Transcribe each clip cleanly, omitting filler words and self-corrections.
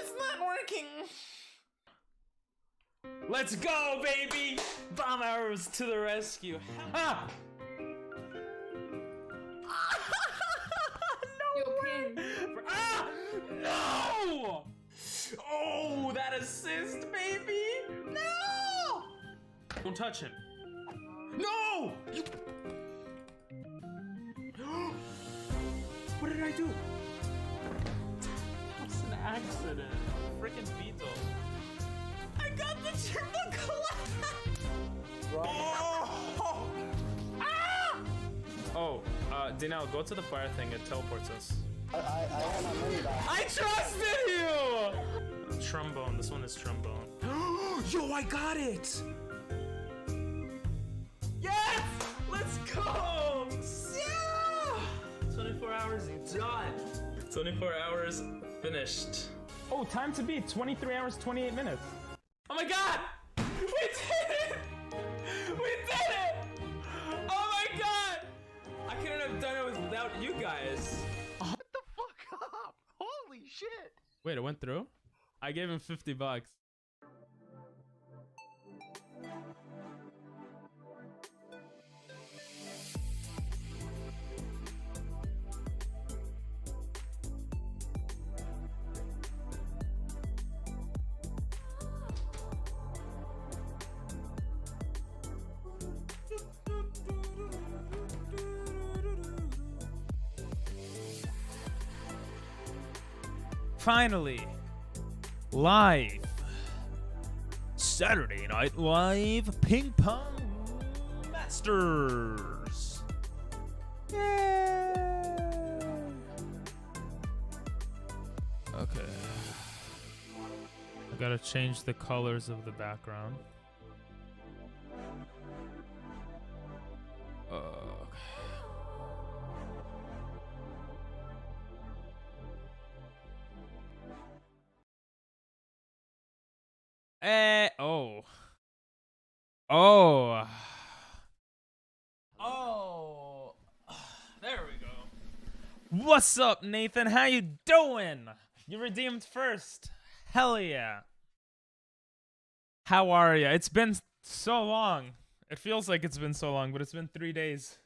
It's not working. Let's go, baby! Bomb arrows to the rescue. Ha! No way! Ah! No! Oh, that assist, baby! No! Don't touch him. No! You... What did I do? It's an accident. Freaking beetle. I got the triple collapse! Oh! Ah! Oh, Danelle, go to the fire thing. It teleports us. I have my money back. I trusted you! Trombone. This one is trombone. Yo, I got it! Yes! Let's go! Yeah! 24 hours done. 24 hours finished. Oh, time to beat 23 hours, 28 minutes. Oh my god! We did it! We did it! Oh my god! I couldn't have done it without you guys. What the fuck up? Holy shit! Wait, it went through? I gave him 50 bucks. Finally, live Saturday Night Live Ping Pong Masters. Yay! Okay, I gotta change the colors of the background. Okay. Oh. Oh. Oh. There we go. What's up, Nathan? How you doing? You redeemed first. Hell yeah. How are ya? It's been so long. It feels like it's been so long, but it's been 3 days.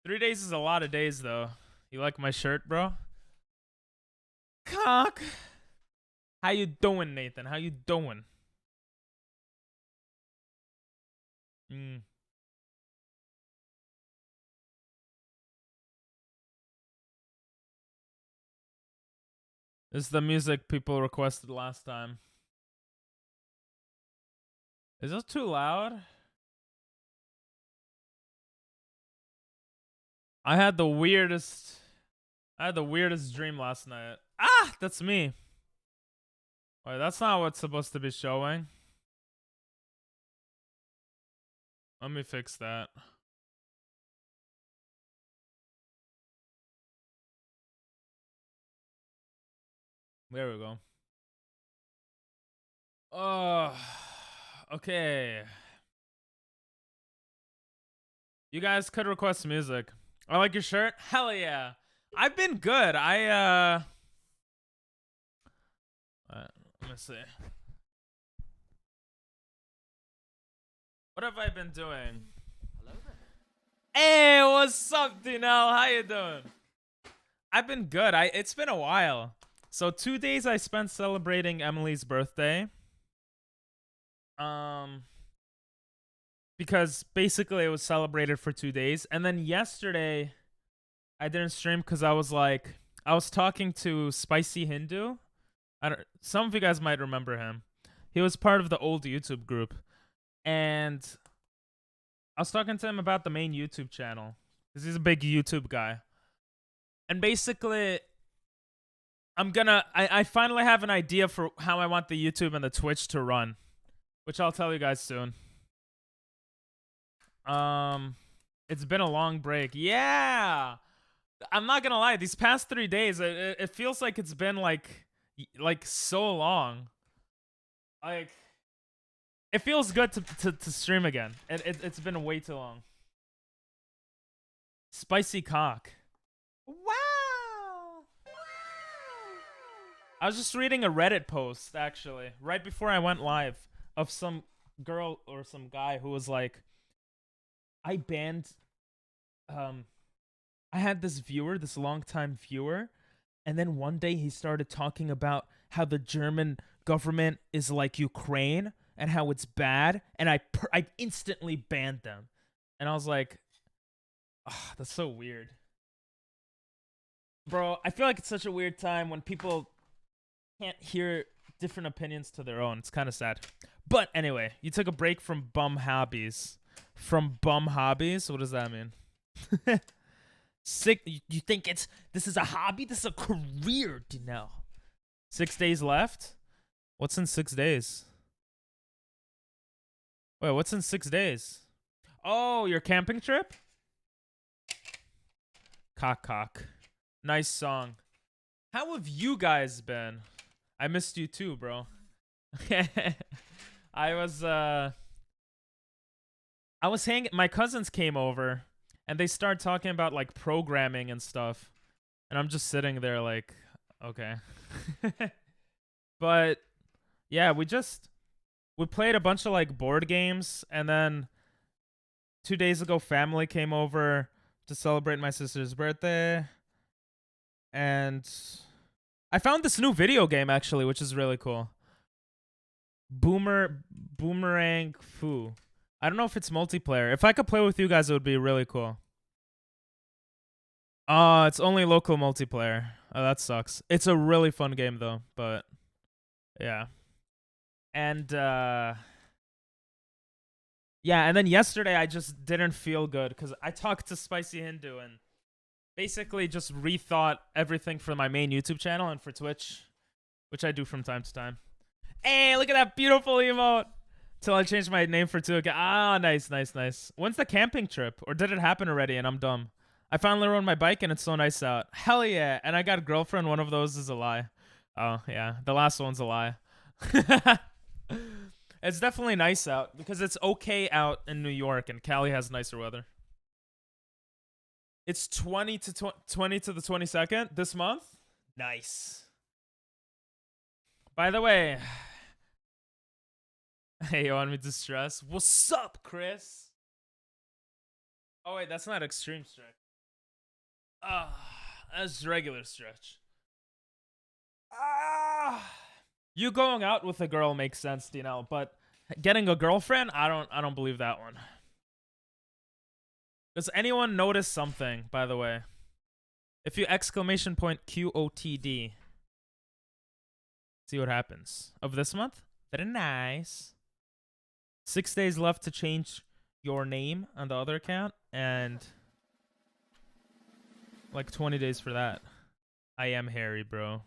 3 days is a lot of days, though. You like my shirt, bro? Cock. How you doing, Nathan? How you doing? This is the music people requested last time. Is this too loud? I had the weirdest dream last night. Ah, that's me. Wait, that's not what's supposed to be showing. Let me fix that. There we go. Oh, okay. You guys could request music. I like your shirt. Hell yeah. I've been good. Let me see. What have I been doing? Hello there. Hey, what's up, Dinell? How you doing? I've been good. It's been a while. So 2 days I spent celebrating Emily's birthday. Because basically it was celebrated for 2 days. And then yesterday I didn't stream because I was talking to Spicy Hindu. Some of you guys might remember him. He was part of the old YouTube group. And I was talking to him about the main YouTube channel. Because he's a big YouTube guy. And basically, I finally have an idea for how I want the YouTube and the Twitch to run. Which I'll tell you guys soon. It's been a long break. Yeah! I'm not gonna lie, these past 3 days, it feels like it's been like so long. Like, it feels good to stream again. It's been way too long. Spicy cock. Wow! I was just reading a Reddit post actually right before I went live of some girl or some guy who was like, I banned I had this viewer, this longtime viewer, and then one day he started talking about how the German government is like Ukraine and how it's bad, and I instantly banned them. And I was like, oh, that's so weird. Bro, I feel like it's such a weird time when people can't hear different opinions to their own. It's kind of sad. But anyway, you took a break from bum hobbies. From bum hobbies? What does that mean? Sick. You think this is a hobby? This is a career, Dinell. 6 days left? What's in 6 days? Wait, what's in 6 days? Oh, your camping trip? Cock. Nice song. How have you guys been? I missed you too, bro. I was hanging. My cousins came over and they started talking about like programming and stuff. And I'm just sitting there like, okay. But yeah, we played a bunch of like board games, and then 2 days ago family came over to celebrate my sister's birthday. And I found this new video game actually, which is really cool. Boomerang Fu. I don't know if it's multiplayer. If I could play with you guys, it would be really cool. It's only local multiplayer. Oh, that sucks. It's a really fun game though, but yeah. And yeah, and then yesterday I just didn't feel good because I talked to Spicy Hindu and basically just rethought everything for my main YouTube channel and for Twitch, which I do from time to time. Hey, look at that beautiful emote. Till I changed my name for two again. Ah, nice. When's the camping trip? Or did it happen already and I'm dumb? I finally rode my bike and it's so nice out. Hell yeah. And I got a girlfriend. One of those is a lie. Oh, yeah. The last one's a lie. It's definitely nice out because it's okay out in New York and Cali has nicer weather. It's 20 to the 22nd this month. Nice. By the way, hey, you want me to stress? What's up, Chris? Oh wait, that's not extreme stretch. That's regular stretch. You going out with a girl makes sense, you know, but getting a girlfriend, I don't believe that one. Does anyone notice something, by the way? If you exclamation point QOTD, see what happens. Of this month? Very nice. 6 days left to change your name on the other account, and like 20 days for that. I am hairy, bro.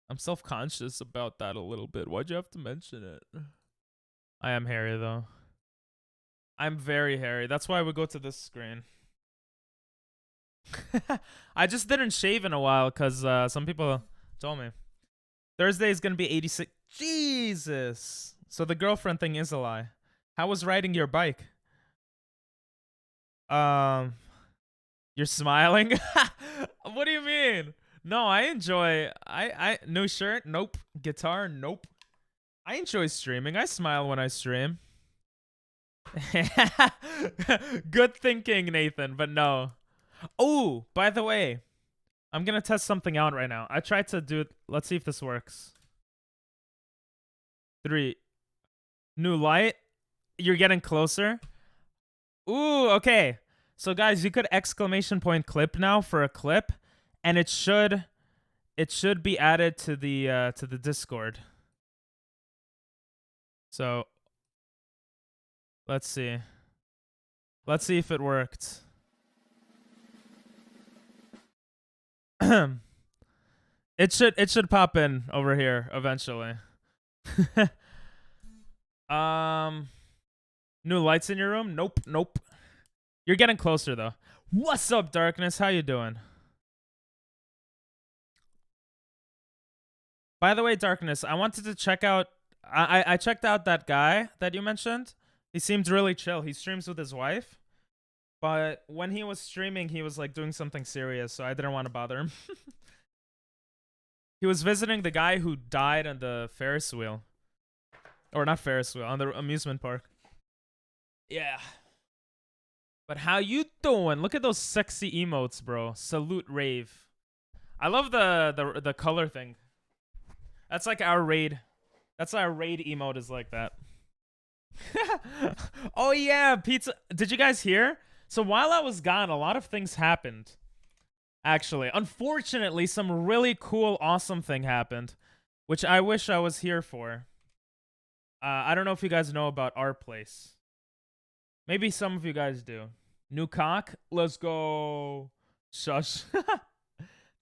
I'm self-conscious about that a little bit. Why'd you have to mention it? I am hairy, though. I'm very hairy. That's why we go to this screen. I just didn't shave in a while because some people told me. Thursday is going to be 86. Jesus. So the girlfriend thing is a lie. How was riding your bike? You're smiling? What do you mean? No, I enjoy. New shirt? Nope. Guitar? Nope. I enjoy streaming. I smile when I stream. Good thinking, Nathan, but no. Oh, by the way, I'm gonna test something out right now. I tried to do it. Let's see if this works. 3. New light. You're getting closer. Ooh, okay. So guys, you could exclamation point clip now for a clip, and it should be added to the Discord. So let's see. Let's see if it worked. It should pop in over here eventually. New lights in your room? Nope. You're getting closer though. What's up, Darkness? How you doing? By the way, Darkness, I wanted to check out. I checked out that guy that you mentioned. He seemed really chill. He streams with his wife. But when he was streaming, he was like doing something serious, so I didn't want to bother him. He was visiting the guy who died on the Ferris wheel. Or not Ferris wheel, on the amusement park. Yeah. But how you doing? Look at those sexy emotes, bro. Salute rave. I love the color thing. That's like our raid. That's our raid emote is like that. Oh yeah, pizza. Did you guys hear? So while I was gone, a lot of things happened. Actually, unfortunately, some really cool, awesome thing happened, which I wish I was here for. I don't know if you guys know about our place. Maybe some of you guys do. New cock? Let's go. Shush.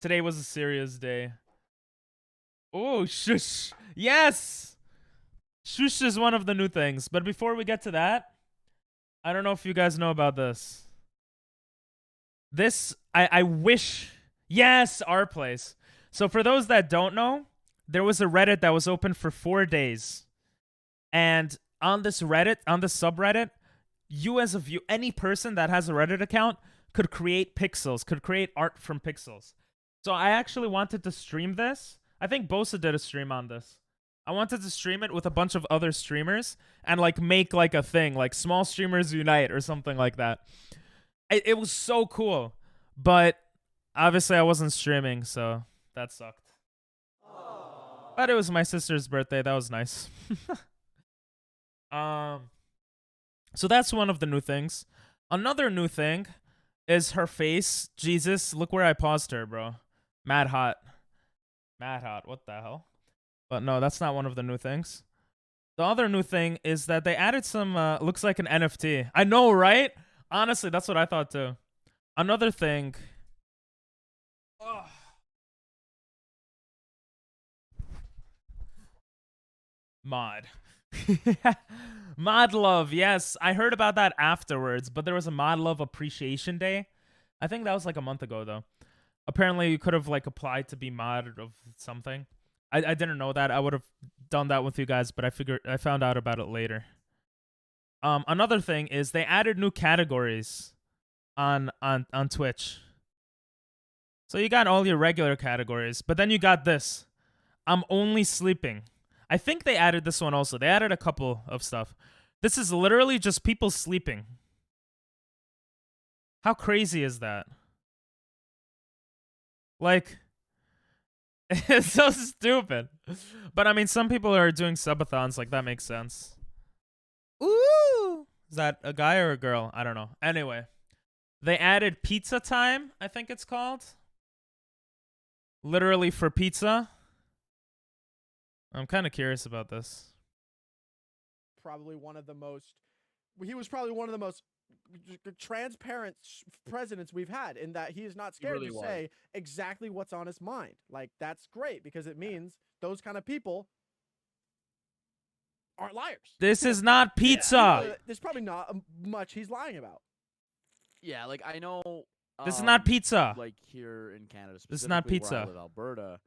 Today was a serious day. Oh, shush. Yes! Shush is one of the new things. But before we get to that, I don't know if you guys know about this. I wish. Yes, our place. So for those that don't know, there was a Reddit that was open for 4 days. And on this Reddit, on the subreddit, you as a view, any person that has a Reddit account could create pixels, could create art from pixels. So I actually wanted to stream this. I think Bosa did a stream on this. I wanted to stream it with a bunch of other streamers and like make like a thing, like small streamers unite or something like that. It was so cool, but obviously I wasn't streaming, so that sucked. Aww. But it was my sister's birthday. That was nice. So that's one of the new things. Another new thing is her face. Jesus, look where I paused her, bro. Mad hot. Mad hot. What the hell? But no, that's not one of the new things. The other new thing is that they added some, looks like an NFT. I know, right? Honestly, that's what I thought too. Another thing. Ugh. Mod. Mod love, yes. I heard about that afterwards, but there was a mod love appreciation day. I think that was like a month ago though. Apparently you could have like applied to be mod of something. I didn't know that. I would have done that with you guys, but I found out about it later. Another thing is they added new categories on Twitch. So you got all your regular categories, but then you got this. I'm only sleeping. I think they added this one also. They added a couple of stuff. This is literally just people sleeping. How crazy is that? Like, it's so stupid. But I mean, some people are doing subathons, like that makes sense. Ooh! Is that a guy or a girl? I don't know. Anyway, they added pizza time, I think it's called. Literally for pizza. I'm kind of curious about this. Probably one of the most. He was probably one of the most transparent presidents we've had in that he is not scared to say exactly what's on his mind. Like, that's great because it means those kind of people aren't liars. This is not pizza. Yeah. There's probably not much he's lying about. Yeah, like I know. This is not pizza. Like here in Canada, this is not pizza. Where I live, Alberta,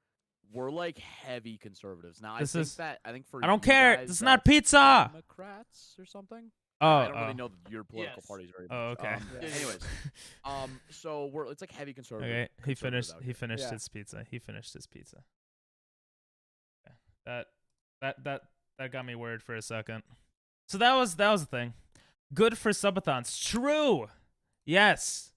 we're like heavy conservatives. Now this I think for I don't care. Guys, this is not pizza. Democrats or something. Oh, I don't really know your political parties very much. Oh, okay. Anyways, so it's like heavy conservative. Okay, he finished Yeah. his pizza. He finished his pizza. Okay. That got me worried for a second. So that was the thing. Good for subathons. True. Yes.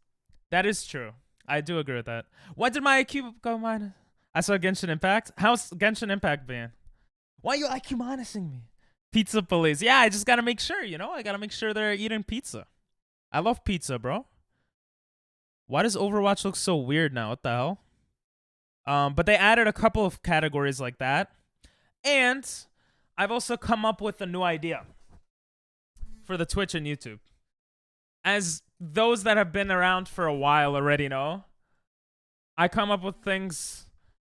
That is true. I do agree with that. Why did my IQ go minus? I saw Genshin Impact. How's Genshin Impact being? Why are you IQ minusing me? Pizza police. Yeah, I just gotta make sure, you know? I gotta make sure they're eating pizza. I love pizza, bro. Why does Overwatch look so weird now? What the hell? But they added a couple of categories like that. And I've also come up with a new idea for the Twitch and YouTube. As those that have been around for a while already know, I come up with things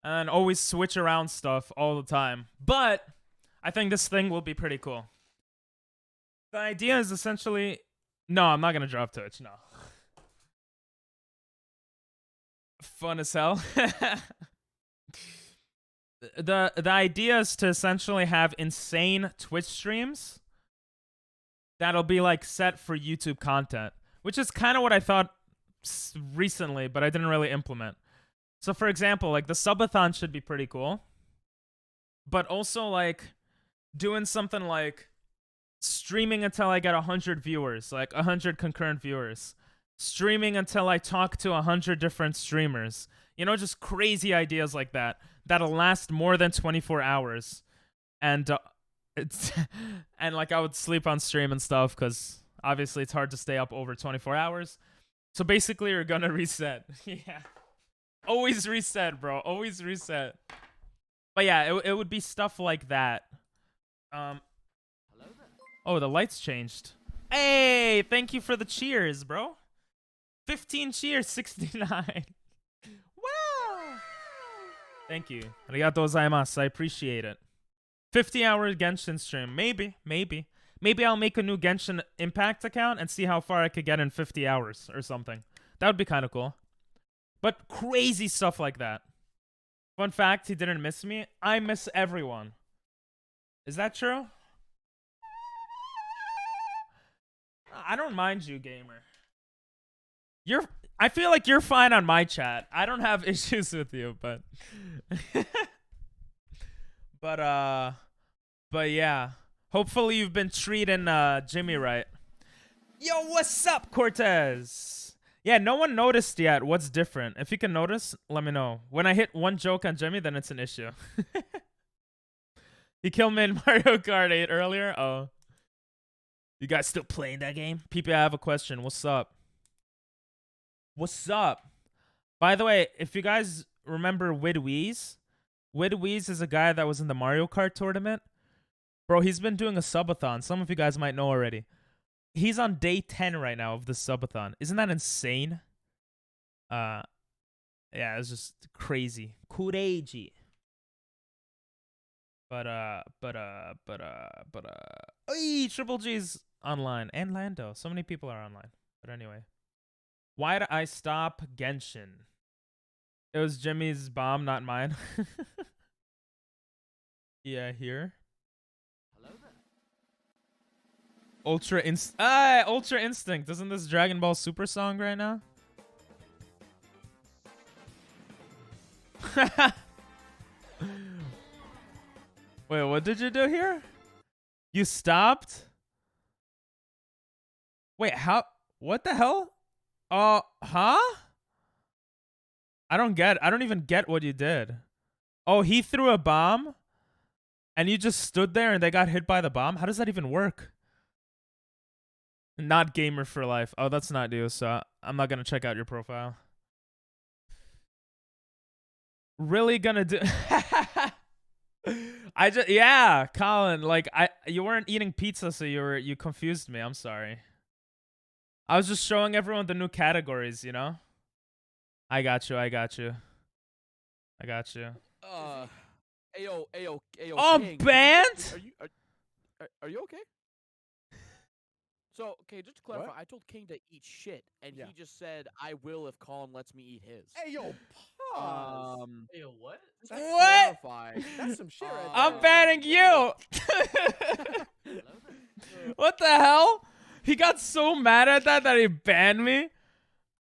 and always switch around stuff all the time. But I think this thing will be pretty cool. The idea is essentially... No, I'm not going to drop Twitch, no. Fun as hell. The idea is to essentially have insane Twitch streams that'll be like set for YouTube content, which is kind of what I thought recently, but I didn't really implement. So for example, like the subathon should be pretty cool. But also like doing something like streaming until I get 100 viewers, like 100 concurrent viewers. Streaming until I talk to 100 different streamers. You know, just crazy ideas like that. That'll last more than 24 hours. And it's and like I would sleep on stream and stuff because obviously it's hard to stay up over 24 hours. So basically you're gonna reset. Yeah. Always reset, bro. Always reset. But yeah, it would be stuff like that. Oh, the lights changed. Hey, thank you for the cheers, bro. 15 cheers, 69. Wow. Thank you. Arigatou gozaimasu. I appreciate it. 50-hour Genshin stream. Maybe I'll make a new Genshin Impact account and see how far I could get in 50 hours or something. That would be kind of cool. But crazy stuff like that. Fun fact, he didn't miss me. I miss everyone. Is that true? I don't mind you, gamer. I feel like you're fine on my chat. I don't have issues with you, but but yeah. Hopefully you've been treating Jimmy right. Yo, what's up, Cortez? Yeah, no one noticed yet what's different. If you can notice, let me know. When I hit one joke on Jimmy, then it's an issue. He killed me in Mario Kart 8 earlier. Oh. You guys still playing that game? PP, I have a question. What's up? What's up? By the way, if you guys remember Widweeze is a guy that was in the Mario Kart tournament. Bro, he's been doing a subathon. Some of you guys might know already. He's on day 10 right now of the subathon. Isn't that insane? Yeah, it's just crazy. Crazy. But Oy, Triple G's online. And Lando. So many people are online. But anyway. Why did I stop Genshin? It was Jimmy's bomb, not mine. Yeah, here. Hello there. Ultra Instinct. Isn't this Dragon Ball Super song right now? Wait, what did you do here? You stopped? Wait, how? What the hell? Huh? I don't even get what you did. Oh, he threw a bomb? And you just stood there and they got hit by the bomb? How does that even work? Not gamer for life. Oh, that's not you, so I'm not gonna check out your profile. Really gonna do... yeah, Colin, like you weren't eating pizza, so you confused me. I'm sorry. I was just showing everyone the new categories, you know? I got you. Ayo. Oh, King, banned? Are you okay? So, okay, just to clarify, What? I told King to eat shit, and Yeah. he just said, "I will if Colin lets me eat his." Hey, yo, pause. Ew, what? Just to What? clarify, That's some shit right I'm there. banning you! Hello there. What the hell? He got so mad at that he banned me?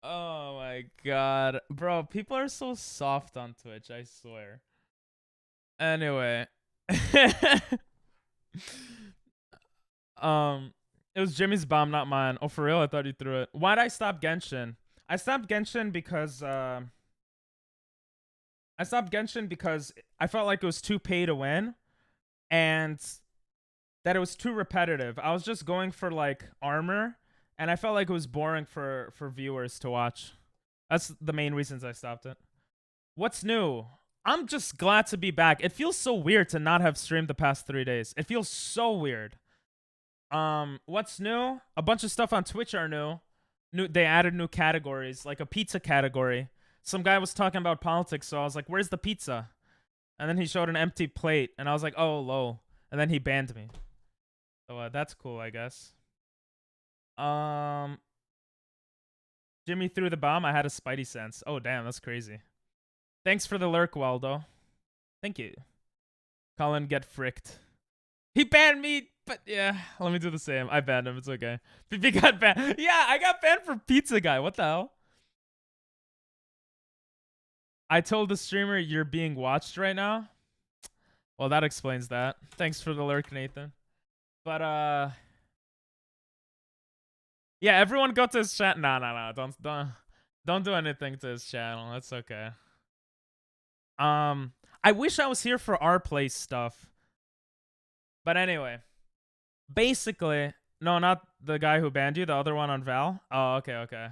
Oh my god. Bro, people are so soft on Twitch, I swear. Anyway. It was Jimmy's bomb, not mine. Oh, for real? I thought you threw it. Why'd I stop Genshin? I stopped Genshin because I felt like it was too pay to win and that it was too repetitive. I was just going for like armor and I felt like it was boring for viewers to watch. That's the main reasons I stopped it. What's new? I'm just glad to be back. It feels so weird to not have streamed the past 3 days. It feels so weird. What's new? A bunch of stuff on Twitch are new. They added new categories, like a pizza category. Some guy was talking about politics, so I was like, "Where's the pizza?" And then he showed an empty plate, and I was like, "Oh, lol." And then he banned me. So that's cool, I guess. Jimmy threw the bomb. I had a spidey sense. Oh, damn, that's crazy. Thanks for the lurk, Waldo. Thank you. Colin, get fricked. He banned me, but yeah, let me do the same. I banned him. It's okay. PP got banned. Yeah, I got banned for Pizza Guy. What the hell? I told the streamer you're being watched right now. Well, that explains that. Thanks for the lurk, Nathan. But yeah, everyone go to his chat. No. Don't do anything to his channel. That's okay. I wish I was here for our place stuff. But anyway, basically, no, not the guy who banned you, the other one on Val. Oh, okay.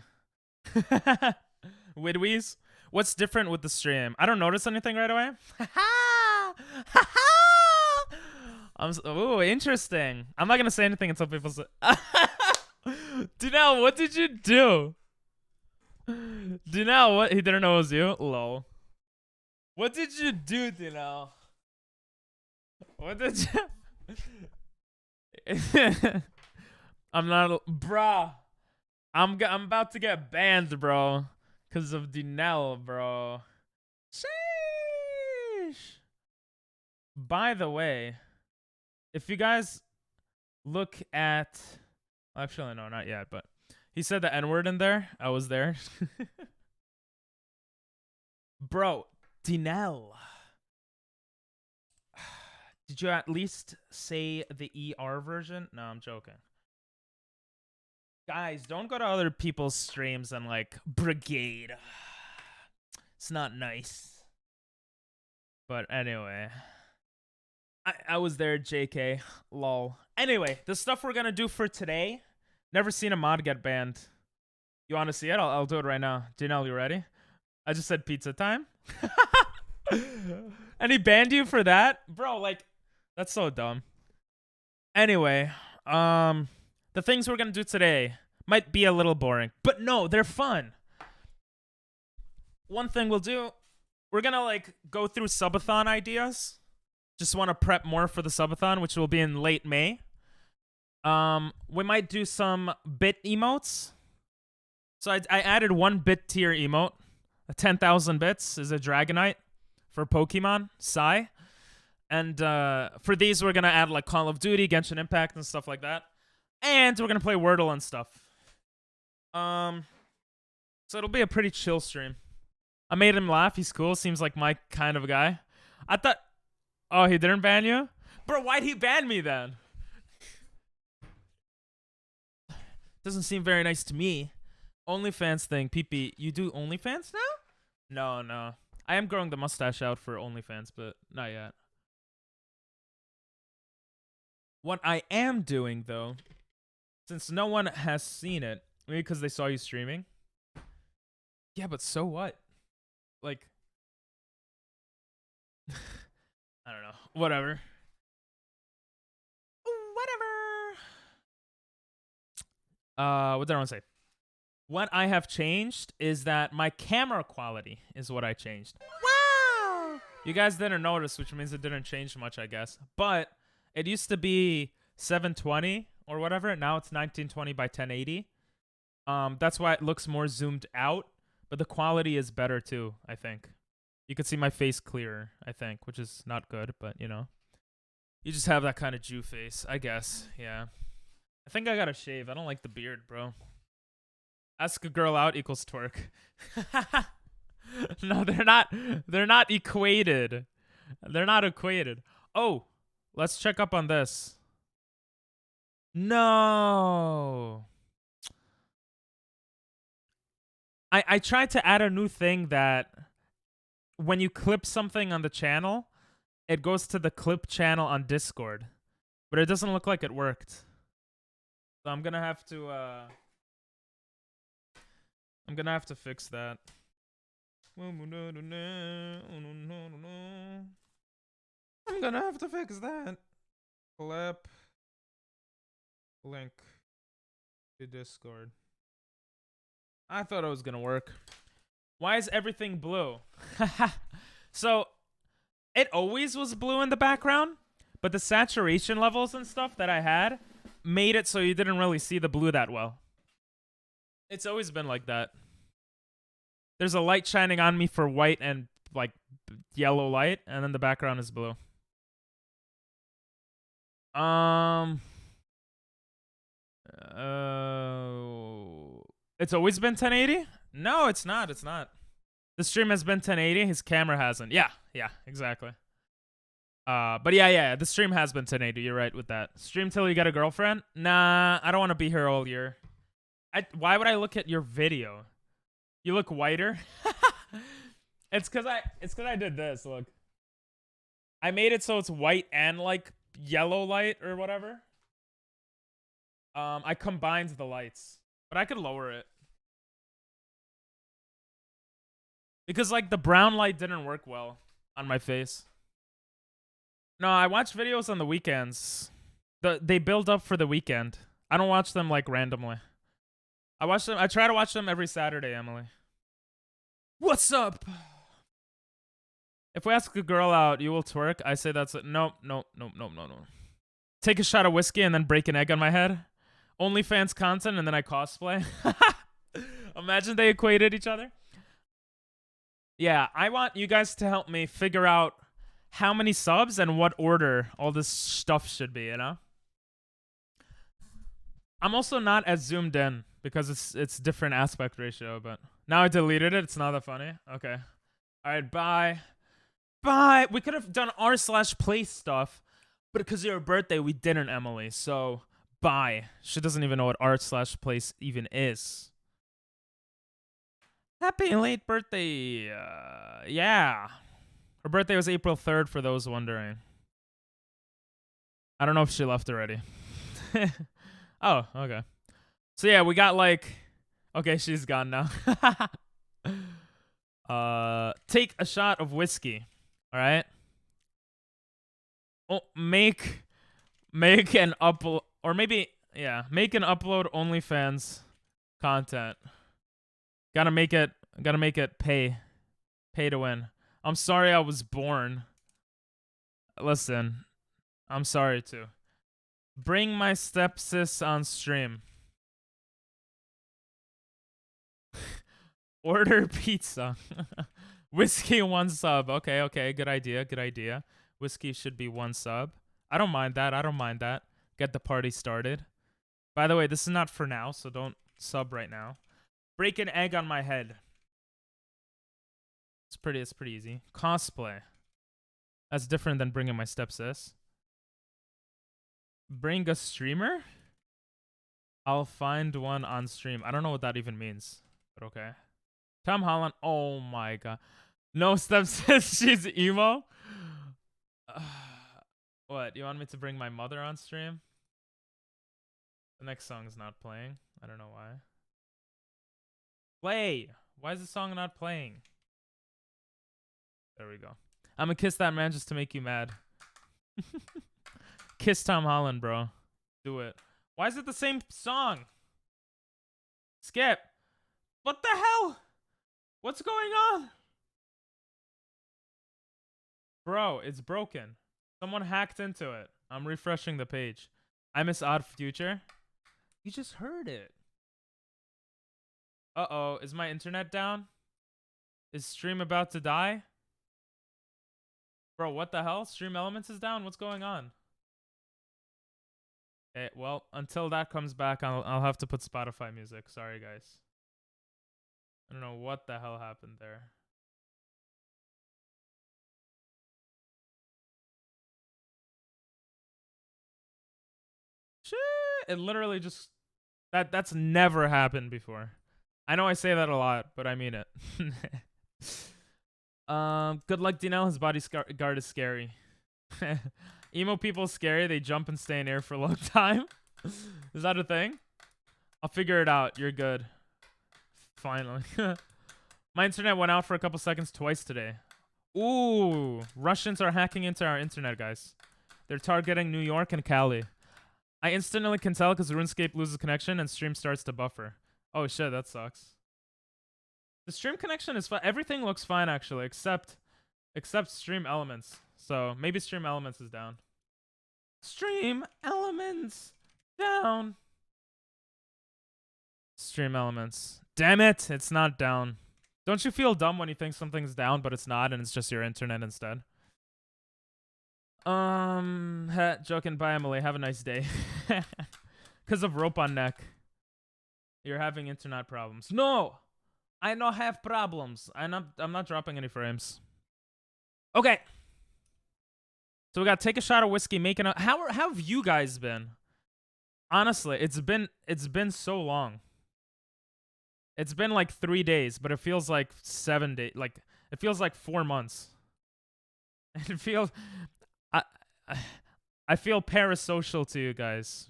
Widwees, what's different with the stream? I don't notice anything right away. Ooh, interesting. I'm not gonna say anything until people say. Dunel, what did you do? Dunel, what? He didn't know it was you? Lol. What did you do, Dunel? What did you... I'm not... Bruh. I'm about to get banned, bro. Because of Dunel, bro. Sheesh. By the way, if you guys look at... Actually, no, not yet, but... He said the N-word in there. I was there. Bro, Dunel. Did you at least say the ER version? No, I'm joking. Guys, don't go to other people's streams and like brigade. It's not nice. But anyway. I was there, JK. Lol. Anyway, the stuff we're gonna do for today. Never seen a mod get banned. You want to see it? I'll do it right now. Dunel, you ready? I just said pizza time. And he banned you for that? Bro, like, that's so dumb. Anyway, the things we're gonna do today might be a little boring, but no, they're fun. One thing we'll do, we're gonna like go through Subathon ideas. Just want to prep more for the Subathon, which will be in late May. We might do some bit emotes. So I added one bit tier emote. 10,000 bits is a Dragonite for Pokemon, Psy. And for these, we're going to add like Call of Duty, Genshin Impact, and stuff like that. And we're going to play Wordle and stuff. So it'll be a pretty chill stream. I made him laugh. He's cool. Seems like my kind of guy. I thought... Oh, he didn't ban you? Bro, why'd he ban me then? Doesn't seem very nice to me. OnlyFans thing. PP, you do OnlyFans now? No. I am growing the mustache out for OnlyFans, but not yet. What I am doing, though, since no one has seen it, maybe because they saw you streaming. Yeah, but so what? Like... I don't know. Whatever. What did I want to say? What I have changed is that my camera quality is what I changed. Wow! You guys didn't notice, which means it didn't change much, I guess. But it used to be 720 or whatever. Now it's 1920 by 1080. That's why it looks more zoomed out. But the quality is better too, I think. You can see my face clearer, I think, which is not good, but you know. You just have that kind of Jew face, I guess. Yeah. I think I gotta shave. I don't like the beard, bro. Ask a girl out equals twerk. No, they're not. They're not equated. They're not equated. Oh, let's check up on this. No. I tried to add a new thing that when you clip something on the channel, it goes to the clip channel on Discord. But it doesn't look like it worked. So I'm gonna have to fix that. I'm gonna have to fix that. Clip link to Discord. I thought it was gonna work. Why is everything blue? So it always was blue in the background, but the saturation levels and stuff that I had made it so you didn't really see the blue that well. It's always been like that. There's a light shining on me for white and like yellow light, and then the background is blue. It's always been 1080? No, it's not. It's not. The stream has been 1080. His camera hasn't. Yeah, exactly. But yeah, the stream has been 1080. You're right with that. Stream till you get a girlfriend? Nah, I don't want to be here all year. Why would I look at your video? You look whiter. It's cause I did this. Look, I made it so it's white and like yellow light or whatever. I combined the lights, but I could lower it because like the brown light didn't work well on my face. No, I watch videos on the weekends. They build up for the weekend. I don't watch them like randomly. I try to watch them every Saturday, Emily. What's up? If we ask a girl out, you will twerk. I say that's it. No. Take a shot of whiskey and then break an egg on my head. OnlyFans content and then I cosplay. Imagine they equated each other. Yeah, I want you guys to help me figure out how many subs and what order all this stuff should be, you know? I'm also not as zoomed in because it's different aspect ratio, but now I deleted it. It's not that funny. Okay. All right, bye. Bye. We could have done r/play stuff, but because of your birthday, we didn't, Emily. So, bye. She doesn't even know what r/play even is. Happy late birthday. Yeah. Her birthday was April 3rd, for those wondering. I don't know if she left already. Oh, okay. So yeah, we got like... Okay, she's gone now. Take a shot of whiskey. All right? Oh, make an upload... Or maybe... Yeah, make an upload OnlyFans content. Gotta make it pay to win. I'm sorry I was born. Listen, I'm sorry too. Bring my stepsis on stream. Order pizza. Whiskey 1 sub. Okay, good idea. Whiskey should be 1 sub. I don't mind that. Get the party started. By the way, this is not for now, so don't sub right now. Break an egg on my head. It's pretty easy. Cosplay. That's different than bringing my stepsis. Bring a streamer? I'll find one on stream. I don't know what that even means, but okay. Tom Holland. Oh my god. No stepsis. She's emo. What? You want me to bring my mother on stream? The next song is not playing. I don't know why. Play. Why is the song not playing? There we go. I'm gonna kiss that man just to make you mad. Kiss Tom Holland, bro. Do it. Why is it the same song? Skip. What the hell? What's going on? Bro, it's broken. Someone hacked into it. I'm refreshing the page. I miss Odd Future. You just heard it. Uh-oh. Is my internet down? Is stream about to die? Bro, what the hell? Stream Elements is down? What's going on? Okay, well, until that comes back, I'll have to put Spotify music. Sorry, guys. I don't know what the hell happened there. Shit! It literally just... That's never happened before. I know I say that a lot, but I mean it. Good luck, Dinell. His body guard is scary. Emo people scary. They jump and stay in air for a long time. Is that a thing? I'll figure it out. You're good. Finally. My internet went out for a couple seconds twice today. Ooh. Russians are hacking into our internet, guys. They're targeting New York and Cali. I instantly can tell because RuneScape loses connection and stream starts to buffer. Oh shit, that sucks. The stream connection is fine. Everything looks fine actually, except stream elements. So maybe stream elements is down. Stream elements down. Stream elements. Damn it, it's not down. Don't you feel dumb when you think something's down, but it's not, and it's just your internet instead? Joking. Bye, Emily. Have a nice day. Because of rope on neck. You're having internet problems. No! I no have problems. I'm not dropping any frames. Okay. So we got to take a shot of whiskey, making a how have you guys been? Honestly, it's been so long. It's been like 3 days, but it feels like 7 days. Like it feels like 4 months. It feels I I feel parasocial to you guys.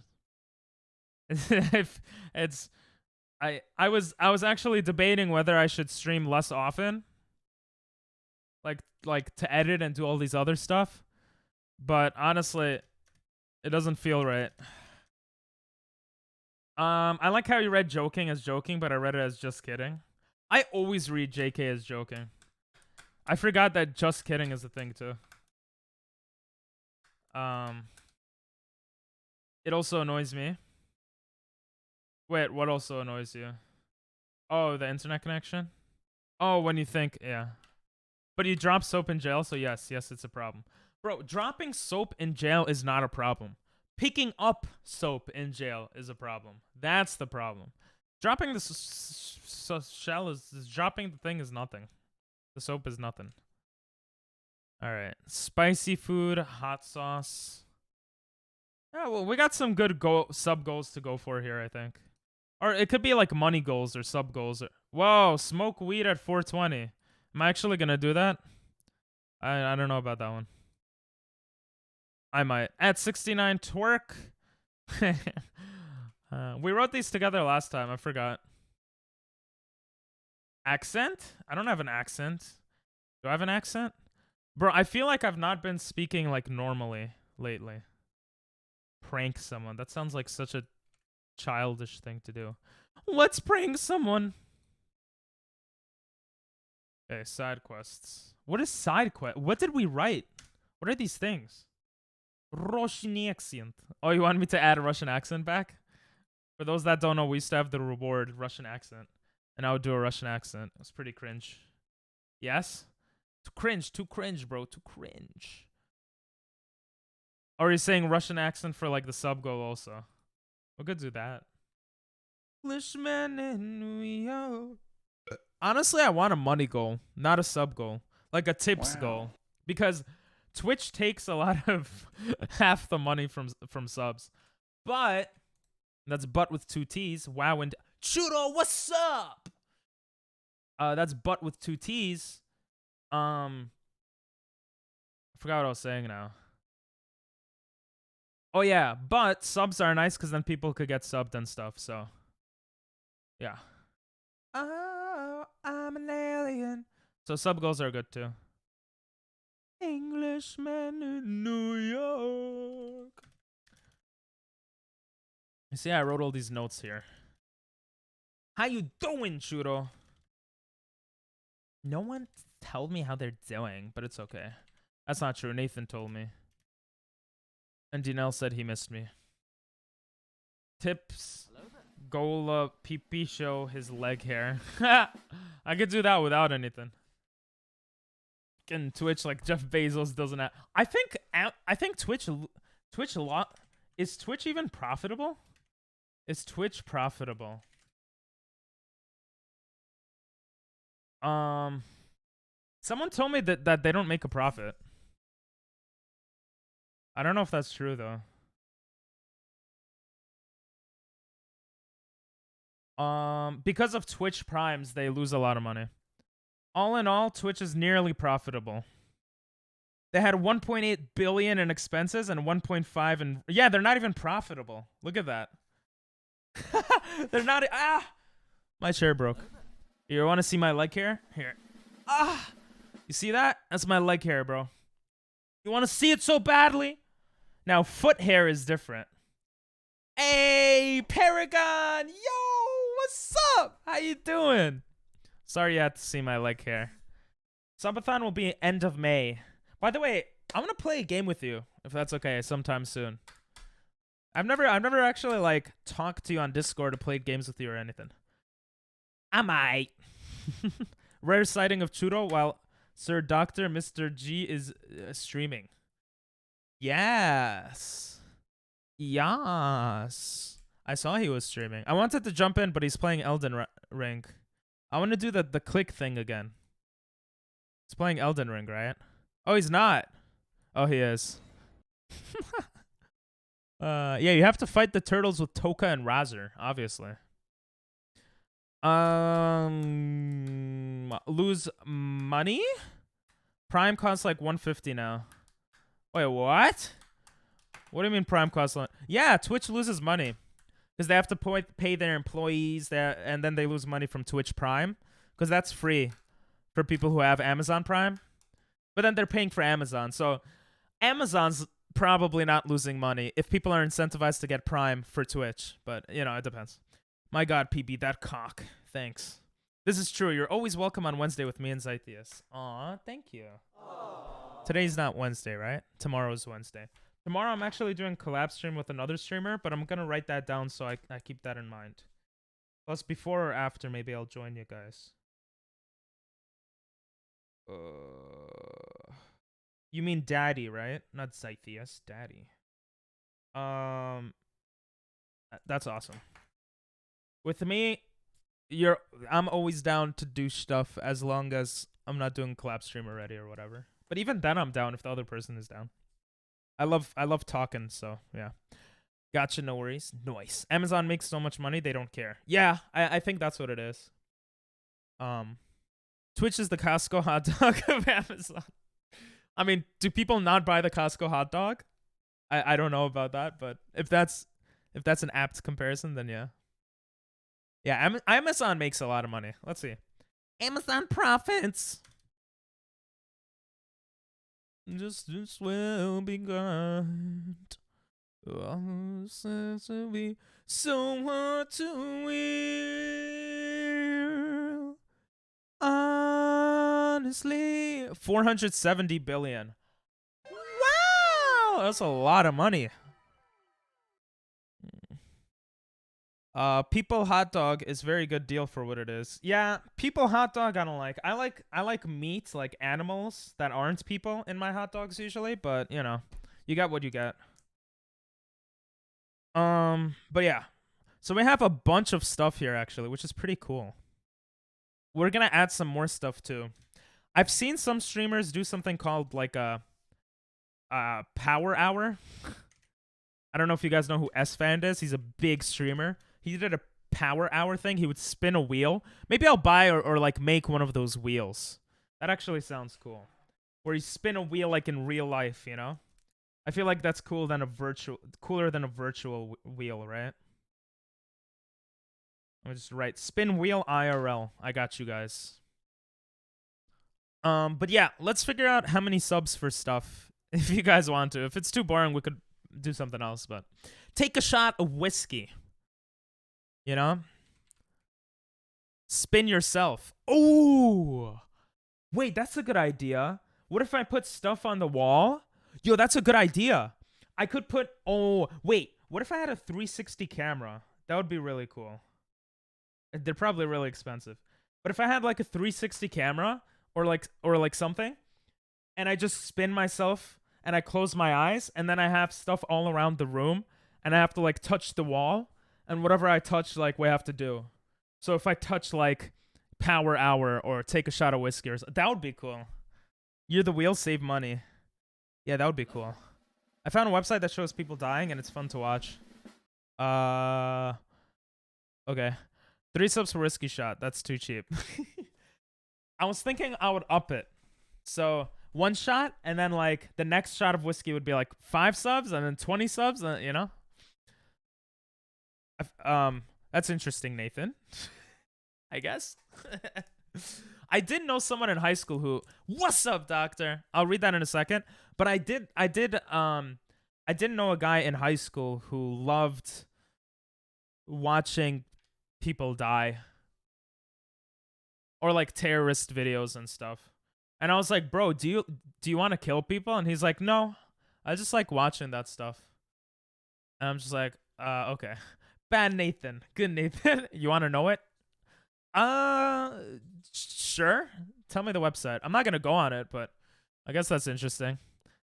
It's I was actually debating whether I should stream less often. Like to edit and do all these other stuff. But honestly, it doesn't feel right. I like how you read joking as joking, but I read it as just kidding. I always read JK as joking. I forgot that just kidding is a thing too. It also annoys me. Wait, what also annoys you? Oh, the internet connection? Oh, when you think, yeah. But you drop soap in jail, so yes, it's a problem. Bro, dropping soap in jail is not a problem. Picking up soap in jail is a problem. That's the problem. Dropping the shell is dropping the thing is nothing. The soap is nothing. All right, spicy food, hot sauce. Yeah, well, we got some good sub goals to go for here, I think. Or it could be like money goals or sub goals. Whoa, smoke weed at 420. Am I actually gonna do that? I don't know about that one. I might. At 69 twerk. We wrote these together last time. I forgot. Accent? I don't have an accent. Do I have an accent? Bro, I feel like I've not been speaking like normally lately. Prank someone. That sounds like such a childish thing to do. Let's prank someone. Okay, side quests. What is side quest? What did we write? What are these things? Russian accent. Oh, you want me to add a Russian accent back? For those that don't know, we used to have the reward Russian accent. And I would do a Russian accent. It was pretty cringe. Yes? Too cringe, bro. Too cringe. Or are you saying Russian accent for like the sub goal also? We could do that. Englishman in New York. Honestly, I want a money goal, not a sub goal. Like a tips goal. Because Twitch takes a lot of half the money from subs. But that's but with 2 T's. Wow and Chudo, what's up? That's but with 2 T's. I forgot what I was saying now. Oh yeah, but subs are nice because then people could get subbed and stuff. So yeah. Oh, I'm an alien. So sub goals are good too. Englishman in New York. You see, I wrote all these notes here. How you doing, Churo? No one told me how they're doing, but it's okay. That's not true. Nathan told me. And Dinell said he missed me. Tips. Gola PP show his leg hair. I could do that without anything. And Twitch, like Jeff Bezos doesn't have. I think Twitch a lot. Is Twitch even profitable? Is Twitch profitable? Someone told me that they don't make a profit. I don't know if that's true though. Because of Twitch Primes, they lose a lot of money. All in all, Twitch is nearly profitable. They had 1.8 billion in expenses and 1.5 in... Yeah, they're not even profitable. Look at that. They're not... My chair broke. You want to see my leg hair? Here. You see that? That's my leg hair, bro. You want to see it so badly? Now, foot hair is different. Hey, Paragon! Yo, what's up? How you doing? Sorry you had to see my leg hair. Subathon will be end of May. By the way, I'm gonna play a game with you, if that's okay, sometime soon. I've never actually like talked to you on Discord or played games with you or anything. I might. Rare sighting of Chudo while Sir Dr. Mr. G is streaming. Yes. Yes. I saw he was streaming. I wanted to jump in, but he's playing Elden Ring. I want to do the click thing again. He's playing Elden Ring, right? Oh, he's not. Oh, he is. Yeah, you have to fight the turtles with Toka and Razor, obviously. Lose money? Prime costs like 150 now. Wait, what? What do you mean Prime costs? Yeah, Twitch loses money because they have to pay their employees, and then they lose money from Twitch Prime because that's free for people who have Amazon Prime. But then they're paying for Amazon, so Amazon's probably not losing money if people are incentivized to get Prime for Twitch. But you know, it depends. My God, PB, that cock. Thanks. This is true. You're always welcome on Wednesday with me and Zytheus. Aw, thank you. Aww. Today's not Wednesday, right? Tomorrow's Wednesday. Tomorrow I'm actually doing a collab stream with another streamer, but I'm going to write that down so I keep that in mind. Plus, before or after, maybe I'll join you guys. You mean daddy, right? Not Zytheus, daddy. That's awesome. With me, I'm always down to do stuff as long as I'm not doing collab stream already or whatever. But even then I'm down if the other person is down. I love talking, so yeah. Gotcha, no worries. Nice. Amazon makes so much money they don't care. Yeah, I think that's what it is. Twitch is the Costco hot dog of Amazon. I mean, do people not buy the Costco hot dog? I don't know about that, but if that's an apt comparison, then yeah. Yeah, Amazon makes a lot of money. Let's see. Amazon profits. Justice will be granted. Oh, sense will be so hard to wear. Honestly, 470 billion. Wow, that's a lot of money. People hot dog is very good deal for what it is. Yeah, people hot dog I don't like. I like meat, like animals that aren't people in my hot dogs usually, but you know, you got what you got. But yeah. So we have a bunch of stuff here actually, which is pretty cool. We're going to add some more stuff too. I've seen some streamers do something called like a power hour. I don't know if you guys know who S-Fan is. He's a big streamer. He did a power hour thing. He would spin a wheel. Maybe I'll buy or like make one of those wheels. That actually sounds cool. Where you spin a wheel like in real life, you know? I feel like that's cooler than a virtual wheel, right? Let me just write spin wheel IRL. I got you guys. But yeah, let's figure out how many subs for stuff if you guys want to. If it's too boring, we could do something else, but take a shot of whiskey. You know? Spin yourself. Oh! Wait, that's a good idea. What if I put stuff on the wall? Yo, that's a good idea. I could put... Oh, wait. What if I had a 360 camera? That would be really cool. They're probably really expensive. But if I had like a 360 camera or like something, and I just spin myself and I close my eyes, and then I have stuff all around the room, and I have to like touch the wall, and whatever I touch, like we have to do. So if I touch like power hour or take a shot of whiskey, that would be cool. You're the wheel, save money. Yeah, that would be cool. I found a website that shows people dying, and it's fun to watch. Okay. 3 subs for whiskey shot. That's too cheap. I was thinking I would up it. So 1 shot, and then like the next shot of whiskey would be like 5 subs, and then 20 subs, you know? That's interesting, Nathan. I guess. I did know someone in high school who, what's up, doctor? I'll read that in a second. But I did know a guy in high school who loved watching people die. Or like terrorist videos and stuff. And I was like, bro, do you want to kill people? And he's like, no, I just like watching that stuff. And I'm just like, okay. Bad Nathan. Good Nathan. You want to know it? Sure. Tell me the website. I'm not going to go on it, but I guess that's interesting.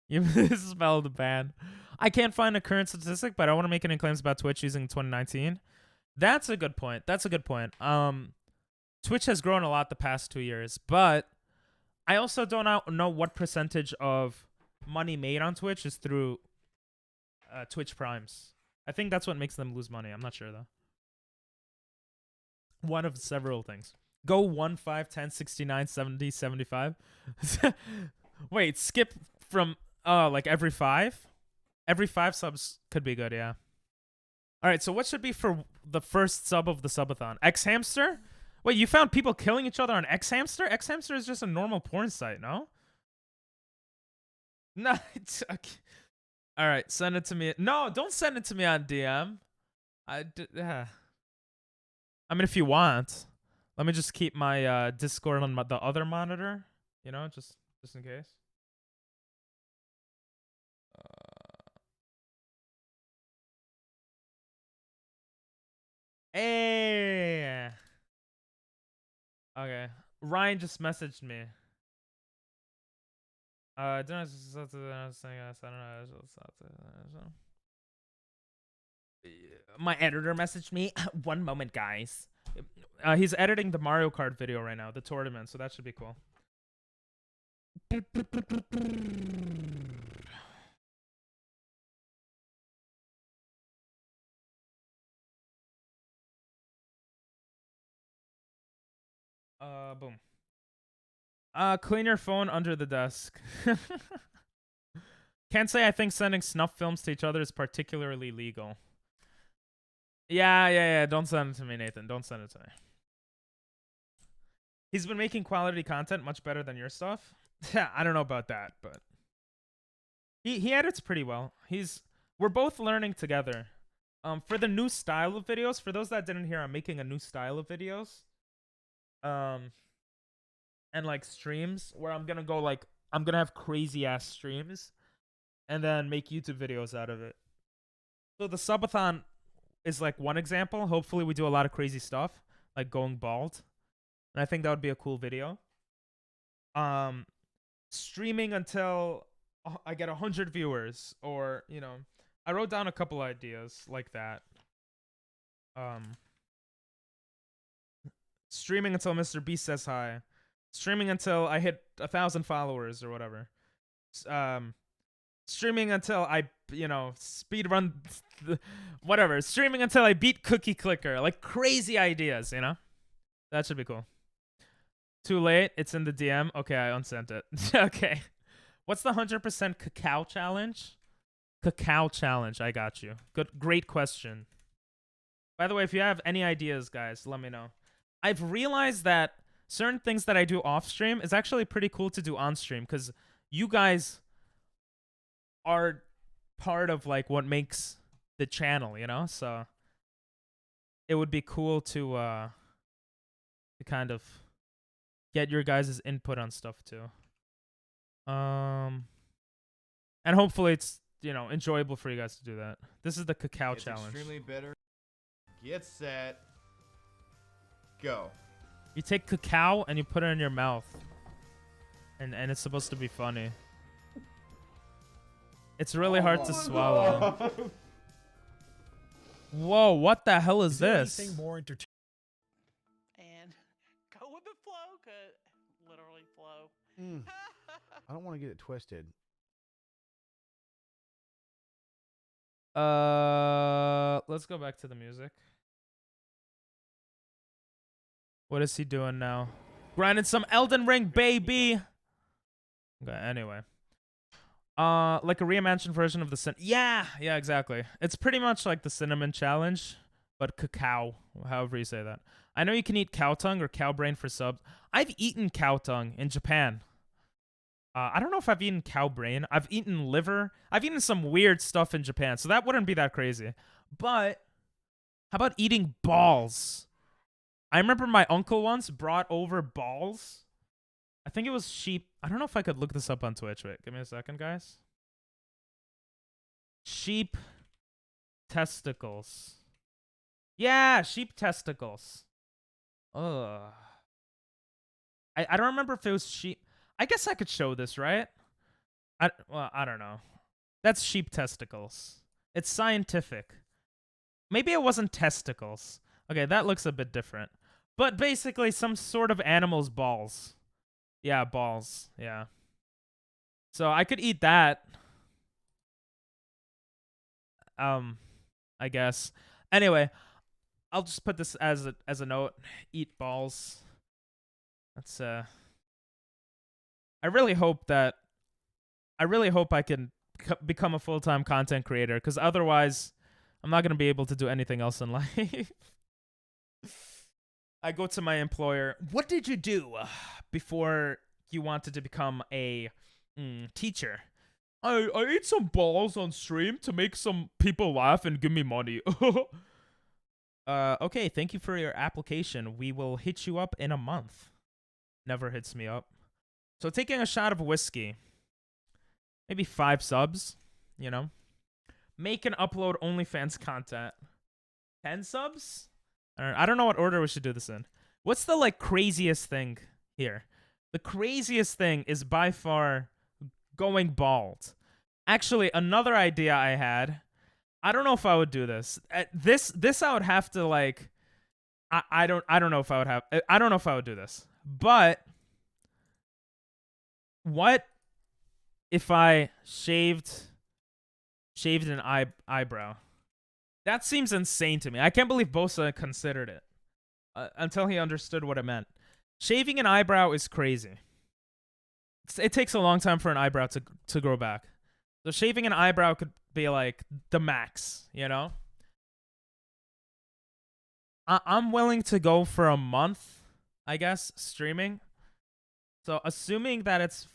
You misspelled the ban. I can't find a current statistic, but I want to make any claims about Twitch using 2019. That's a good point. Twitch has grown a lot the past 2 years, but I also don't know what percentage of money made on Twitch is through Twitch Primes. I think that's what makes them lose money. I'm not sure, though. One of several things. Go 1, 5, 10, 69, 70, 75. Wait, skip from like every 5? Every 5 subs could be good, yeah. All right, so what should be for the first sub of the subathon? X Hamster? Wait, you found people killing each other on X Hamster? X Hamster is just a normal porn site, no? No, it's okay. All right, send it to me. No, don't send it to me on DM. I mean, if you want, let me just keep my Discord on the other monitor. You know, just in case. Hey. Okay. Ryan just messaged me. My editor messaged me. One moment, guys. He's editing the Mario Kart video right now, the tournament, so that should be cool. Boom. Clean your phone under the desk. Can't say I think sending snuff films to each other is particularly legal. Yeah. Don't send it to me, Nathan. Don't send it to me. He's been making quality content much better than your stuff. I don't know about that, but he edits pretty well. We're both learning together. For the new style of videos, for those that didn't hear, I'm making a new style of videos. And like streams where I'm gonna have crazy ass streams and then make YouTube videos out of it. So the subathon is like one example. Hopefully we do a lot of crazy stuff, like going bald. And I think that would be a cool video. Streaming until I get 100 viewers, or, you know, I wrote down a couple ideas like that. Streaming until Mr. Beast says hi. Streaming until I hit 1,000 followers or whatever. Streaming until I, you know, speed run, whatever. Streaming until I beat Cookie Clicker. Like crazy ideas, you know? That should be cool. Too late. It's in the DM. Okay, I unsent it. Okay. What's the 100% cacao challenge? Cacao challenge. I got you. Great question. By the way, if you have any ideas, guys, let me know. I've realized that certain things that I do off stream is actually pretty cool to do on stream, because you guys are part of like what makes the channel, you know? So it would be cool to kind of get your guys' input on stuff too. And hopefully it's, you know, enjoyable for you guys to do that. This is the cacao challenge. Extremely bitter. Get set. Go. You take cacao and you put it in your mouth. And it's supposed to be funny. It's really hard to swallow. Whoa, what the hell is this? Anything more entertaining? And go with the flow, cause literally flow. I don't want to get it twisted. Let's go back to the music. What is he doing now? Grinding some Elden Ring, baby. Okay, anyway. Like a reimagined version of the yeah, exactly. It's pretty much like the cinnamon challenge, but cacao, however you say that. I know you can eat cow tongue or cow brain for subs. I've eaten cow tongue in Japan. I don't know if I've eaten cow brain. I've eaten liver. I've eaten some weird stuff in Japan, so that wouldn't be that crazy. But how about eating balls? I remember my uncle once brought over balls. I think it was sheep. I don't know if I could look this up on Twitch. Wait, give me a second, guys. Sheep testicles. Yeah, sheep testicles. Ugh. I don't remember if it was sheep. I guess I could show this, right? Well, I don't know. That's sheep testicles. It's scientific. Maybe it wasn't testicles. Okay, that looks a bit different. But basically some sort of animal's balls. Yeah, balls. Yeah. So I could eat that. I guess. Anyway, I'll just put this as a note. Eat balls. That's I really hope I can become a full-time content creator, cuz otherwise I'm not going to be able to do anything else in life. I go to my employer, "What did you do before you wanted to become a teacher?" I ate some balls on stream to make some people laugh and give me money. Okay, thank you for your application. We will hit you up in a month. Never hits me up. So taking a shot of whiskey. Maybe 5 subs, you know. Make and upload OnlyFans content. 10 subs? I don't know what order we should do this in. What's the like craziest thing here? The craziest thing is by far going bald. Actually, another idea I had. I don't know if I would do this. This I would have to like. I don't know if I would have. I don't know if I would do this. But what if I shaved an eyebrow? That seems insane to me. I can't believe Bosa considered it until he understood what it meant. Shaving an eyebrow is crazy. It takes a long time for an eyebrow to grow back. So shaving an eyebrow could be like the max, you know? I'm willing to go for a month, I guess, streaming. So assuming that it's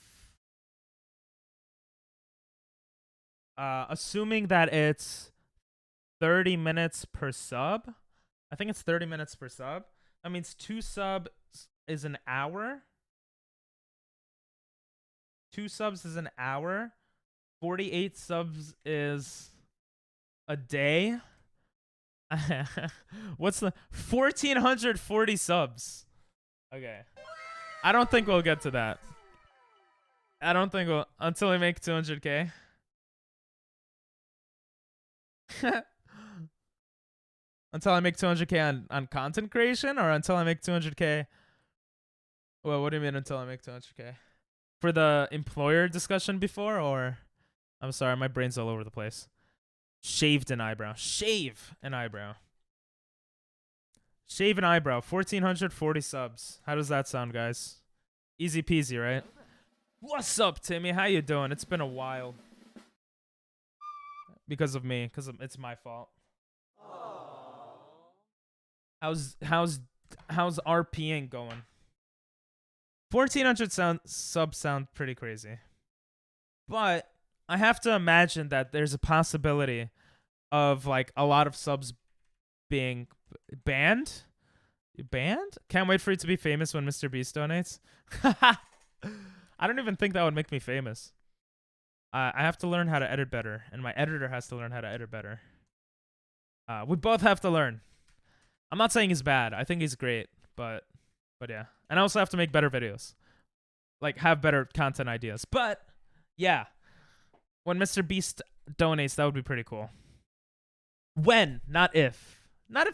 30 minutes per sub. I think it's 30 minutes per sub. That means 2 subs is an hour. 2 subs is an hour. 48 subs is a day. What's the 1440 subs? Okay. I don't think we'll get to that. I don't think we'll until we make 200k. Until I make 200k on content creation, or until I make 200k. Well, what do you mean until I make 200k? For the employer discussion before, or I'm sorry, my brain's all over the place. Shaved an eyebrow. Shave an eyebrow. Shave an eyebrow. 1440 subs. How does that sound, guys? Easy peasy, right? What's up, Timmy? How you doing? It's been a while. Because of me. Because it's my fault. How's RPing going? 1400 subs sound pretty crazy. But I have to imagine that there's a possibility of like a lot of subs being banned. Banned? Can't wait for you to be famous when Mr. Beast donates. I don't even think that would make me famous. I have to learn how to edit better, and my editor has to learn how to edit better. We both have to learn. I'm not saying he's bad. I think he's great, but yeah. And I also have to make better videos. Like, have better content ideas. But, yeah. When Mr. Beast donates, that would be pretty cool. When, not if. Not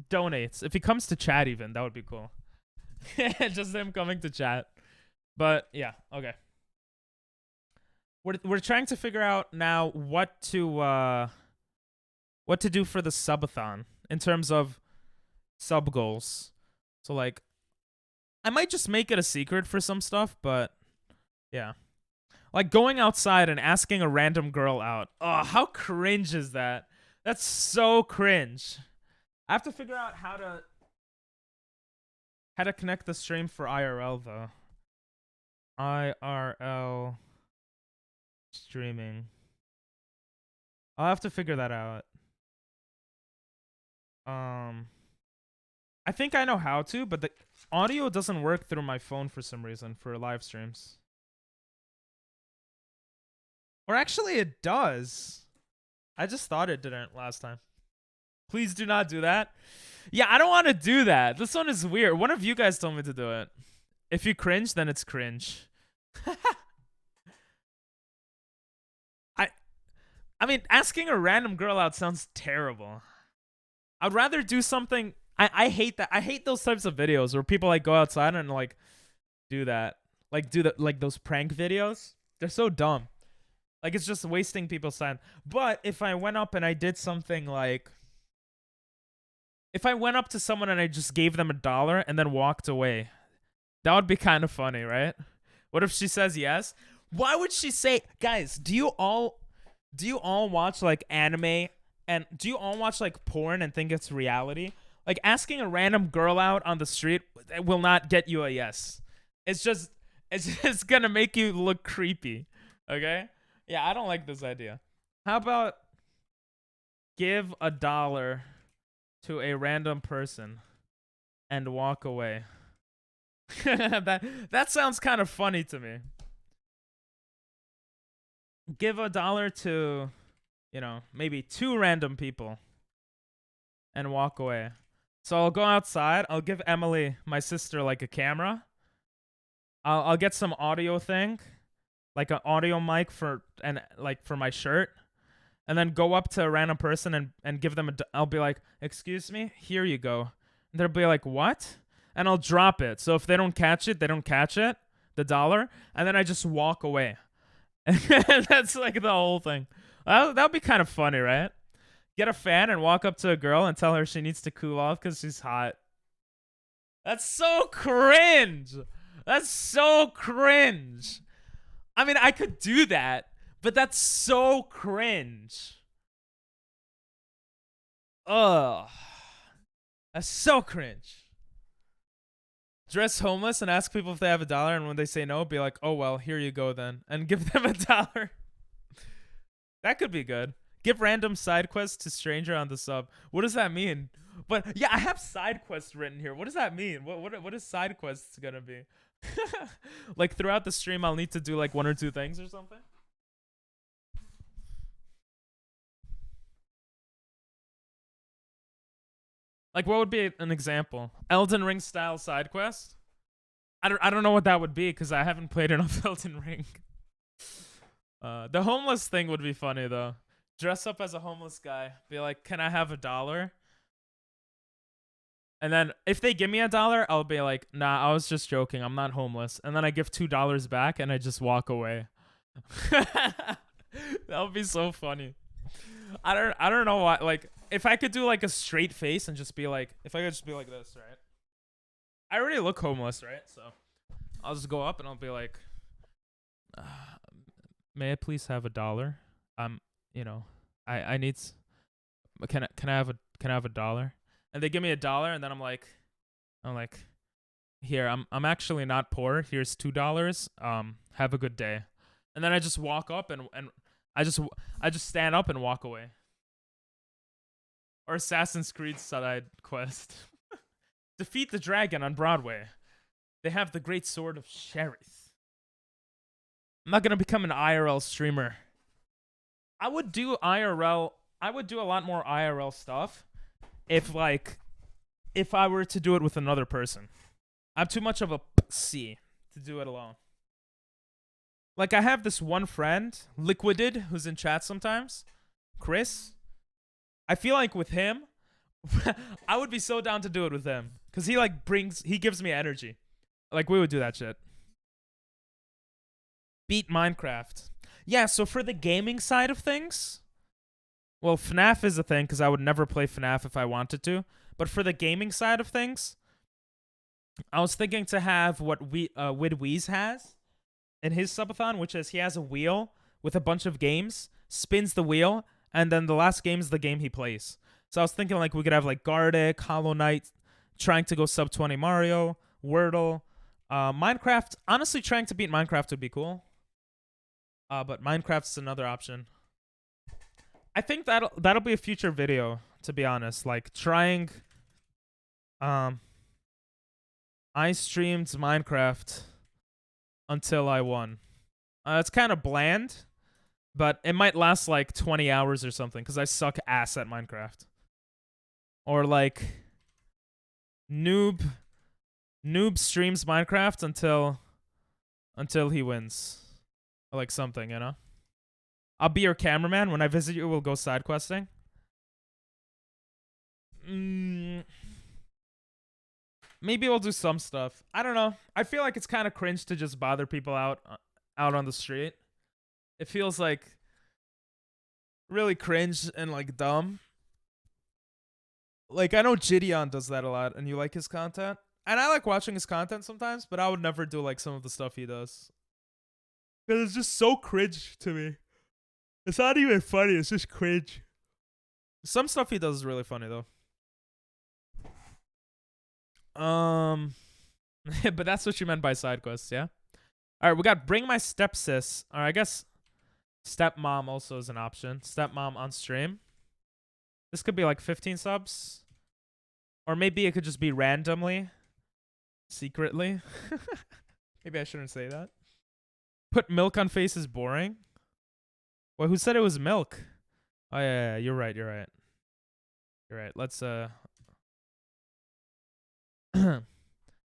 donates. If he comes to chat even, that would be cool. Just him coming to chat. But, yeah, okay. We're trying to figure out now what to do for the subathon in terms of sub goals. So like I might just make it a secret for some stuff, but yeah. Like going outside and asking a random girl out. Oh, how cringe is that? That's so cringe. I have to figure out how to connect the stream for IRL though. IRL streaming. I'll have to figure that out. I think I know how to, but the audio doesn't work through my phone for some reason for live streams. Or actually it does. I just thought it didn't last time. Please do not do that. Yeah, I don't want to do that. This one is weird. One of you guys told me to do it. If you cringe, then it's cringe. I mean, asking a random girl out sounds terrible. I'd rather do something. I hate that. I hate those types of videos where people like go outside and like do that. Like do that, like those prank videos. They're so dumb. Like it's just wasting people's time. But if I went up and I did something like, if I went up to someone and I just gave them $1 and then walked away, that would be kind of funny, right? What if she says yes? Why would she say, guys, do you all watch like anime and do you all watch like porn and think it's reality? Like asking a random girl out on the street will not get you a yes. It's just gonna make you look creepy. Okay? Yeah, I don't like this idea. How about give $1 to a random person and walk away? that sounds kind of funny to me. Give $1 to, you know, maybe 2 random people and walk away. So I'll go outside. I'll give Emily, my sister, like a camera. I'll get some audio thing, like an audio mic for my shirt, and then go up to a random person and give them I'll be like, "Excuse me, here you go." And they'll be like, "What?" And I'll drop it. So if they don't catch it, they don't catch it, the $1, and then I just walk away. And that's like the whole thing. That would be kind of funny, right? Get a fan and walk up to a girl and tell her she needs to cool off because she's hot. That's so cringe. That's so cringe. I mean, I could do that, but that's so cringe. Ugh. That's so cringe. Dress homeless and ask people if they have $1, and when they say no, be like, "Oh well, here you go then," and give them $1. That could be good. Give random side quests to stranger on the sub. What does that mean? But yeah, I have side quests written here. What does that mean? What is side quests gonna be? Like throughout the stream, I'll need to do like 1 or 2 things or something. Like what would be an example? Elden Ring style side quest? I don't know what that would be because I haven't played enough Elden Ring. The homeless thing would be funny though. Dress up as a homeless guy. Be like, "Can I have $1?" And then if they give me $1, I'll be like, "Nah, I was just joking. I'm not homeless." And then I give $2 back and I just walk away. That would be so funny. I don't know why. Like, if I could do like a straight face and just be like, if I could just be like this, right? I already look homeless, right? So I'll just go up and I'll be like, "May I please have $1? You know, I need. Can I have $1?" And they give me $1, and then I'm like, "Here, I'm actually not poor. Here's $2. Have a good day." And then I just walk up and I just stand up and walk away. Or Assassin's Creed side quest. Defeat the dragon on Broadway. They have the great sword of Shareth. I'm not gonna become an IRL streamer. I would do IRL. I would do a lot more IRL stuff if I were to do it with another person. I'm too much of a pussy to do it alone. Like I have this one friend, Liquided, who's in chat sometimes, Chris. I feel like with him, I would be so down to do it with him because he gives me energy. Like we would do that shit. Beat Minecraft. Yeah, so for the gaming side of things, well, FNAF is a thing because I would never play FNAF if I wanted to. But for the gaming side of things, I was thinking to have what Widweez has in his subathon, which is he has a wheel with a bunch of games, spins the wheel, and then the last game is the game he plays. So I was thinking like we could have like Gardic, Hollow Knight, trying to go sub 20 Mario, Wordle, Minecraft. Honestly, trying to beat Minecraft would be cool. But Minecraft's another option. I think that'll be a future video, to be honest. Like trying I streamed Minecraft until I won. It's kind of bland, but it might last like 20 hours or something because I suck ass at Minecraft. Or like noob streams Minecraft until he wins. Or like something, you know? I'll be your cameraman. When I visit you, we'll go side questing. Maybe we'll do some stuff. I don't know. I feel like it's kind of cringe to just bother people out on the street. It feels like really cringe and like dumb. Like I know Gideon does that a lot, and you like his content, and I like watching his content sometimes. But I would never do like some of the stuff he does because it's just so cringe to me. It's not even funny. It's just cringe. Some stuff he does is really funny though. But that's what you meant by side quests, yeah? All right, we got bring my stepsis. Or I guess stepmom also is an option. Stepmom on stream. This could be like 15 subs. Or maybe it could just be randomly. Secretly. Maybe I shouldn't say that. Put milk on face is boring. Well, who said it was milk? Oh, yeah, you're right. You're right. Let's,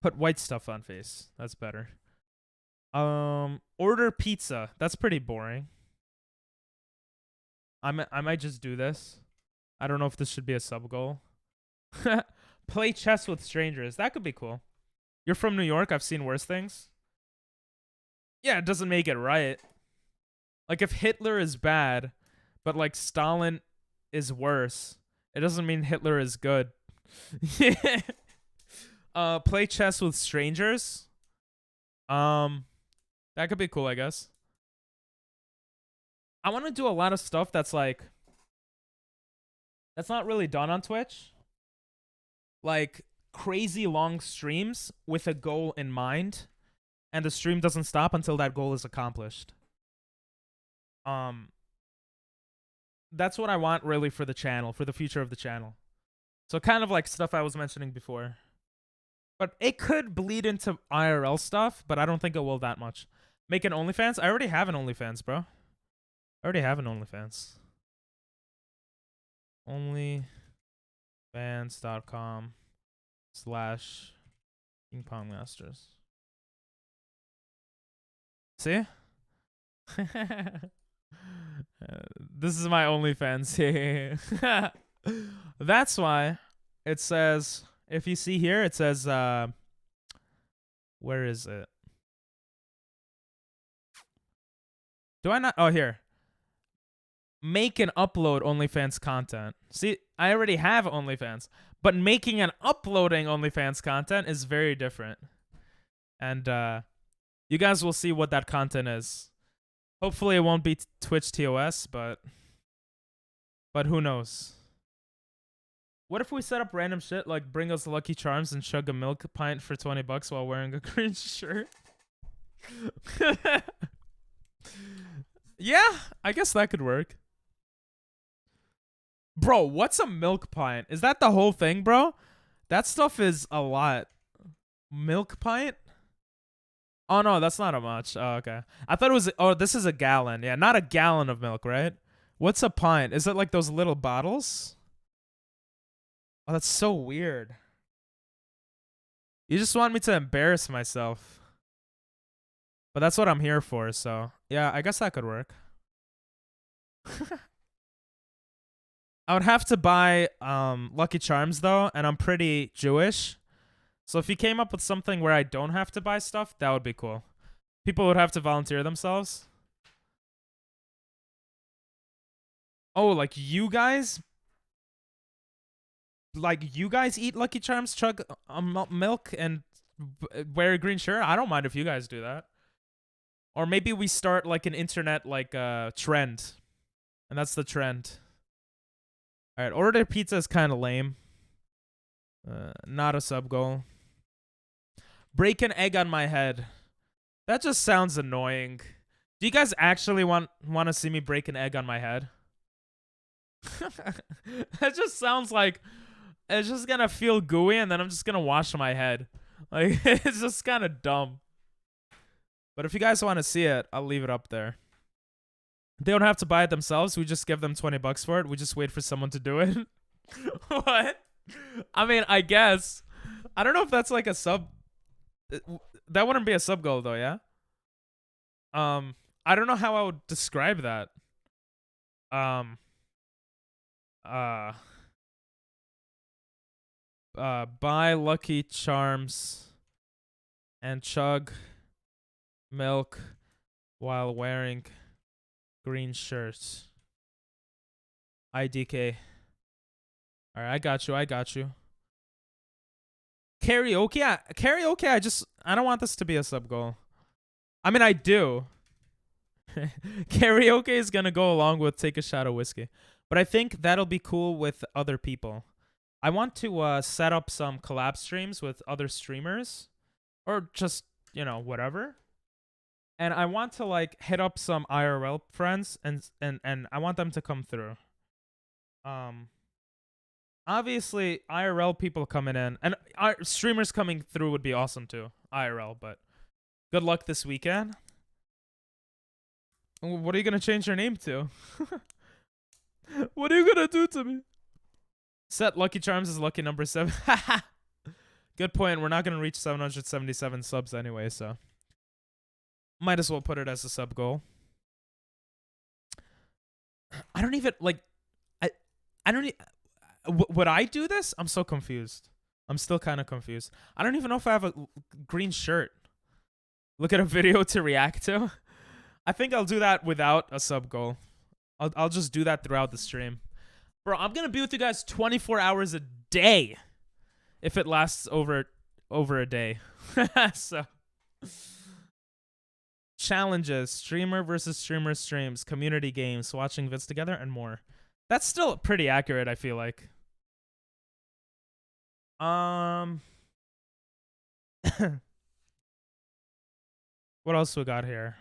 put white stuff on face. That's better. Order pizza. That's pretty boring. I might just do this. I don't know if this should be a sub goal. Play chess with strangers. That could be cool. You're from New York. I've seen worse things. Yeah, it doesn't make it right. Like if Hitler is bad, but like Stalin is worse, it doesn't mean Hitler is good. Yeah. Play chess with strangers. That could be cool, I guess. I want to do a lot of stuff that's like that's not really done on Twitch. Like crazy long streams with a goal in mind, and the stream doesn't stop until that goal is accomplished. That's what I want really for the channel, for the future of the channel. So kind of like stuff I was mentioning before. But it could bleed into IRL stuff, but I don't think it will that much. Make an OnlyFans? I already have an OnlyFans, bro. I already have an OnlyFans. OnlyFans.com/pingpongmasters. See? This is my OnlyFans. That's why it says, if you see here, it says, where is it? Do I not? Oh, here. Make and upload OnlyFans content. See, I already have OnlyFans, but making and uploading OnlyFans content is very different. And you guys will see what that content is. Hopefully it won't be Twitch TOS, but who knows? What if we set up random shit like bring us Lucky Charms and chug a milk pint for $20 while wearing a green shirt? Yeah, I guess that could work. Bro, what's a milk pint? Is that the whole thing, bro? That stuff is a lot. Milk pint? Oh, no, that's not a much. Oh, okay. I thought it was... Oh, this is a gallon. Yeah, not a gallon of milk, right? What's a pint? Is it like those little bottles? Oh, that's so weird. You just want me to embarrass myself. But that's what I'm here for, so... Yeah, I guess that could work. I would have to buy Lucky Charms, though, and I'm pretty Jewish. So if you came up with something where I don't have to buy stuff, that would be cool. People would have to volunteer themselves. Oh, like you guys? Like you guys eat Lucky Charms, chug milk, and wear a green shirt? I don't mind if you guys do that. Or maybe we start like an internet like trend. And that's the trend. Alright, order pizza is kind of lame. Not a sub goal. Break an egg on my head. That just sounds annoying. Do you guys actually want to see me break an egg on my head? That just sounds like it's just gonna feel gooey and then I'm just gonna wash my head. Like, it's just kind of dumb. But if you guys want to see it, I'll leave it up there. They don't have to buy it themselves. We just give them $20 for it. We just wait for someone to do it. What? I mean, I guess. I don't know if that's like a sub. That wouldn't be a sub goal though, yeah? I don't know how I would describe that. buy Lucky Charms and chug milk while wearing green shirts. IDK. All right, I got you. Karaoke, I don't want this to be a sub goal. I mean, I do. Karaoke is gonna go along with take a shot of whiskey, but I think that'll be cool with other people. I want to set up some collab streams with other streamers, or just whatever. And I want to like hit up some IRL friends and I want them to come through. Obviously IRL people coming in and streamers coming through would be awesome too. IRL, but good luck this weekend. What are you gonna change your name to? What are you gonna do to me? Set Lucky Charms as lucky number 7. Good point. We're not gonna reach 777 subs anyway, so might as well put it as a sub goal. I don't even like. I don't. Would I do this? I'm so confused. I'm still kind of confused. I don't even know if I have a green shirt. Look at a video to react to. I think I'll do that without a sub goal. I'll just do that throughout the stream. Bro, I'm going to be with you guys 24 hours a day if it lasts over a day. So challenges, streamer versus streamer streams, community games, watching vids together, and more. That's still pretty accurate, I feel like. What else we got here?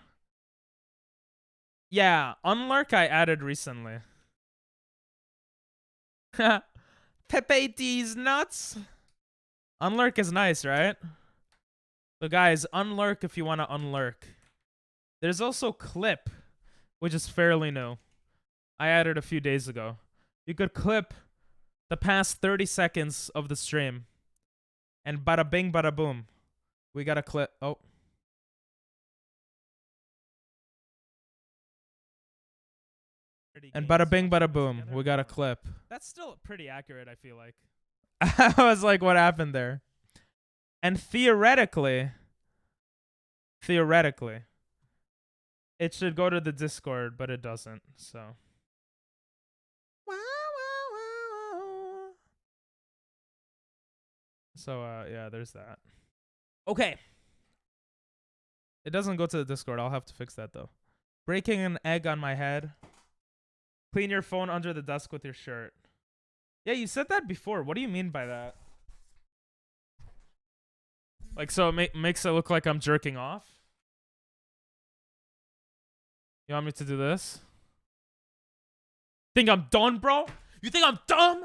Yeah, Unlurk I added recently. Pepe D's nuts. Unlurk is nice, right? So guys, Unlurk if you want to unlurk. There's also Clip, which is fairly new. I added a few days ago. You could clip the past 30 seconds of the stream. And bada bing, bada boom. We got a clip. Oh. And bada bing, bada boom. We got a clip. That's still pretty accurate, I feel like. I was like, what happened there? And theoretically, it should go to the Discord, but it doesn't, so. So, yeah, there's that. Okay. It doesn't go to the Discord. I'll have to fix that, though. Breaking an egg on my head. Clean your phone under the desk with your shirt. Yeah, you said that before. What do you mean by that? Like, so it makes it look like I'm jerking off? You want me to do this? Think I'm done, bro? You think I'm dumb?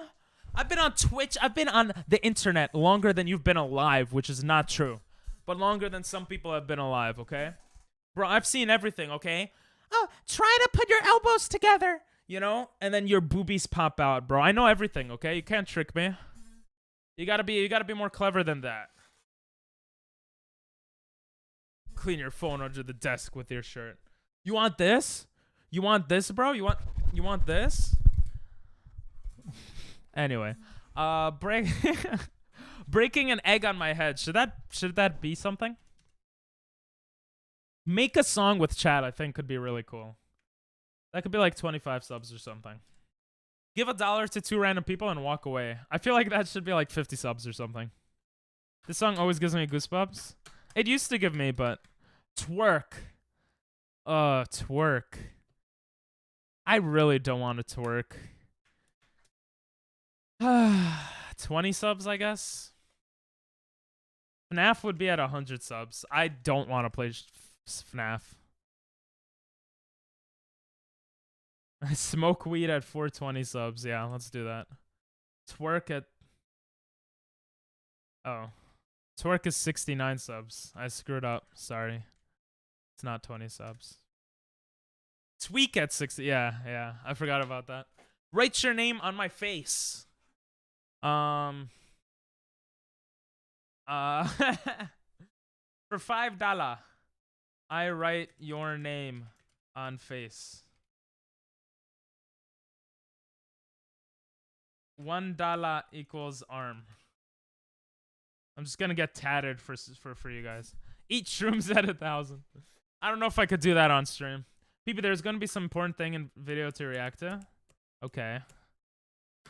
I've been on Twitch. I've been on the internet longer than you've been alive, which is not true. But longer than some people have been alive, okay? Bro, I've seen everything, okay? Oh, try to put your elbows together, you know? And then your boobies pop out, bro. I know everything, okay? You can't trick me. You gotta be more clever than that. Clean your phone under the desk with your shirt. You want this? You want this, bro? You want this? Anyway, breaking an egg on my head. Should that be something? Make a song with chat, I think could be really cool. That could be like 25 subs or something. Give $1 to 2 random people and walk away. I feel like that should be like 50 subs or something. This song always gives me goosebumps. It used to give me, but twerk. Twerk. I really don't want to twerk. 20 subs, I guess. FNAF would be at 100 subs. I don't want to play FNAF. I smoke weed at 420 subs. Yeah, let's do that. Twerk at... Oh. Twerk is 69 subs. I screwed up. Sorry. It's not 20 subs. Tweak at 60. Yeah. I forgot about that. Write your name on my face. For $5, I write your name on face. $1 equals arm. I'm just gonna get tatted for you guys. Eat shrooms at 1,000. I don't know if I could do that on stream. People, there's gonna be some important thing in video to react to. Okay.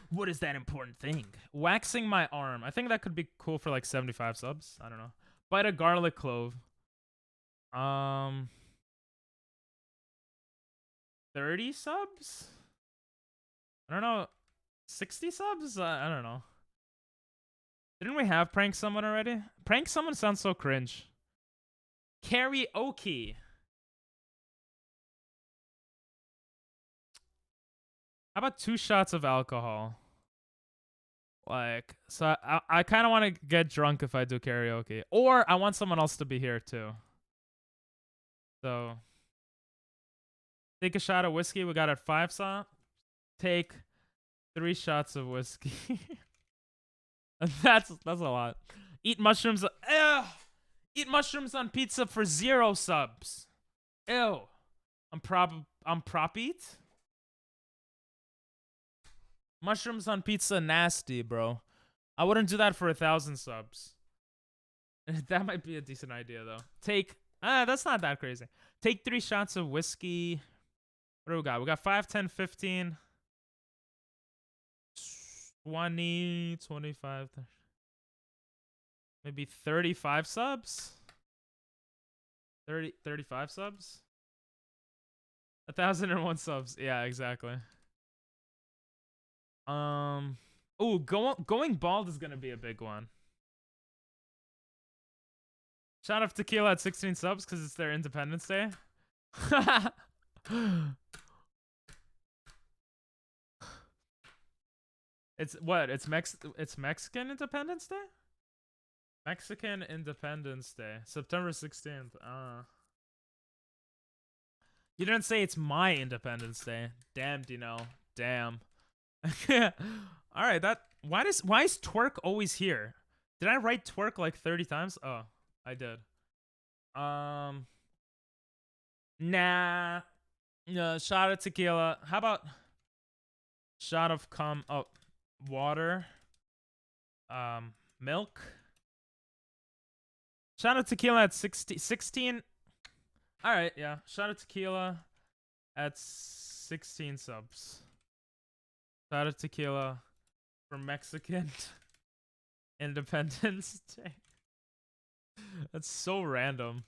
What is that important thing? Waxing my arm. I think that could be cool for like 75 subs. I don't know. Bite a garlic clove. 30 subs? I don't know. 60 subs? I don't know. Didn't we have prank someone already? Prank someone sounds so cringe. Karaoke. How about 2 shots of alcohol? Like, so I kind of want to get drunk if I do karaoke. Or I want someone else to be here too. So, take a shot of whiskey. We got at 5 saw. Take 3 shots of whiskey. That's a lot. Eat mushrooms. Eat mushrooms on pizza for 0 subs. Ew. I'm prop eat. Mushrooms on pizza nasty, bro. I wouldn't do that for 1,000 subs. That might be a decent idea though. Take that's not that crazy. Take 3 shots of whiskey. What do we got? We got 5, 10, 15, 20, 25, 30. Maybe 35 subs? 35 subs? 1,001 subs. Yeah, exactly. Oh, going bald is gonna be a big one. Shot of tequila at 16 subs because it's their Independence Day. It's what? It's Mexican Independence Day? Mexican Independence Day. September 16th. You didn't say it's my Independence Day. Damn, Dino. Damn. All right, why is twerk always here? Did I write twerk like 30 times? Oh, I did. Nah. Shot of tequila. How about shot of water? Milk. Shot of tequila at 16. All right, yeah. Shot of tequila at 16 subs. Shot of tequila for Mexican Independence Day. That's so random.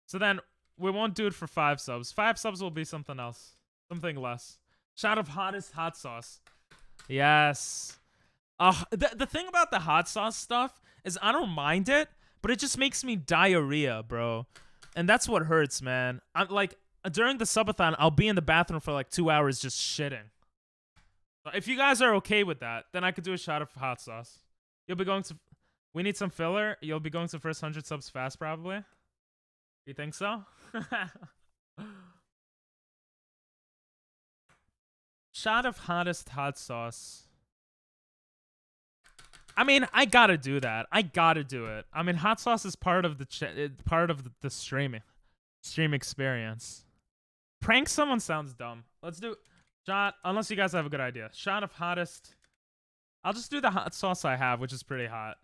So then we won't do it for 5 subs. 5 subs will be something else. Something less. Shot of hottest hot sauce. Yes. The thing about the hot sauce stuff is I don't mind it, but it just makes me diarrhea, bro. And that's what hurts, man. I'm like, during the subathon, I'll be in the bathroom for like 2 hours just shitting. So if you guys are okay with that, then I could do a shot of hot sauce. You'll be going to... We need some filler. You'll be going to first 100 subs fast, probably. You think so? Shot of hottest hot sauce. I mean, I gotta do that. I gotta do it. I mean, hot sauce is part of the stream experience. Prank someone sounds dumb. Let's do shot, unless you guys have a good idea. Shot of hottest. I'll just do the hot sauce I have, which is pretty hot.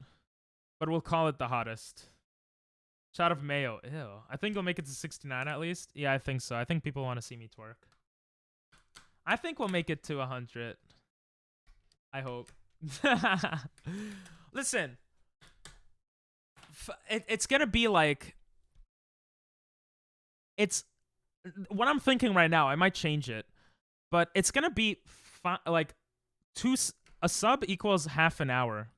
But we'll call it the hottest. Shot of mayo. Ew. I think we'll make it to 69 at least. Yeah, I think so. I think people want to see me twerk. I think we'll make it to 100. I hope. Listen. It's going to be like... It's... What I'm thinking right now, I might change it. But it's going to be like... A sub equals half an hour.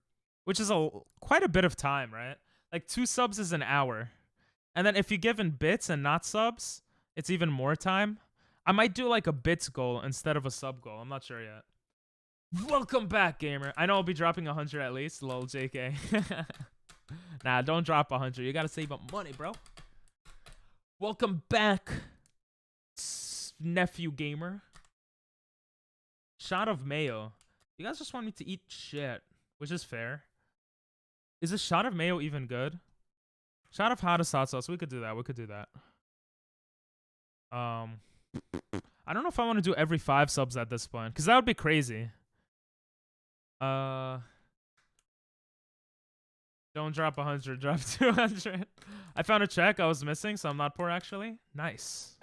Which is quite a bit of time, right? Like 2 subs is an hour. And then if you give in bits and not subs, it's even more time. I might do like a bits goal instead of a sub goal. I'm not sure yet. Welcome back, gamer. I know I'll be dropping 100 at least. Lol, JK. Nah, don't drop 100. You gotta save up money, bro. Welcome back, nephew gamer. Shot of mayo. You guys just want me to eat shit, which is fair. Is a shot of mayo even good? Shot of hottest hot sauce. We could do that. We could do that. I don't know if I want to do every 5 subs at this point, because that would be crazy. Don't drop 100, drop 200. I found a check I was missing, so I'm not poor actually. Nice.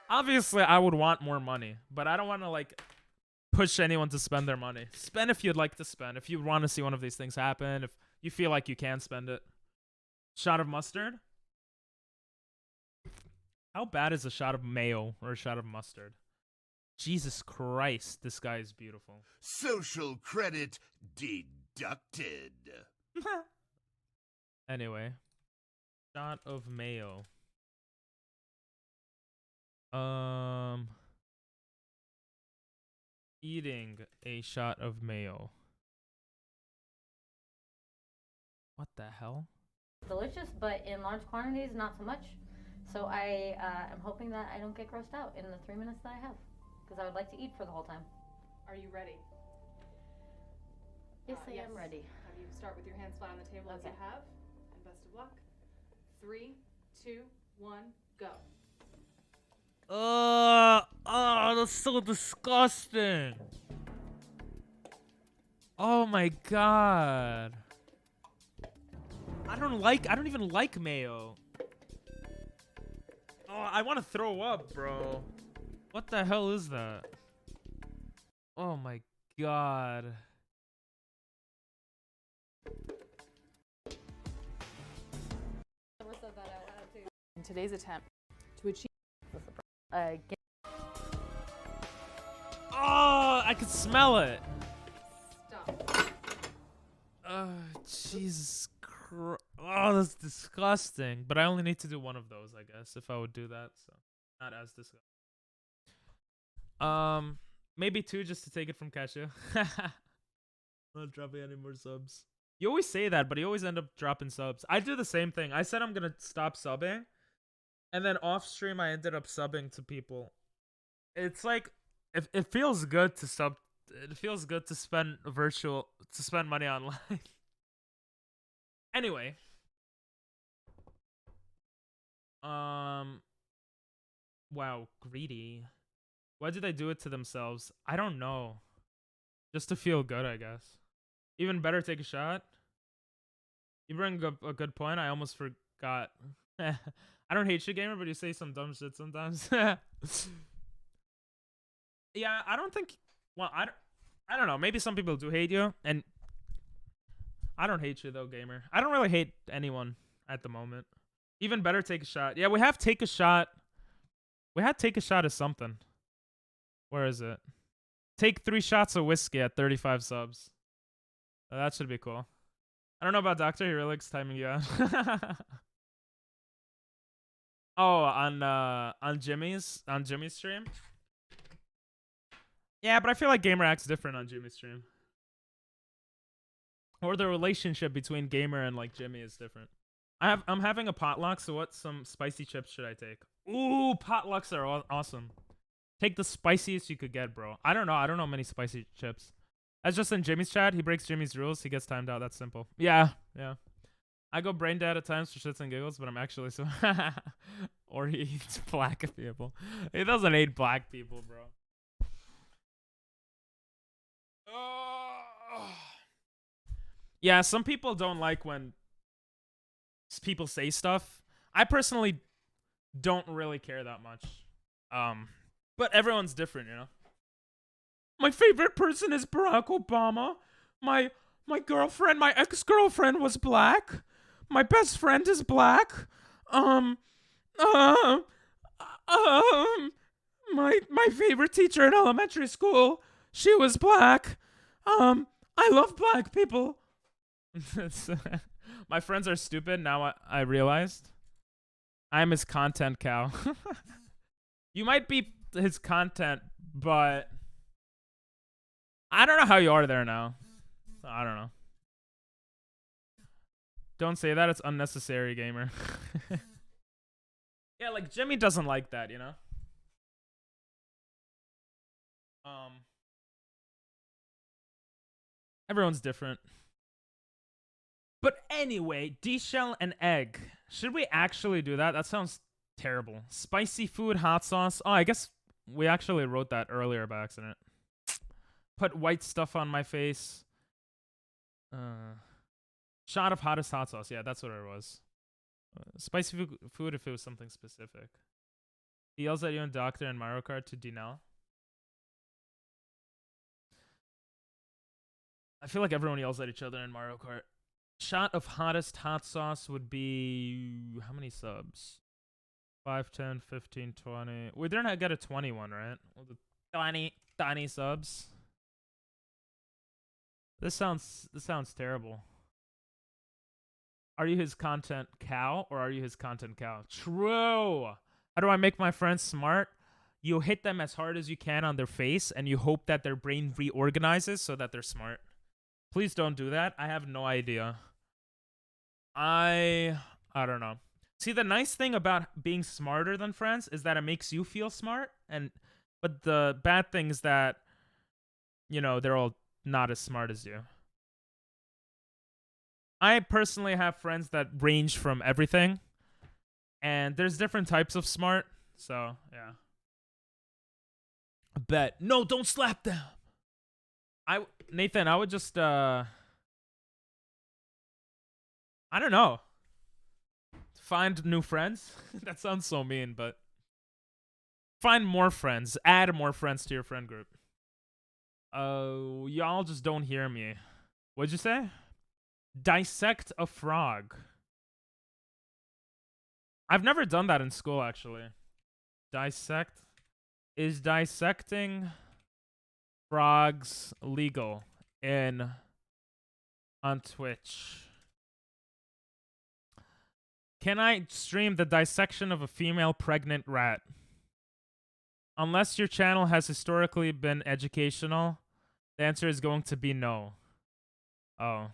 Obviously, I would want more money, but I don't want to like push anyone to spend their money. Spend if you'd like to spend. If you want to see one of these things happen, if you feel like you can spend it. Shot of mustard? How bad is a shot of mayo or a shot of mustard? Jesus Christ, this guy is beautiful. Social credit deducted. Anyway. Shot of mayo. Eating a shot of mayo. What the hell? Delicious, but in large quantities, not so much. So I am hoping that I don't get grossed out in the 3 minutes that I have, because I would like to eat for the whole time. Are you ready? Yes, I am ready. Have you start with your hands flat on the table as you have, and best of luck. 3, 2, 1, go. That's so disgusting. Oh my god. I don't even like mayo. Oh, I want to throw up, bro. What the hell is that? Oh my god. In today's attempt to achieve Oh, I could smell it. stop. Jesus Christ. Oh, that's disgusting. But I only need to do one of those, I guess, if I would do that. So, not as disgusting. Maybe 2 just to take it from Cashew. Not dropping any more subs. You always say that, but you always end up dropping subs. I do the same thing. I said I'm gonna stop subbing, and then off stream I ended up subbing to people. It's like it feels good to sub. It feels good to spend money online. Anyway, wow, greedy. Why did they do it to themselves? I don't know. Just to feel good, I guess. Even better, take a shot. You bring up a good point. I almost forgot. I don't hate you, gamer, but you say some dumb shit sometimes. Yeah, I don't think. Well, I don't know. Maybe some people do hate you, and I don't hate you though, gamer. I don't really hate anyone at the moment. Even better, take a shot. Yeah, we have take a shot. We had take a shot as something. Where is it? Take 3 shots of whiskey at 35 subs. That should be cool. I don't know about Doctor. He really likes timing you out. Oh, on Jimmy's stream. Yeah, but I feel like Gamer acts different on Jimmy's stream. Or the relationship between Gamer and like Jimmy is different. I'm having a potluck, so what some spicy chips should I take? Ooh, potlucks are awesome. Take the spiciest you could get, bro. I don't know many spicy chips. That's just in Jimmy's chat. He breaks Jimmy's rules. He gets timed out. That's simple. Yeah. I go brain dead at times for shits and giggles, but I'm actually so. Or he eats black people. He doesn't eat black people, bro. Yeah, some people don't like when people say stuff. I personally don't really care that much. But everyone's different, you know. My favorite person is Barack Obama. My girlfriend, my ex-girlfriend was black. My best friend is black. My favorite teacher in elementary school, she was black. I love black people. My friends are stupid. Now I realized. I'm his content cow. You might be his content, but I don't know how you are there now. I don't know. Don't say that. It's unnecessary, gamer. Yeah, like Jimmy doesn't like that, you know? Everyone's different. But anyway, D-shell and egg. Should we actually do that? That sounds terrible. Spicy food, hot sauce. Oh, I guess we actually wrote that earlier by accident. Put white stuff on my face. Shot of hottest hot sauce. Yeah, that's what it was. Spicy food if it was something specific. He yells at you in Doctor and Mario Kart to Dinal. I feel like everyone yells at each other in Mario Kart. Shot of hottest hot sauce would be... How many subs? 5, 10, 15, 20. We didn't get a 21, right? 20 subs. This sounds terrible. Are you his content cow or are you his content cow? True. How do I make my friends smart? You hit them as hard as you can on their face and you hope that their brain reorganizes so that they're smart. Please don't do that. I have no idea. I don't know. See, the nice thing about being smarter than friends is that it makes you feel smart, but the bad thing is that, you know, they're all not as smart as you. I personally have friends that range from everything, and there's different types of smart, so yeah. I bet. No, don't slap them. Nathan, I would just I don't know. Find new friends. That sounds so mean, but find more friends. Add more friends to your friend group. Y'all just don't hear me. What'd you say? Dissect a frog. I've never done that in school, actually. Dissect. Is dissecting frogs legal on Twitch? Can I stream the dissection of a female pregnant rat? Unless your channel has historically been educational, the answer is going to be no. Oh.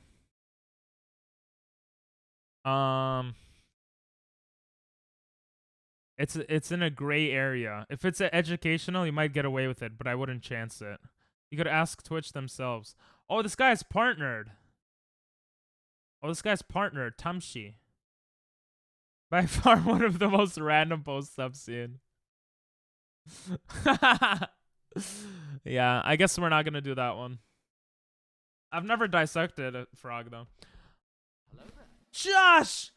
It's in a gray area. If it's educational, you might get away with it, but I wouldn't chance it. You could ask Twitch themselves. Oh, this guy's partnered. Tamshi. By far one of the most random posts I've seen. Yeah, I guess we're not gonna do that one. I've never dissected a frog though. Hello there. Josh!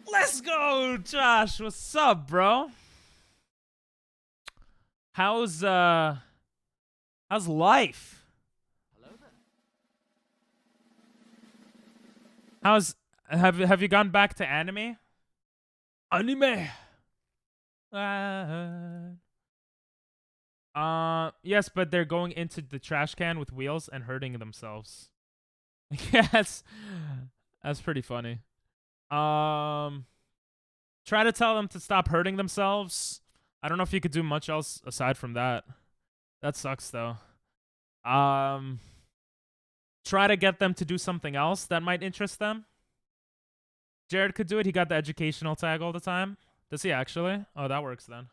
Let's go, Josh. What's up, bro? How's life? Hello there. Have you gone back to anime? Anime. Yes, but they're going into the trash can with wheels and hurting themselves. Yes, that's pretty funny. Try to tell them to stop hurting themselves. I don't know if you could do much else aside from that. That sucks though. Try to get them to do something else that might interest them. Jared could do it. He got the educational tag all the time. Does he actually? Oh, that works then.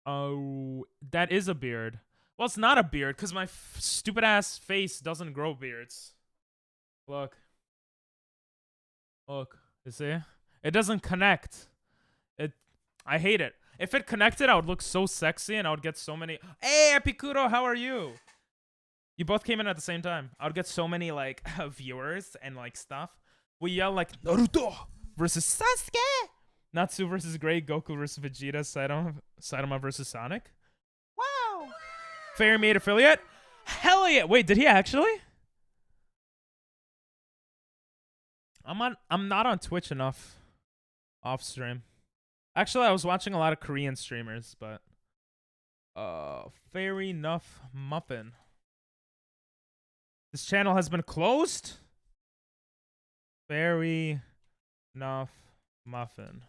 Oh, that is a beard. Well, it's not a beard because my stupid ass face doesn't grow beards. Look. Look. You see? It doesn't connect. I hate it. If it connected, I would look so sexy and I would get so many. Hey, Epicuro, how are you? You both came in at the same time. I would get so many like viewers and like stuff. We yell like Naruto versus Sasuke. Natsu versus Gray, Goku versus Vegeta, Saitama versus Sonic. Wow. Fair made affiliate? Hell yeah. Wait, did he actually? I'm not on Twitch enough off stream. Actually, I was watching a lot of Korean streamers, but fair enough muffin. This channel has been closed? Very enough muffin.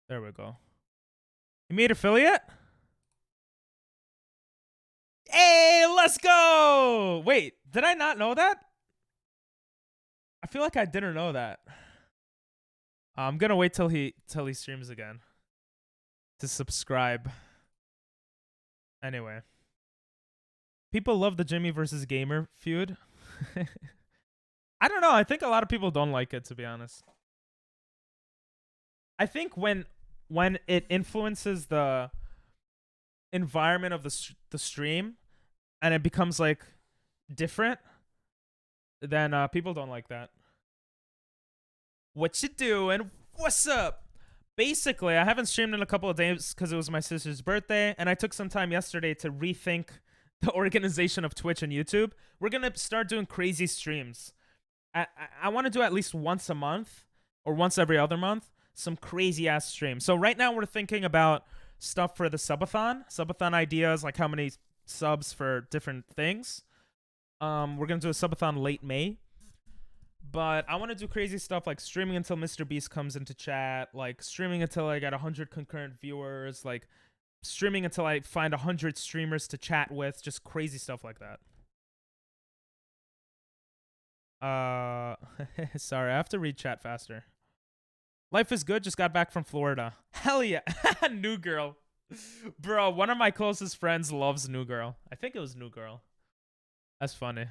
There we go. You made affiliate? Hey, let's go! Wait, did I not know that? I feel like I didn't know that. I'm gonna wait till he streams again to subscribe. Anyway, people love the Jimmy versus Gamer feud. I don't know. I think a lot of people don't like it, to be honest. I think when it influences the environment of the stream and it becomes like different, then people don't like that. What you doing? What's up? Basically, I haven't streamed in a couple of days because it was my sister's birthday, and I took some time yesterday to rethink the organization of Twitch and YouTube. We're gonna start doing crazy streams. I want to do at least once a month or once every other month, some crazy ass streams. So right now we're thinking about stuff for the Subathon ideas, like how many subs for different things. We're gonna do a Subathon late May. But I want to do crazy stuff like streaming until Mr. Beast comes into chat, like streaming until I get 100 concurrent viewers, like streaming until I find 100 streamers to chat with, just crazy stuff like that. Sorry, I have to read chat faster. Life is good, just got back from Florida. Hell yeah. New Girl. Bro, one of my closest friends loves New Girl. I think it was New Girl. That's funny.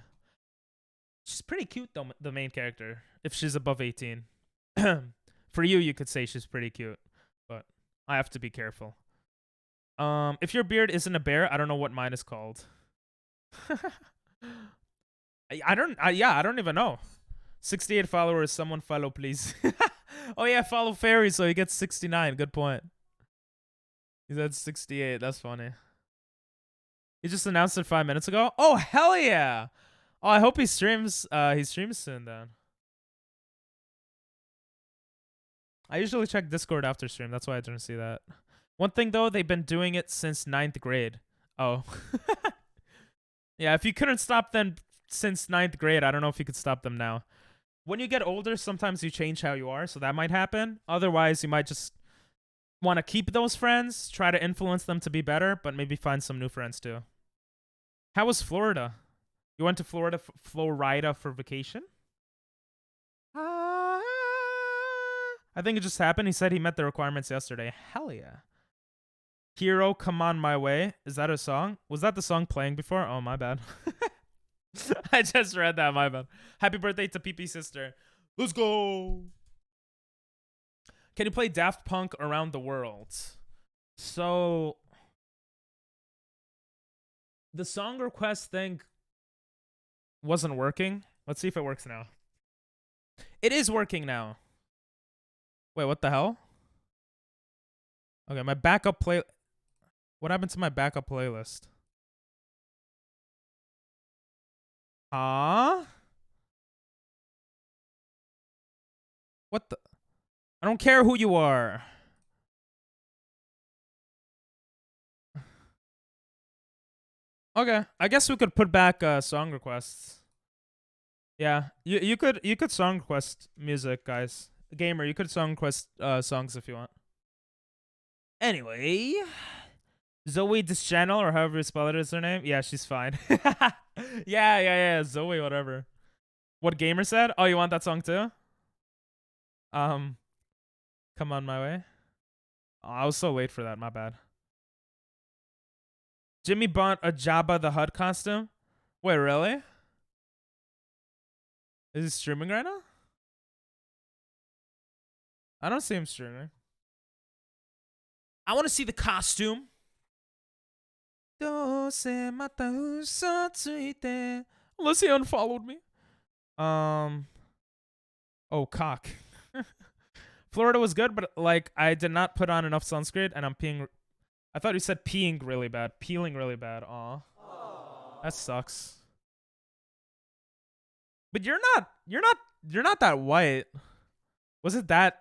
She's pretty cute, though, the main character, if she's above 18. For you could say she's pretty cute, but I have to be careful. If your beard isn't a bear, I don't know what mine is called. I don't even know. 68 followers, someone follow, please. Oh, yeah, follow Fairy, so he gets 69. Good point. He's at 68. That's funny. He just announced it 5 minutes ago. Oh, hell yeah. Oh, I hope he streams soon then. I usually check Discord after stream. That's why I didn't see that. One thing though, they've been doing it since 9th grade. Oh. Yeah, if you couldn't stop them since 9th grade, I don't know if you could stop them now. When you get older, sometimes you change how you are, so that might happen. Otherwise, you might just want to keep those friends, try to influence them to be better, but maybe find some new friends too. How was Florida? You went to Florida for vacation? I think it just happened. He said he met the requirements yesterday. Hell yeah. Hero, Come On My Way. Is that a song? Was that the song playing before? Oh, my bad. I just read that, my bad. Happy birthday to PP Sister. Let's go. Can you play Daft Punk Around the World? So, the song request thing wasn't working. Let's see if it works now. It is working now. Wait, what the hell? Okay, my backup play... What happened to my backup playlist? What the... I don't care who you are. Okay, I guess we could put back song requests. Yeah, you could song request music, guys. Gamer, you could song request songs if you want. Anyway, Zoe Deschannel, or however you spell it is her name. Yeah, she's fine. yeah, Zoe, whatever. What Gamer said? Oh, you want that song too? Come On My Way. Oh, I was so late for that, my bad. Jimmy bought a Jabba the Hutt costume. Wait, really? Is he streaming right now? I don't see him streaming. I want to see the costume. Unless he unfollowed me. Oh, cock. Florida was good, but like I did not put on enough sunscreen, and I'm peeing. I thought you said peeing really bad. Peeling really bad. Aw. That sucks. But you're not that white. Was it that?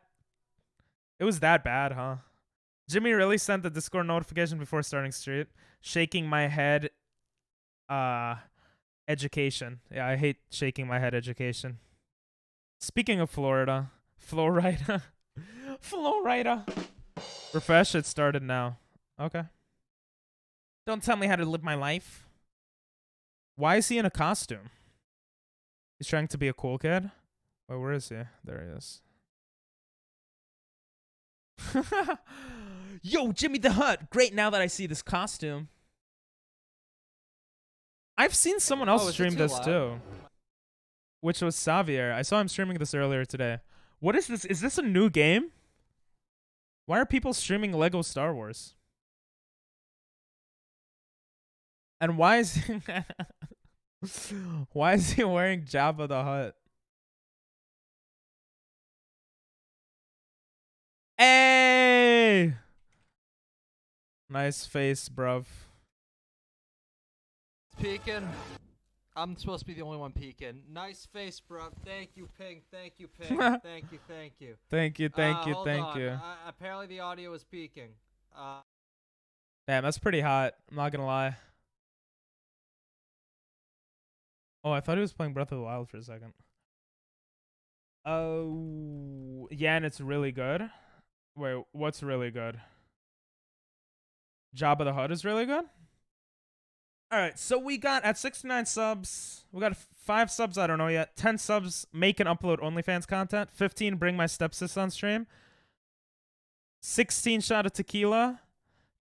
It was that bad, huh? Jimmy really sent the Discord notification before starting stream. Shaking my head. Education. Yeah, I hate shaking my head education. Speaking of Florida. Florida. Florida. Refresh, it started now. Okay. Don't tell me how to live my life. Why is he in a costume? He's trying to be a cool kid? Wait, where is he? There he is. Yo, Jimmy the Hutt. Great now that I see this costume. I've seen someone else stream this too. Which was Xavier. I saw him streaming this earlier today. What is this? Is this a new game? Why are people streaming Lego Star Wars? And why is Why is he wearing Jabba the Hutt? Hey! Nice face, bruv. Peeking. I'm supposed to be the only one peeking. Nice face, bro. Thank you, Ping. Thank you, Ping. Thank you, thank you. Thank you, thank you, Hold thank on. you. Apparently the audio is peaking. Damn, that's pretty hot. I'm not gonna lie. Oh, I thought he was playing Breath of the Wild for a second. Oh, yeah, and it's really good. Wait, what's really good? Jabba the Hutt is really good? All right, so we got at 69 subs, we got 5 subs, I don't know yet. 10 subs, make and upload OnlyFans content. 15, bring my stepsis on stream. 16, shot of tequila.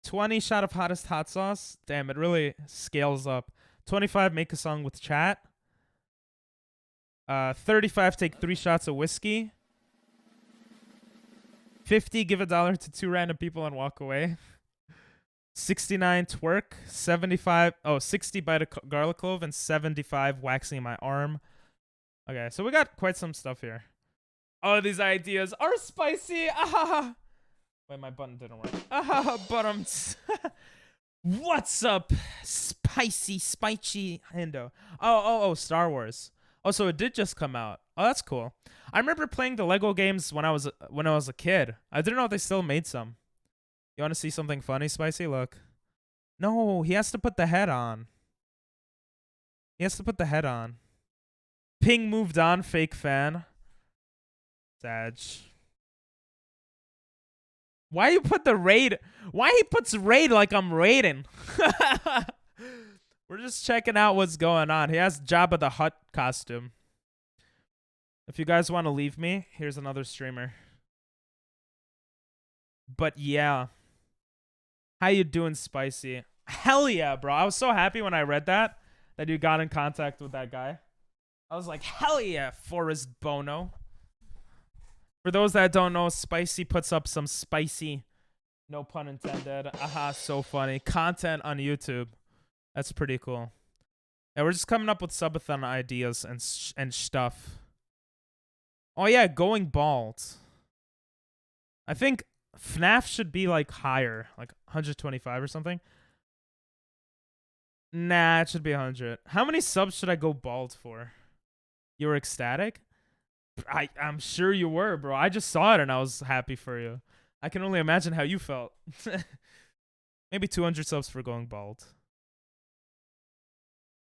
20, shot of hottest hot sauce. Damn, it really scales up. 25, make a song with chat. 35, take 3 shots of whiskey. 50, give $1 to 2 random people and walk away. 69, twerk. 75, 60, bite a garlic clove. And 75, waxing my arm. Okay, so we got quite some stuff here. Oh, these ideas are spicy. Ah, wait, my button didn't work. Ah, bottoms. What's up, spicy Hendo? Oh, Star Wars. Oh, so it did just come out. Oh, that's cool. I remember playing the Lego games when I was a kid. I didn't know if they still made some. You want to see something funny, Spicy? Look. No, he has to put the head on. He has to put the head on. Ping moved on, fake fan. Sag. Why you put the raid? Why he puts raid like I'm raiding? We're just checking out what's going on. He has Jabba the Hutt costume. If you guys want to leave me, here's another streamer. But yeah. How you doing, Spicy? Hell yeah, bro. I was so happy when I read that you got in contact with that guy. I was like, hell yeah, Forrest Bono. For those that don't know, Spicy puts up some spicy, no pun intended, aha, so funny, content on YouTube. That's pretty cool. Yeah, we're just coming up with subathon ideas and stuff. Oh yeah, going bald. I think FNAF should be like higher, like 125 or something. Nah, it should be 100. How many subs should I go bald for? You were ecstatic? I'm sure you were, bro. I just saw it and I was happy for you. I can only imagine how you felt. Maybe 200 subs for going bald.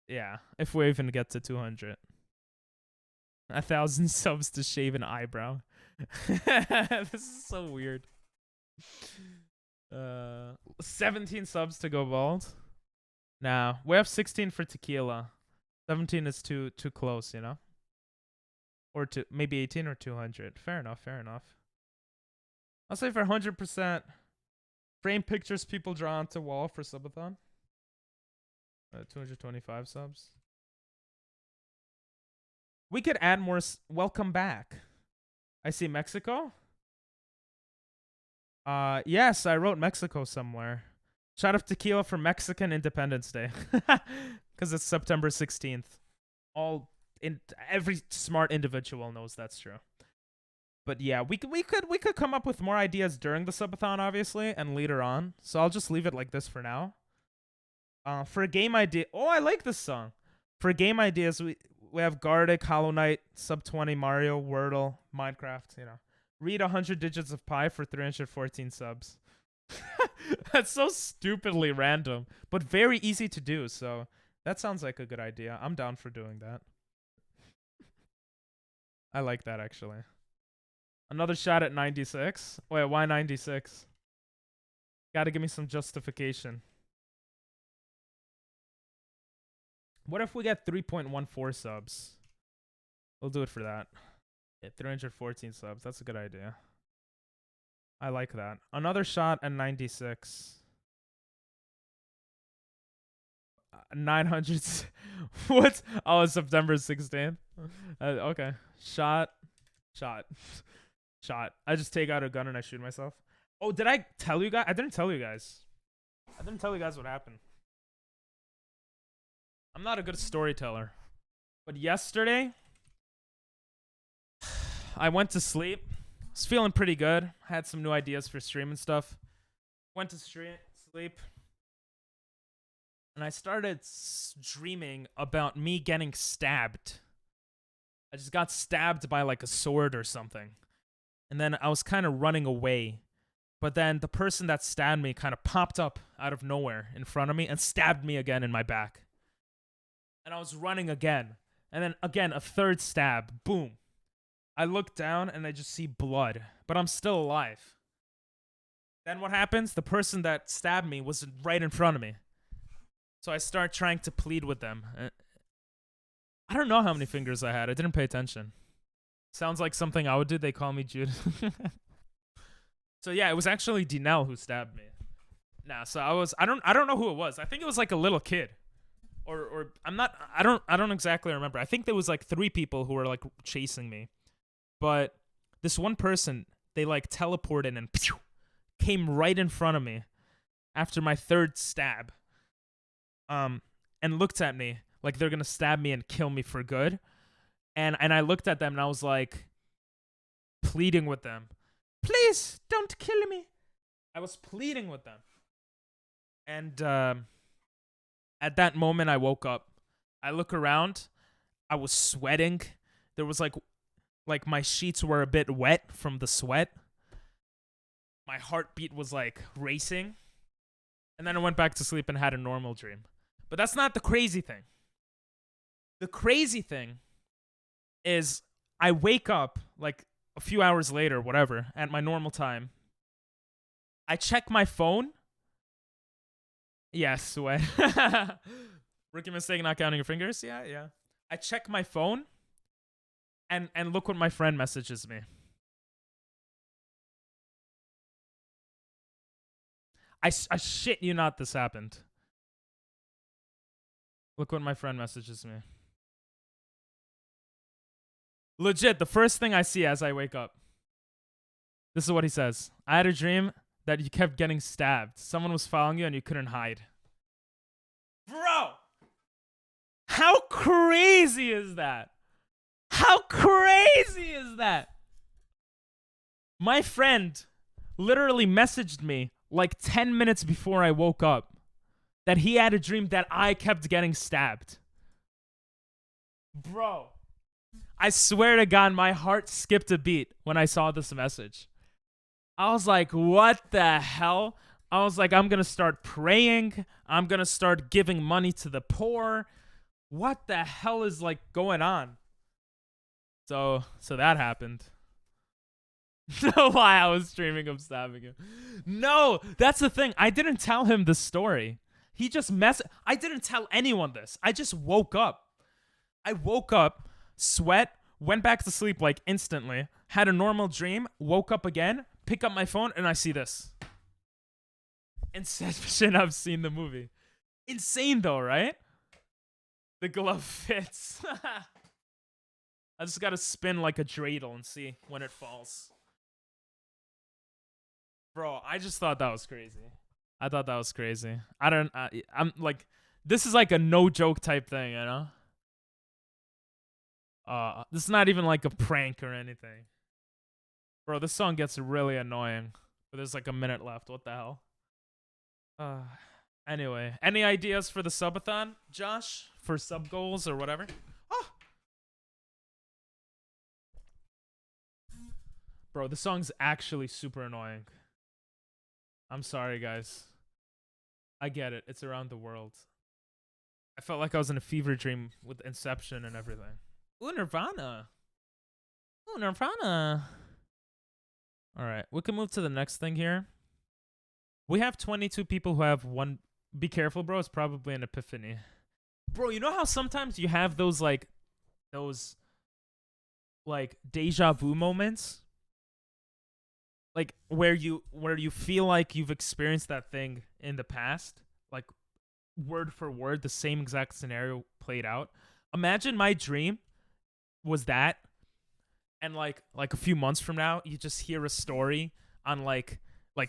Yeah, if we even get to 200. 1,000 subs to shave an eyebrow. This is so weird. 17 subs to go bald. Nah, we have 16 for tequila. 17 is too close, you know? Or maybe 18 or 200. Fair enough, fair enough. I'll say for 100%, frame pictures people draw onto wall for subathon. 225 subs. We could add more. Welcome back. I see Mexico. Yes, I wrote Mexico somewhere. Shot of tequila for Mexican Independence Day. Because it's September 16th. Every smart individual knows that's true. But yeah, we could come up with more ideas during the subathon, obviously, and later on. So I'll just leave it like this for now. For a game idea, oh, I like this song. For game ideas, we have Gardic, Hollow Knight, Sub 20, Mario, Wordle, Minecraft. You know, read 100 digits of pi for 314 subs. That's so stupidly random, but very easy to do. So that sounds like a good idea. I'm down for doing that. I like that actually. Another shot at 96. Wait, why 96? Gotta give me some justification. What if we get 3.14 subs? We'll do it for that. Yeah, 314 subs. That's a good idea. I like that. Another shot at 96. 900. What? Oh, September 16th. Okay. Shot. I just take out a gun and I shoot myself. Oh, did I tell you guys? I didn't tell you guys. I didn't tell you guys what happened. I'm not a good storyteller. But yesterday, I went to sleep. I was feeling pretty good. Had some new ideas for stream and stuff. Went to sleep. And I started dreaming about me getting stabbed. I just got stabbed by like a sword or something. And then I was kind of running away. But then the person that stabbed me kind of popped up out of nowhere in front of me and stabbed me again in my back. And I was running again. And then again, a third stab. Boom. I look down and I just see blood. But I'm still alive. Then what happens? The person that stabbed me was right in front of me. So I start trying to plead with them. I don't know how many fingers I had. I didn't pay attention. Sounds like something I would do. They call me Jude. So yeah, it was actually Dinell who stabbed me. Nah, so I don't know who it was. I think it was like a little kid. Or I don't exactly remember. I think there was like 3 people who were like chasing me. But this one person, they like teleported and came right in front of me after my 3rd stab. And looked at me like they're gonna stab me and kill me for good. And I looked at them and I was like pleading with them. Please don't kill me. I was pleading with them. And at that moment I woke up. I look around. I was sweating. There was like my sheets were a bit wet from the sweat. My heartbeat was like racing. And then I went back to sleep and had a normal dream. But that's not the crazy thing. The crazy thing is I wake up like a few hours later, whatever, at my normal time. I check my phone. Yeah, sweat. Rookie mistake, not counting your fingers. Yeah. I check my phone and look what my friend messages me. I shit you not, this happened. Look what my friend messages me. Legit, the first thing I see as I wake up. This is what he says. I had a dream that you kept getting stabbed. Someone was following you and you couldn't hide. Bro! How crazy is that? How crazy is that? My friend literally messaged me like 10 minutes before I woke up that he had a dream that I kept getting stabbed. Bro, I swear to God, my heart skipped a beat when I saw this message. I was like, what the hell? I was like, I'm going to start praying. I'm going to start giving money to the poor. What the hell is like going on? So that happened. Know why I was streaming him stabbing him. No, that's the thing. I didn't tell him the story. He just I didn't tell anyone this. I just woke up. I woke up, sweat, went back to sleep like instantly, had a normal dream, woke up again, pick up my phone, and I see this. Inception, I've seen the movie. Insane though, right? The glove fits. I just gotta spin like a dreidel and see when it falls. Bro, I just thought that was crazy. I thought that was crazy. I'm like, this is like a no joke type thing, you know? This is not even like a prank or anything. Bro, this song gets really annoying. But there's like a minute left. What the hell? Anyway, any ideas for the subathon, Josh? For sub goals or whatever? Oh! Bro, this song's actually super annoying. I'm sorry, guys. I get it. It's around the world. I felt like I was in a fever dream with Inception and everything. Ooh, Nirvana. Ooh, Nirvana. All right, we can move to the next thing here. We have 22 people who have one. Be careful, bro. It's probably an epiphany. Bro, you know how sometimes you have those deja vu moments? Like where you feel like you've experienced that thing in the past, like word for word, the same exact scenario played out. Imagine my dream was that, and like a few months from now, you just hear a story on like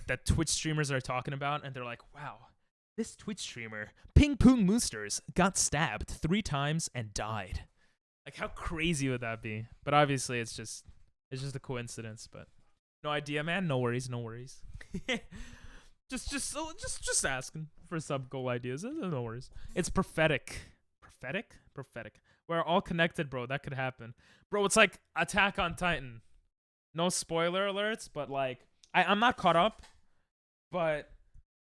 that Twitch streamers are talking about, and they're like, wow, This Twitch streamer, Ping Pong Moosters, got stabbed 3 times and died. Like, how crazy would that be? But obviously, it's just a coincidence. But no idea, man. No worries, no worries. just asking for sub goal ideas. No worries. It's prophetic. Prophetic. We're all connected, bro. That could happen, bro. It's like Attack on Titan. No spoiler alerts, but like I'm not caught up, but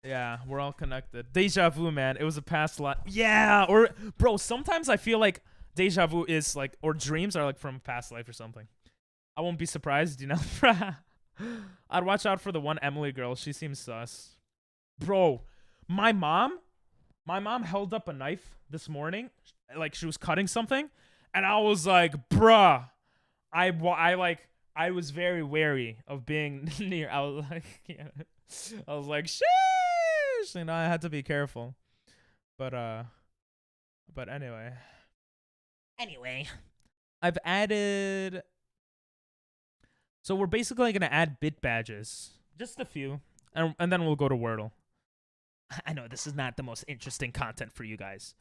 yeah, we're all connected. Deja vu, man. It was a past life. Yeah, or bro, sometimes I feel like deja vu is like, or dreams are like from a past life or something. I won't be surprised, you know. I'd watch out for the one Emily girl. She seems sus. Bro, my mom held up a knife this morning, like she was cutting something, and I was like, bruh, I was very wary of being near. I was like, yeah. I was like, sheesh, you know, I had to be careful. But anyway, I've added. So we're basically gonna add bit badges, just a few, and then we'll go to Wordle. I know this is not the most interesting content for you guys,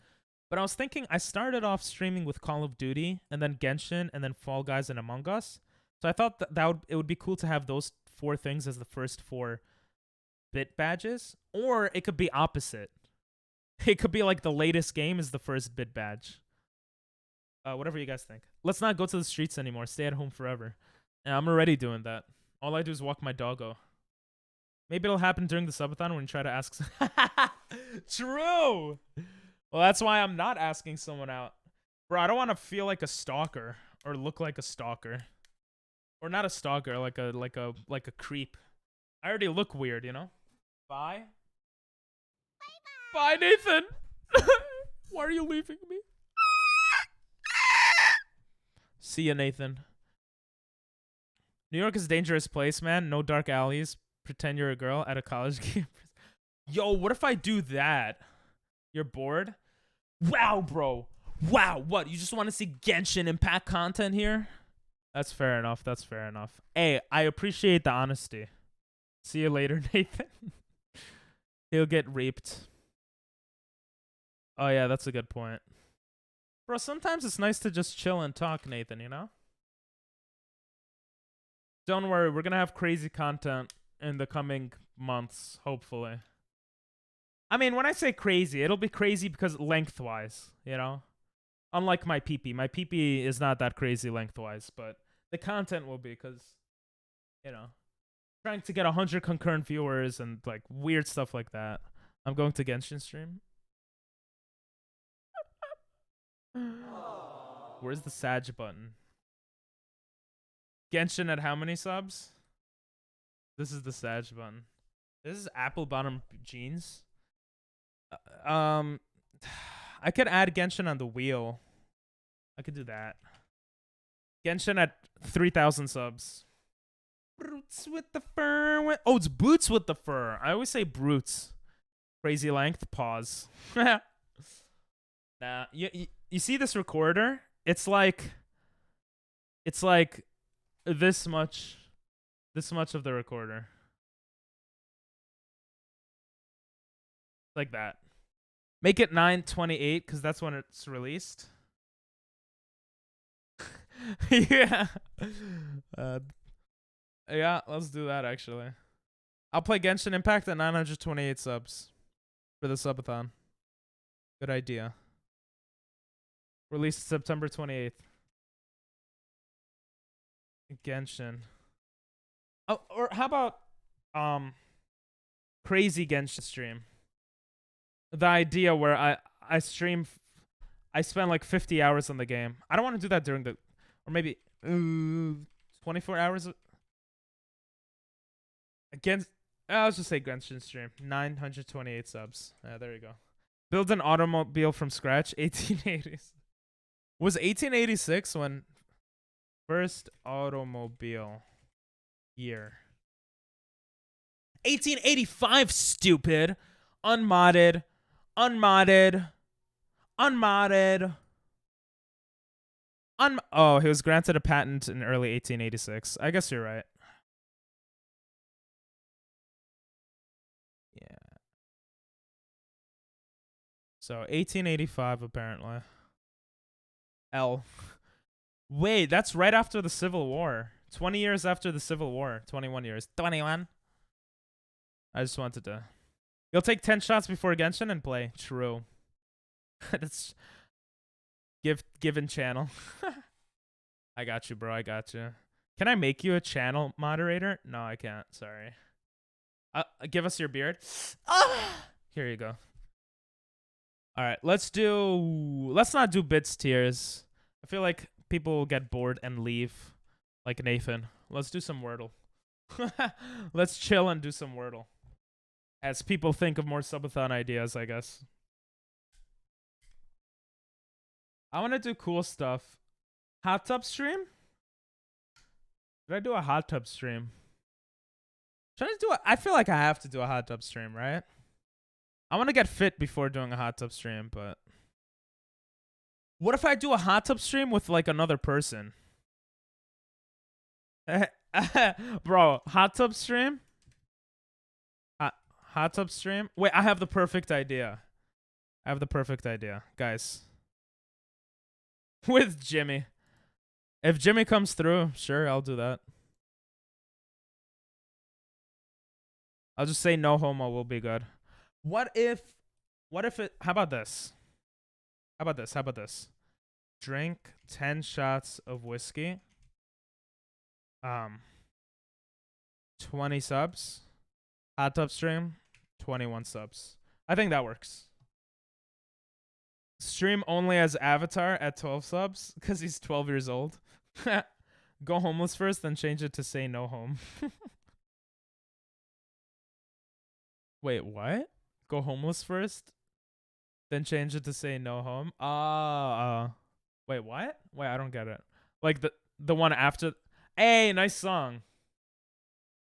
but I was thinking I started off streaming with Call of Duty, and then Genshin, and then Fall Guys and Among Us. So I thought it would be cool to have those 4 things as the first 4 bit badges, or it could be opposite. It could be like the latest game is the first bit badge. Whatever you guys think. Let's not go to the streets anymore. Stay at home forever. And I'm already doing that. All I do is walk my doggo. Maybe it'll happen during the subathon when you try to ask. True. Well, that's why I'm not asking someone out. Bro, I don't want to feel like a stalker or look like a stalker. Or not a stalker, like a creep. I already look weird, you know? Bye. Bye, Nathan. Why are you leaving me? See ya, Nathan. New York is a dangerous place, man. No dark alleys. Pretend you're a girl at a college campus. Yo, what if I do that? You're bored? Wow, bro. Wow, what? You just want to see Genshin Impact content here? That's fair enough. That's fair enough. Hey, I appreciate the honesty. See you later, Nathan. He'll get raped. Oh, yeah, that's a good point. Bro, sometimes it's nice to just chill and talk, Nathan, you know? Don't worry, we're going to have crazy content in the coming months, hopefully. I mean, when I say crazy, it'll be crazy because lengthwise, you know? Unlike my PP. My PP is not that crazy lengthwise, but the content will be because, you know, trying to get 100 concurrent viewers and, like, weird stuff like that. I'm going to Genshin stream. Where's the Sag button? Genshin at how many subs? This is the Sag button. This is apple bottom jeans. I could add Genshin on the wheel. I could do that. Genshin at 3,000 subs. Brutes with the fur. Oh, it's boots with the fur. I always say brutes. Crazy length. Pause. Nah, you see this recorder? It's like this much of the recorder. Like that. Make it 9/28 because that's when it's released. Yeah. Yeah, let's do that actually. I'll play Genshin Impact at 928 subs for the subathon. Good idea. Released September 28th. Genshin. Oh, or how about crazy Genshin stream? The idea where I stream, I spend like 50 hours on the game. I don't want to do that during the, or maybe 24 hours. Against, I'll just say Genshin stream. 928 subs. There you go. Build an automobile from scratch. 1880s. Was 1886 when first automobile year? 1885, stupid. Unmodded. Oh, he was granted a patent in early 1886. I guess you're right. Yeah. So 1885 apparently. L. Wait, that's right after the Civil War. 20 years after the Civil War. 21 years. 21. I just wanted to. You'll take 10 shots before Genshin and play. True. That's given channel. I got you, bro. I got you. Can I make you a channel moderator? No, I can't. Sorry. Give us your beard. Here you go. All right, let's not do bits tiers. I feel like people will get bored and leave, like Nathan. Let's do some Wordle. Let's chill and do some Wordle. As people think of more subathon ideas, I guess. I want to do cool stuff. Hot tub stream? Did I do a hot tub stream? I feel like I have to do a hot tub stream, right? I want to get fit before doing a hot tub stream, but what if I do a hot tub stream with like another person? Bro, hot tub stream? Hot tub stream? Wait, I have the perfect idea. Guys. With Jimmy. If Jimmy comes through, sure, I'll do that. I'll just say no homo will be good. What if it, how about this? Drink 10 shots of whiskey. 20 subs. Hot tub stream, 21 subs. I think that works. Stream only as Avatar at 12 subs because he's 12 years old. Go homeless first, then change it to say no home. Wait, what? Go homeless first, then change it to say no home? Wait, what? Wait, I don't get it. Like the one after. Hey, nice song.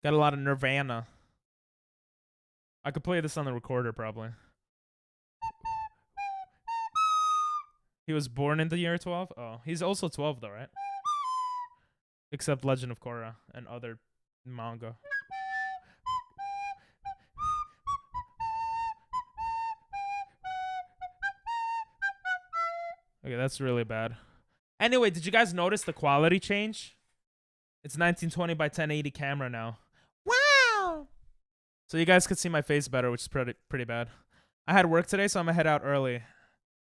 Got a lot of Nirvana. I could play this on the recorder probably. He was born in the year 12? Oh, he's also 12 though, right? Except Legend of Korra and other manga. Okay, that's really bad. Anyway, did you guys notice the quality change? It's 1920 by 1080 camera now. Wow! So you guys could see my face better, which is pretty bad. I had work today, so I'm gonna head out early.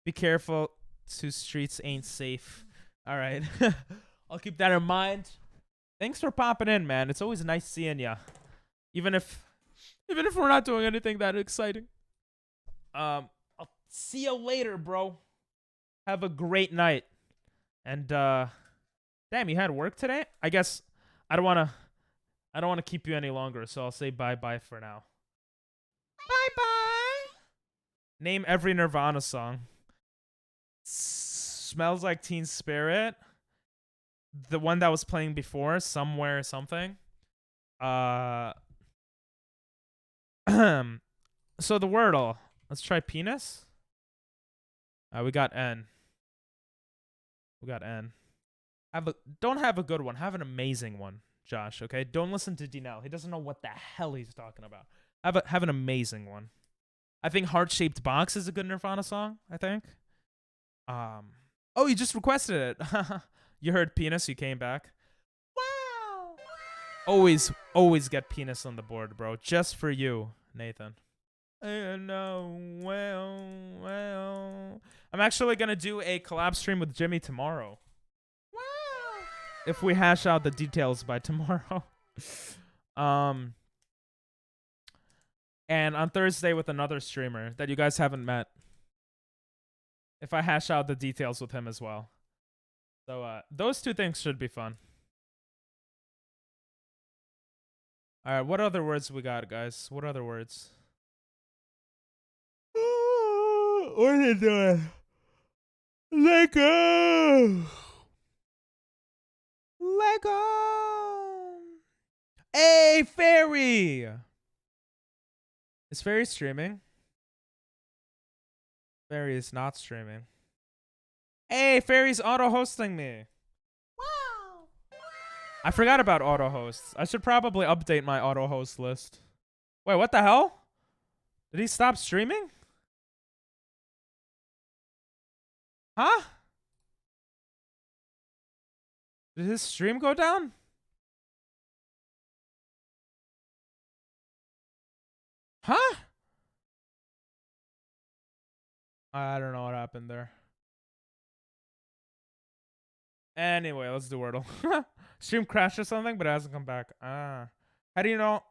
Be careful. 2 streets ain't safe. All right. I'll keep that in mind. Thanks for popping in, man. It's always nice seeing ya. Even if we're not doing anything that exciting. I'll see you later, bro. Have a great night. And damn, you had work today? I guess I don't want to keep you any longer, so I'll say bye-bye for now. Bye-bye. Name every Nirvana song. Smells Like Teen Spirit. The one that was playing before, Somewhere Something. So the Wordle. Let's try penis. We got N. Don't have a good one. Have an amazing one, Josh, okay? Don't listen to Dinell. He doesn't know what the hell he's talking about. Have an amazing one. I think Heart-Shaped Box is a good Nirvana song, I think. Oh, you just requested it. You heard penis, you came back. Wow. Always get penis on the board, bro. Just for you, Nathan. I know, well. I'm actually going to do a collab stream with Jimmy tomorrow. Wow. If we hash out the details by tomorrow. And on Thursday with another streamer that you guys haven't met. If I hash out the details with him as well. So those 2 things should be fun. All right, what other words we got, guys? What other words? What are you doing? Lego! Hey, Fairy! Is Fairy streaming? Fairy is not streaming. Hey, Fairy's auto-hosting me. Wow. I forgot about auto-hosts. I should probably update my auto-host list. Wait, what the hell? Did he stop streaming? Huh? Did his stream go down? Huh? I don't know what happened there. Anyway, let's do Wordle. Stream crashed or something, but it hasn't come back. Ah. How do you know?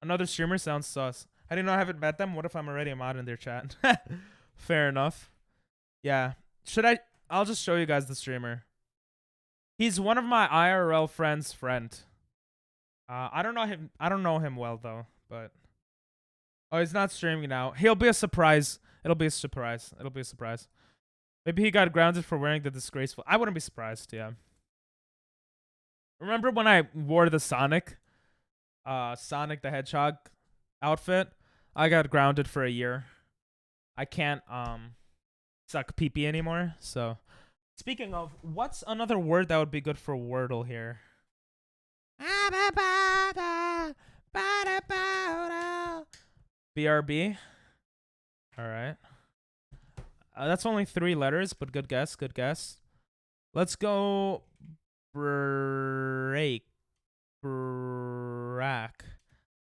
Another streamer sounds sus. How do you know I haven't met them? What if I'm already a mod in their chat? Fair enough. Yeah. Should I? I'll just show you guys the streamer. He's one of my IRL friends' friend. I don't know him. I don't know him well though, but oh, he's not streaming now. He'll be a surprise. It'll be a surprise. It'll be a surprise. Maybe he got grounded for wearing the disgraceful. I wouldn't be surprised. Yeah. Remember when I wore the Sonic the Hedgehog outfit? I got grounded for a year. I can't suck pee-pee anymore. So, speaking of, what's another word that would be good for Wordle here? BRB. All right. That's only 3 letters, but good guess. Good guess. Let's go break. Brack.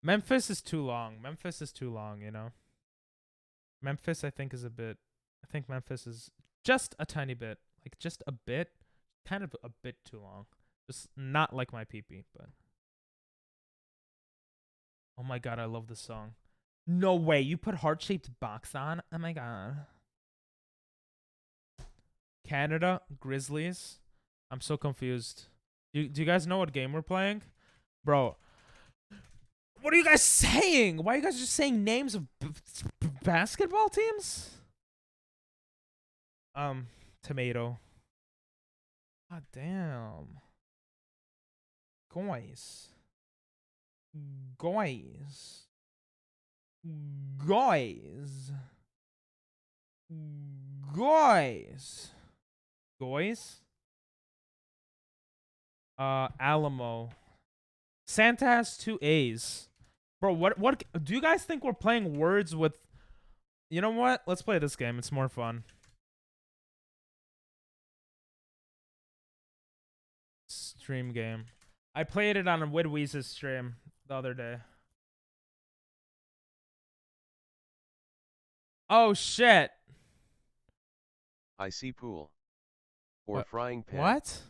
Memphis is too long. Memphis is too long, you know. Memphis, I think, is a bit. I think Memphis is just a tiny bit. Like, just a bit. Kind of a bit too long. Just not like my pee-pee, but. Oh my god, I love this song. No way, you put heart-shaped box on? Oh my god. Canada, Grizzlies. I'm so confused. Do you guys know what game we're playing? Bro. What are you guys saying? Why are you guys just saying names of basketball teams? Tomato. God damn. Guys. Guys. Guys. Guys. Guys. Alamo. Santa has 2 A's. Bro, what do you guys think we're playing words with? You know what? Let's play this game. It's more fun. Stream game. I played it on a Widweeze's stream the other day. Oh shit. I see pool. Or frying pan. What?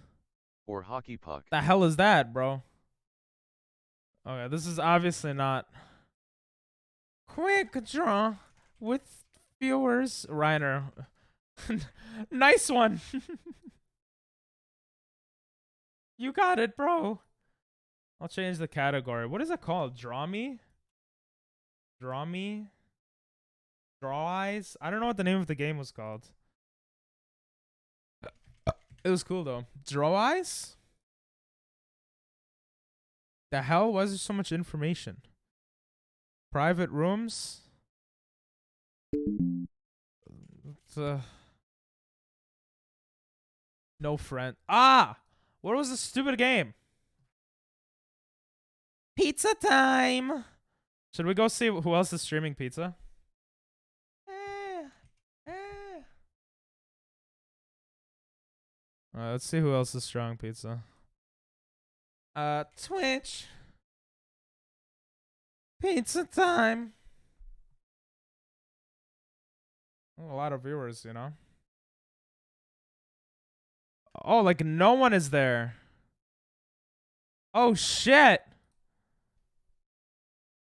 Or hockey puck. The hell is that, bro? Okay, this is obviously not. Quick draw with viewers. Reiner. Nice one. You got it, bro. I'll change the category. What is it called? Draw me? Draw me? Draw eyes? I don't know what the name of the game was called. It was cool though. Draw eyes? The hell? Why is there so much information? Private rooms? No friend. Ah! What was the stupid game? Pizza time! Should we go see who else is streaming pizza? Let's see who else is strong pizza. Twitch. Pizza time. A lot of viewers, you know. Oh, like no one is there. Oh shit.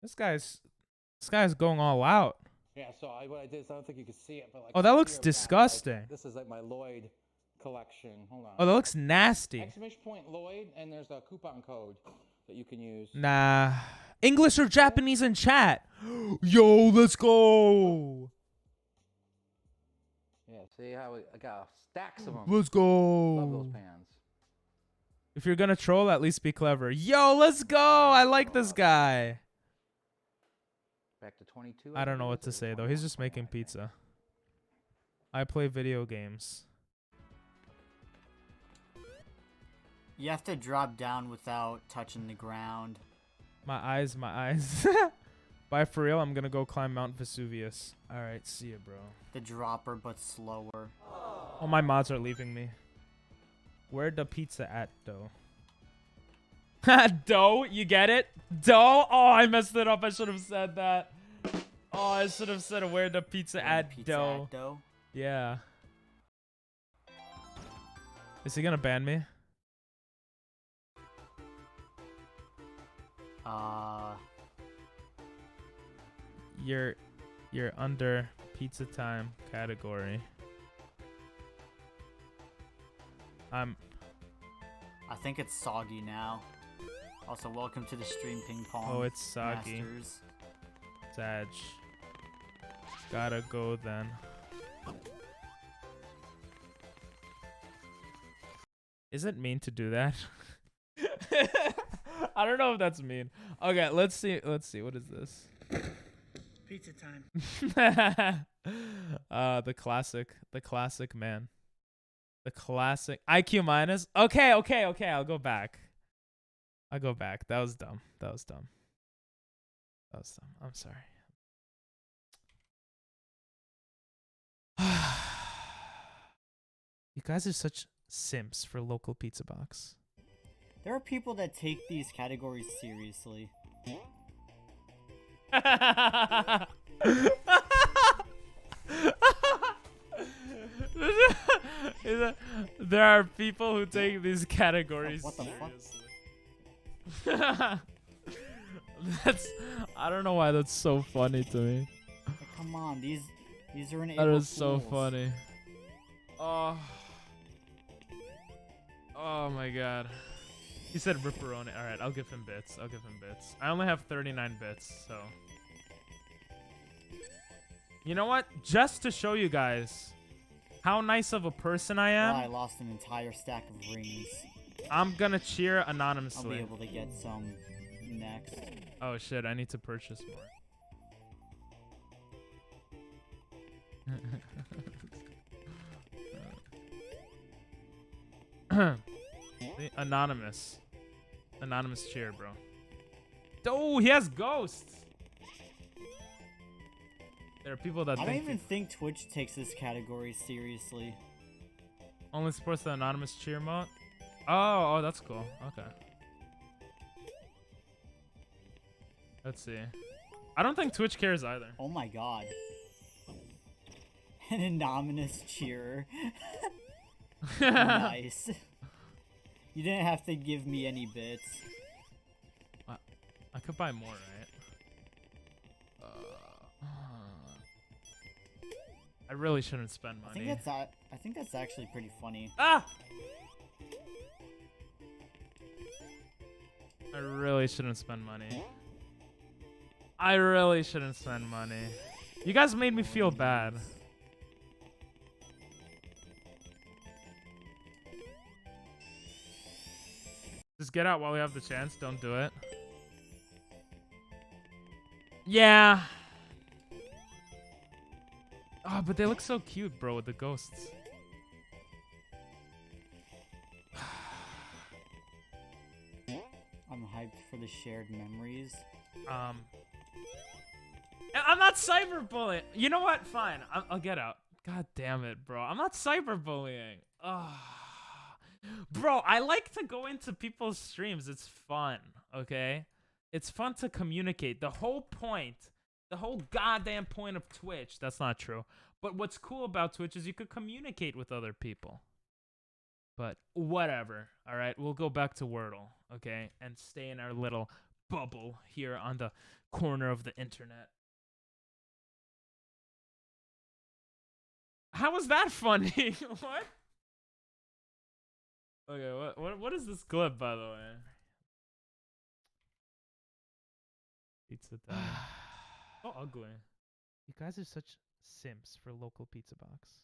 This guy's going all out. Yeah, so what I did is I don't think you can see it, but like. Oh, that looks disgusting. This is like my Lloyd collection. Hold on. Oh, that looks nasty. Exclamation point Lloyd, and there's a coupon code that you can use. Nah. English or Japanese in chat. Yo, let's go. Yeah, see how I got stacks of them. Let's go. Love those pans. If you're gonna troll, at least be clever. Yo, let's go. I like this guy. Back to 22. I don't know what to say though. He's just making pizza. I play video games. You have to drop down without touching the ground. My eyes, my eyes. Bye for real. I'm gonna go climb Mount Vesuvius. All right, see ya, bro. The dropper, but slower. Oh, my mods are leaving me. Where the pizza at, though? Dough, you get it? Dough? Oh, I messed it up. I should have said that. Oh, I should have said where the pizza at, dough. Yeah. Is he gonna ban me? You're under pizza time category. I think it's soggy now. Also, welcome to the stream, ping pong. Oh, it's soggy. Masters. Sag. Gotta go then. Is it mean to do that? I don't know if that's mean. Okay, let's see. Let's see. What is this? Pizza time. The classic man. The classic IQ minus. Okay. I'll go back. That was dumb. I'm sorry. You guys are such simps for local pizza box. There are people that take these categories seriously. There are people who take these categories seriously. That's I don't know why that's so funny to me. Like, come on, these are an That is so funny. Oh my god. He said ripperoni. Alright, I'll give him bits. I only have 39 bits, so. You know what? Just to show you guys how nice of a person I am. Well, I lost an entire stack of rings. I'm gonna cheer anonymously. I'll be able to get some next. Oh shit, I need to purchase more. Anonymous cheer, bro. Oh, he has ghosts. There are people that I don't even think Twitch takes this category seriously. Only supports the anonymous cheer mode. Oh, that's cool. Okay. Let's see. I don't think Twitch cares either. Oh my god. An anonymous cheerer. Nice. You didn't have to give me any bits. I could buy more, right? I really shouldn't spend money. I think that's actually pretty funny. Ah! I really shouldn't spend money. You guys made me feel bad. Just get out while we have the chance. Don't do it. Yeah. Oh, but they look so cute, bro, with the ghosts. I'm hyped for the shared memories. I'm not cyberbullying. You know what? Fine. I'll get out. God damn it, bro. I'm not cyberbullying. Ugh. Bro, I like to go into people's streams. It's fun, okay? It's fun to communicate. The whole goddamn point of Twitch, that's not true. But what's cool about Twitch is you could communicate with other people. But whatever, all right? We'll go back to Wordle, okay? And stay in our little bubble here on the corner of the internet. How was that funny? What? Okay, what is this clip, by the way? Pizza time. So ugly. You guys are such simps for local pizza box.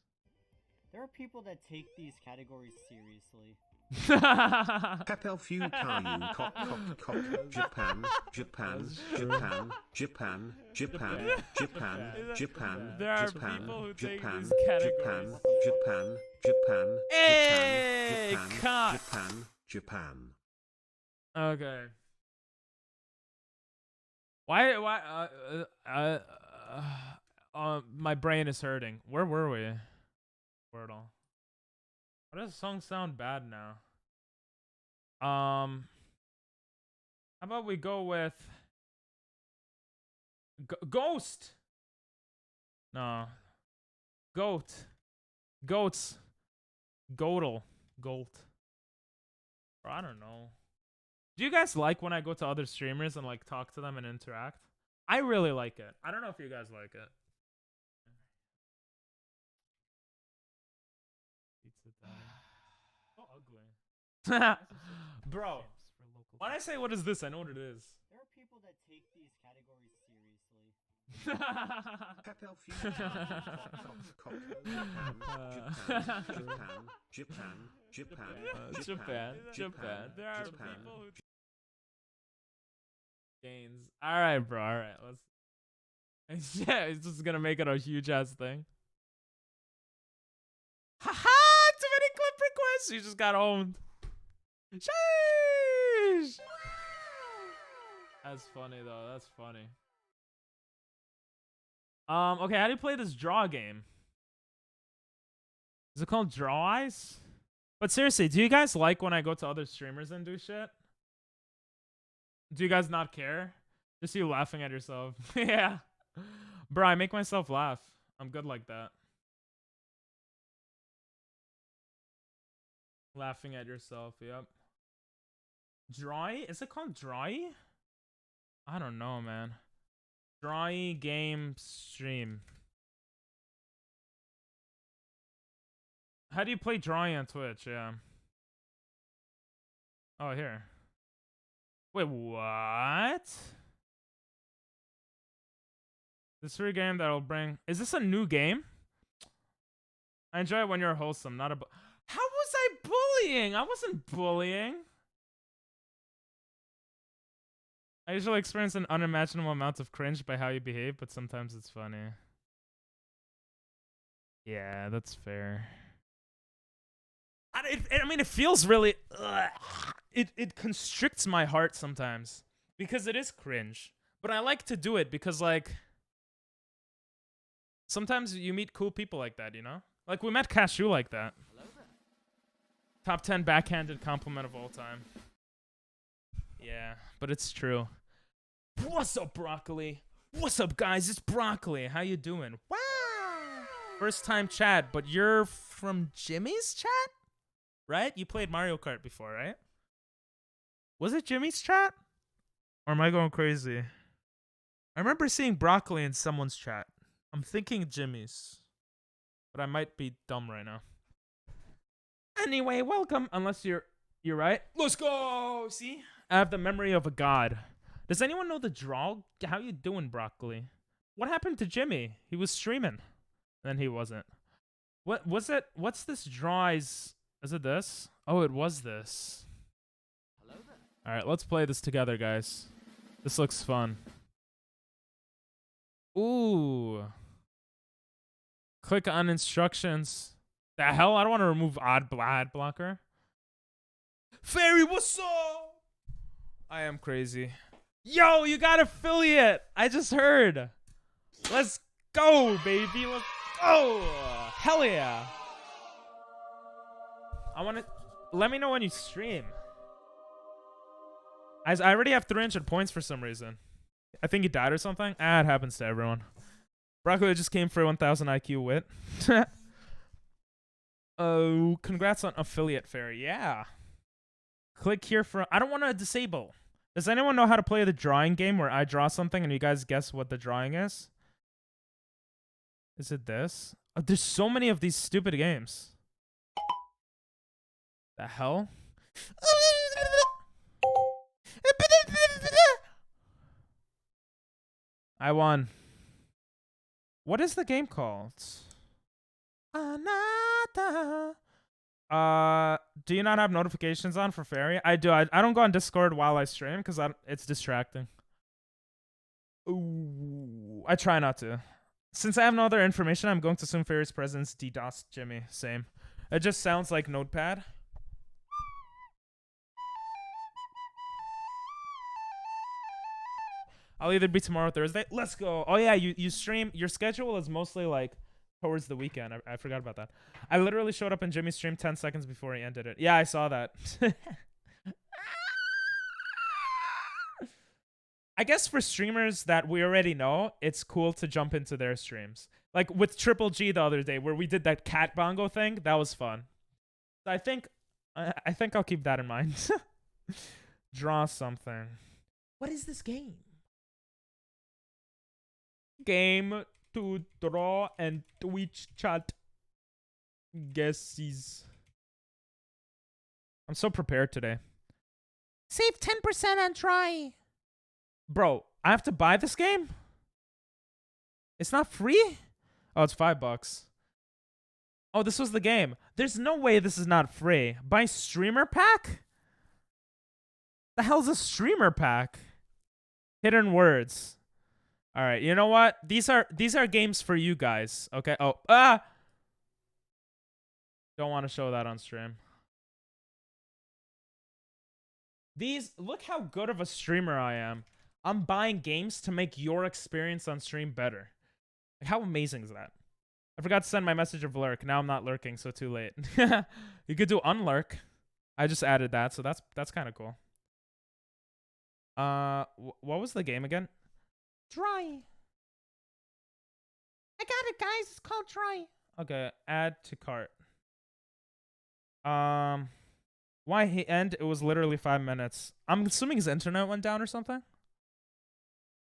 There are people that take these categories seriously. Pepel Few Kayu Kok Kok Kok Japan Japan Japan Japan Japan Japan Japan There are Japan people who take Japan these categories. Japan Japan Hey, Japan Japan Japan. Okay. Why my brain is hurting. Where were we? Wordle. Why does the song sound bad now? How about we go with Ghost? No. Goats. Godel. Goat. Bro, I don't know. Do you guys like when I go to other streamers and like talk to them and interact? I really like it. I don't know if you guys like it. So ugly. Bro, when I say what is this, I know what it is. There are people that take these categories seriously. Japan. There are people who gains. All right, bro. All right, let's. Yeah, it's just gonna make it a huge ass thing. Haha! Too many clip requests. You just got owned. Sheesh. That's funny though. That's funny. Okay, how do you play this draw game? Is it called Draw Eyes? But seriously, do you guys like when I go to other streamers and do shit? Do you guys not care? Just you laughing at yourself. Yeah. Bro, I make myself laugh. I'm good like that. Laughing at yourself, yep. Dry? Is it called Dry? I don't know, man. Dry game stream. How do you play Dry on Twitch? Yeah. Oh, here. Wait, what? This free game that'll bring... Is this a new game? I enjoy it when you're wholesome, not a... How was I bullying? I wasn't bullying. I usually experience an unimaginable amount of cringe by how you behave, but sometimes it's funny. Yeah, that's fair. I mean, it feels really... It constricts my heart sometimes. Because it is cringe. But I like to do it because, like... Sometimes you meet cool people like that, you know? Like, we met Cashew like that. Top 10 backhanded compliment of all time. Yeah, but it's true. What's up, Broccoli? What's up, guys? It's Broccoli. How you doing? Wow! First time chat, but you're from Jimmy's chat? Right? You played Mario Kart before, right? Was it Jimmy's chat? Or am I going crazy? I remember seeing Broccoli in someone's chat. I'm thinking Jimmy's. But I might be dumb right now. Anyway, welcome. Unless you're right. Let's go. See? I have the memory of a god. Does anyone know the draw? How you doing, Broccoli? What happened to Jimmy? He was streaming. Then he wasn't. What was it? What's this draw's? Is it this? Oh, it was this. Hello there. All right, let's play this together, guys. This looks fun. Ooh. Click on instructions. The hell? I don't want to remove ad blocker. Fairy, what's up? I am crazy. Yo, you got affiliate. I just heard. Let's go, baby. Let's go. Hell yeah. I want to... Let me know when you stream. I already have 300 points for some reason. I think he died or something. Ah, it happens to everyone. Broccoli just came for 1000 IQ wit. Oh, congrats on affiliate fairy. Yeah. Click here for... I don't want to disable. Does anyone know how to play the drawing game where I draw something and you guys guess what the drawing is? Is it this? Oh, there's so many of these stupid games. The hell? I won. What is the game called? Anata. Do you not have notifications on for Fairy? I do. I don't go on Discord while I stream because it's distracting. Ooh, I try not to. Since I have no other information, I'm going to assume Fairy's presence DDoS Jimmy. Same. It just sounds like Notepad. I'll either be tomorrow or Thursday. Let's go. Oh yeah, you stream. Your schedule is mostly like towards the weekend. I forgot about that. I literally showed up in Jimmy's stream 10 seconds before he ended it. Yeah, I saw that. I guess for streamers that we already know, it's cool to jump into their streams. Like with Triple G the other day, where we did that cat bongo thing. That was fun. So I think I'll keep that in mind. Draw something. What is this game? Game to draw and Twitch chat guesses. I'm so prepared today. Save 10% on try. Bro, I have to buy this game? It's not free? Oh, it's $5. Oh, this was the game. There's no way this is not free. Buy streamer pack? The hell's a streamer pack? Hidden words. All right, you know what? These are games for you guys. Okay. Oh, don't want to show that on stream. Look how good of a streamer I am. I'm buying games to make your experience on stream better. Like, how amazing is that? I forgot to send my message of lurk. Now I'm not lurking, so too late. You could do unlurk. I just added that, so that's kind of cool. What was the game again? Try. I got it, guys. It's called Try. Okay, add to cart. Why he end? It was literally 5 minutes. I'm assuming his internet went down or something.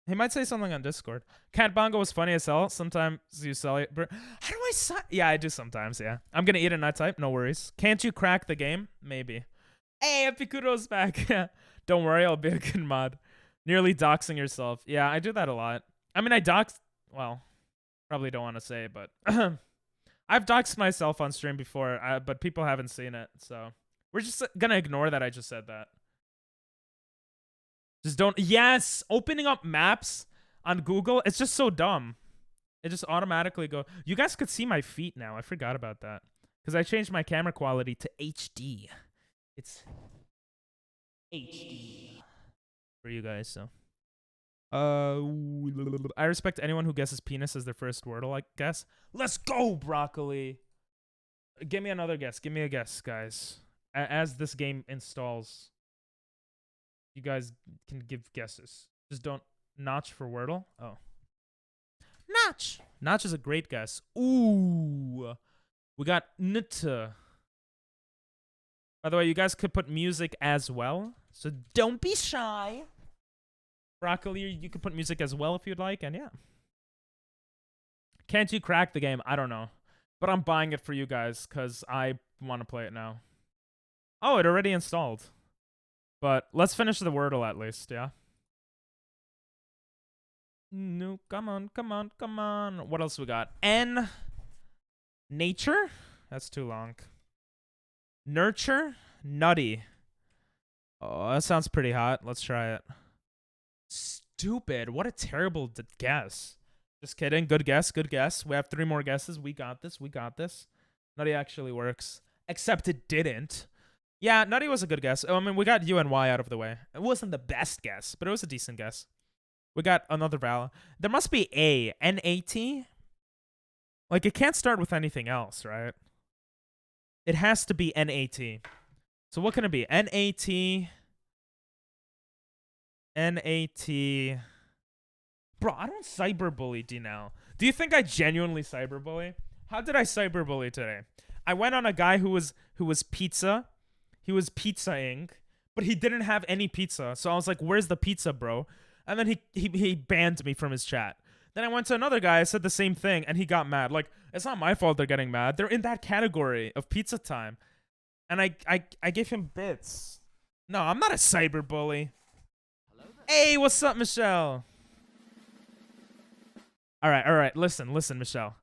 He might say something on Discord. Cat Bongo was funny as hell. Sometimes you sell it. How do I Yeah, I do sometimes, yeah. I'm gonna eat and not type. No worries. Can't you crack the game? Maybe. Hey, Epikuro's back. Don't worry, I'll be a good mod. Nearly doxing yourself. Yeah, I do that a lot. I mean, I doxed... Well, probably don't want to say, but... I've doxed myself on stream before, but people haven't seen it, so... We're just gonna ignore that I just said that. Just don't... Yes! Opening up maps on Google, it's just so dumb. It just automatically go... You guys could see my feet now. I forgot about that. Because I changed my camera quality to HD. It's... HD. For you guys, so... I respect anyone who guesses penis as their first Wordle, I guess. Let's go, Broccoli! Give me another guess. Give me a guess, guys. As this game installs, you guys can give guesses. Just don't... Notch for Wordle? Oh. Notch! Notch is a great guess. Ooh! We got Nutta. By the way, you guys could put music as well, so don't be shy. Broccoli, you could put music as well if you'd like, and yeah. Can't you crack the game? I don't know. But I'm buying it for you guys, because I want to play it now. Oh, it already installed. But let's finish the Wordle at least, yeah? No, come on, come on, come on. What else we got? N. Nature? That's too long. Nurture? Nutty. Oh, that sounds pretty hot. Let's try it. Stupid. What a terrible guess. Just kidding. Good guess. Good guess. We have 3 more guesses. We got this. We got this. Nutty actually works. Except it didn't. Yeah, Nutty was a good guess. I mean, we got U and Y out of the way. It wasn't the best guess, but it was a decent guess. We got another vowel. There must be A. N-A-T? Like, it can't start with anything else, right? It has to be N-A-T. So what can it be? N-A-T... N-A-T... Bro, I don't cyberbully D now. Do you think I genuinely cyberbully? How did I cyberbully today? I went on a guy who was pizza. He was pizzaing, but he didn't have any pizza. So I was like, where's the pizza, bro? And then he banned me from his chat. Then I went to another guy, I said the same thing, and he got mad. Like, it's not my fault they're getting mad. They're in that category of pizza time. And I gave him bits. No, I'm not a cyberbully. Hey, what's up, Michelle? All right. Listen, Michelle.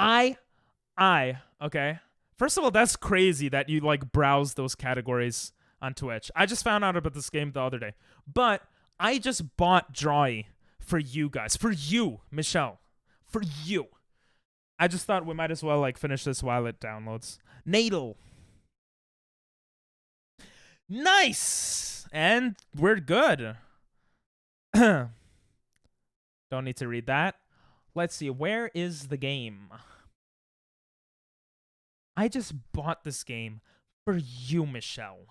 Okay. First of all, that's crazy that you, like, browse those categories on Twitch. I just found out about this game the other day. But I just bought Drawy for you guys. For you, Michelle. For you. I just thought we might as well, like, finish this while it downloads. Natal. Nice! And we're good. Don't need to read that. Let's see. Where is the game? I just bought this game for you, Michelle.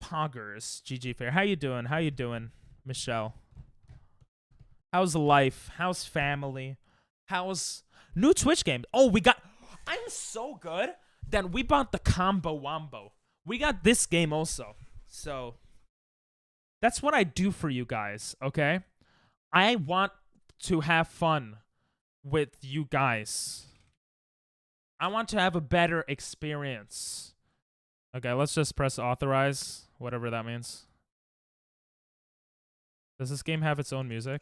Poggers, GG Fair. How you doing? How you doing, Michelle? How's life? How's family? How's new Twitch game? Oh, we got... I'm so good that we bought the Combo Wombo. We got this game also. So, that's what I do for you guys, okay? I want to have fun with you guys. I want to have a better experience. Okay, let's just press authorize, whatever that means. Does this game have its own music?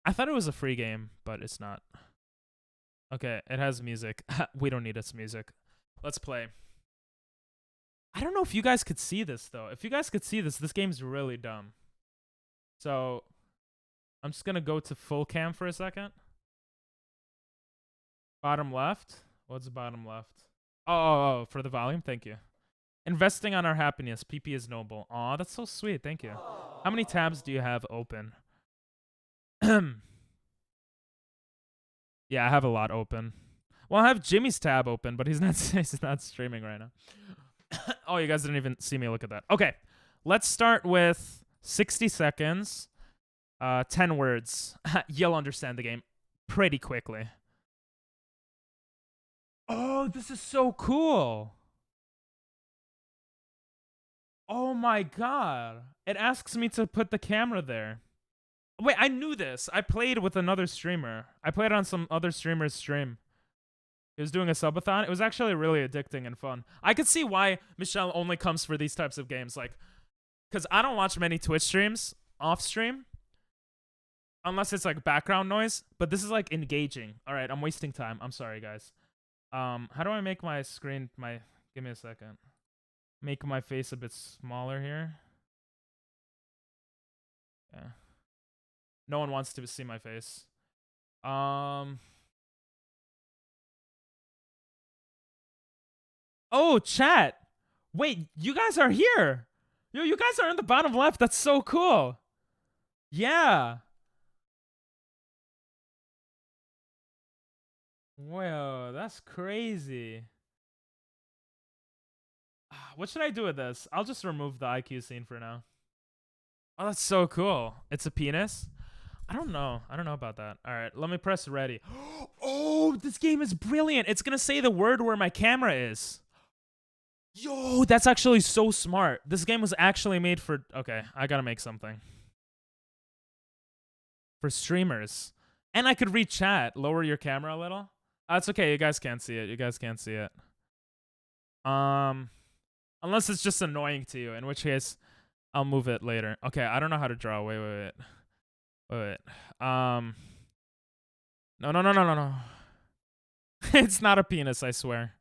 I thought it was a free game, but it's not. Okay, it has music. We don't need its music. Let's play. I don't know if you guys could see this, though. If you guys could see this, this game's really dumb. So, I'm just going to go to full cam for a second. Bottom left. What's bottom left? Oh, for the volume? Thank you. Investing on our happiness. PP is noble. Aw, that's so sweet. Thank you. How many tabs do you have open? Yeah, I have a lot open. Well, I have Jimmy's tab open, but he's not streaming right now. Oh, you guys didn't even see me look at that. Okay, let's start with 60 seconds. 10 words. You'll understand the game pretty quickly. Oh, this is so cool. Oh my god. It asks me to put the camera there. Wait, I knew this. I played with another streamer. I played on some other streamer's stream. He was doing a subathon. It was actually really addicting and fun. I could see why Michelle only comes for these types of games. Like, because I don't watch many Twitch streams off stream. Unless it's like background noise. But this is like engaging. All right, I'm wasting time. I'm sorry, guys. How do I make my screen, give me a second. Make my face a bit smaller here. Yeah. No one wants to see my face. Oh, chat. Wait, you guys are here. Yo, you guys are in the bottom left. That's so cool. Yeah. Whoa, that's crazy. What should I do with this? I'll just remove the IQ scene for now. Oh, that's so cool. It's a penis? I don't know. I don't know about that. All right, let me press ready. Oh, this game is brilliant. It's going to say the word where my camera is. Yo, that's actually so smart. This game was actually made for... Okay, I got to make something. For streamers. And I could read chat. Lower your camera a little. That's okay. You guys can't see it. You guys can't see it. Unless it's just annoying to you, in which case I'll move it later. Okay, I don't know how to draw. Wait. No. It's not a penis, I swear.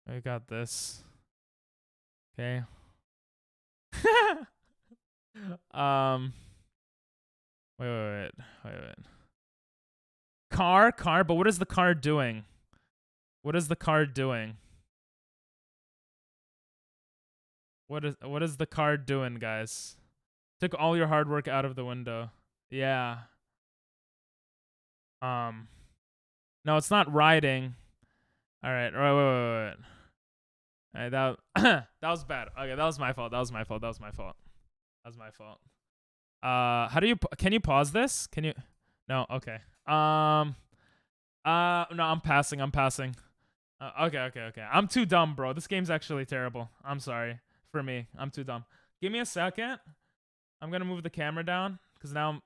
I got this. Okay. Wait. Car, but what is the car doing? What is the car doing? What is the car doing, guys? Took all your hard work out of the window. Yeah. No, it's not riding. All right. Wait. All right, that that was bad. Okay, that was my fault. How do you can you pause this? Can you? No. Okay. No, I'm passing. Okay. I'm too dumb, bro. This game's actually terrible. I'm sorry. For me, I'm too dumb. Give me a second. I'm gonna move the camera down because now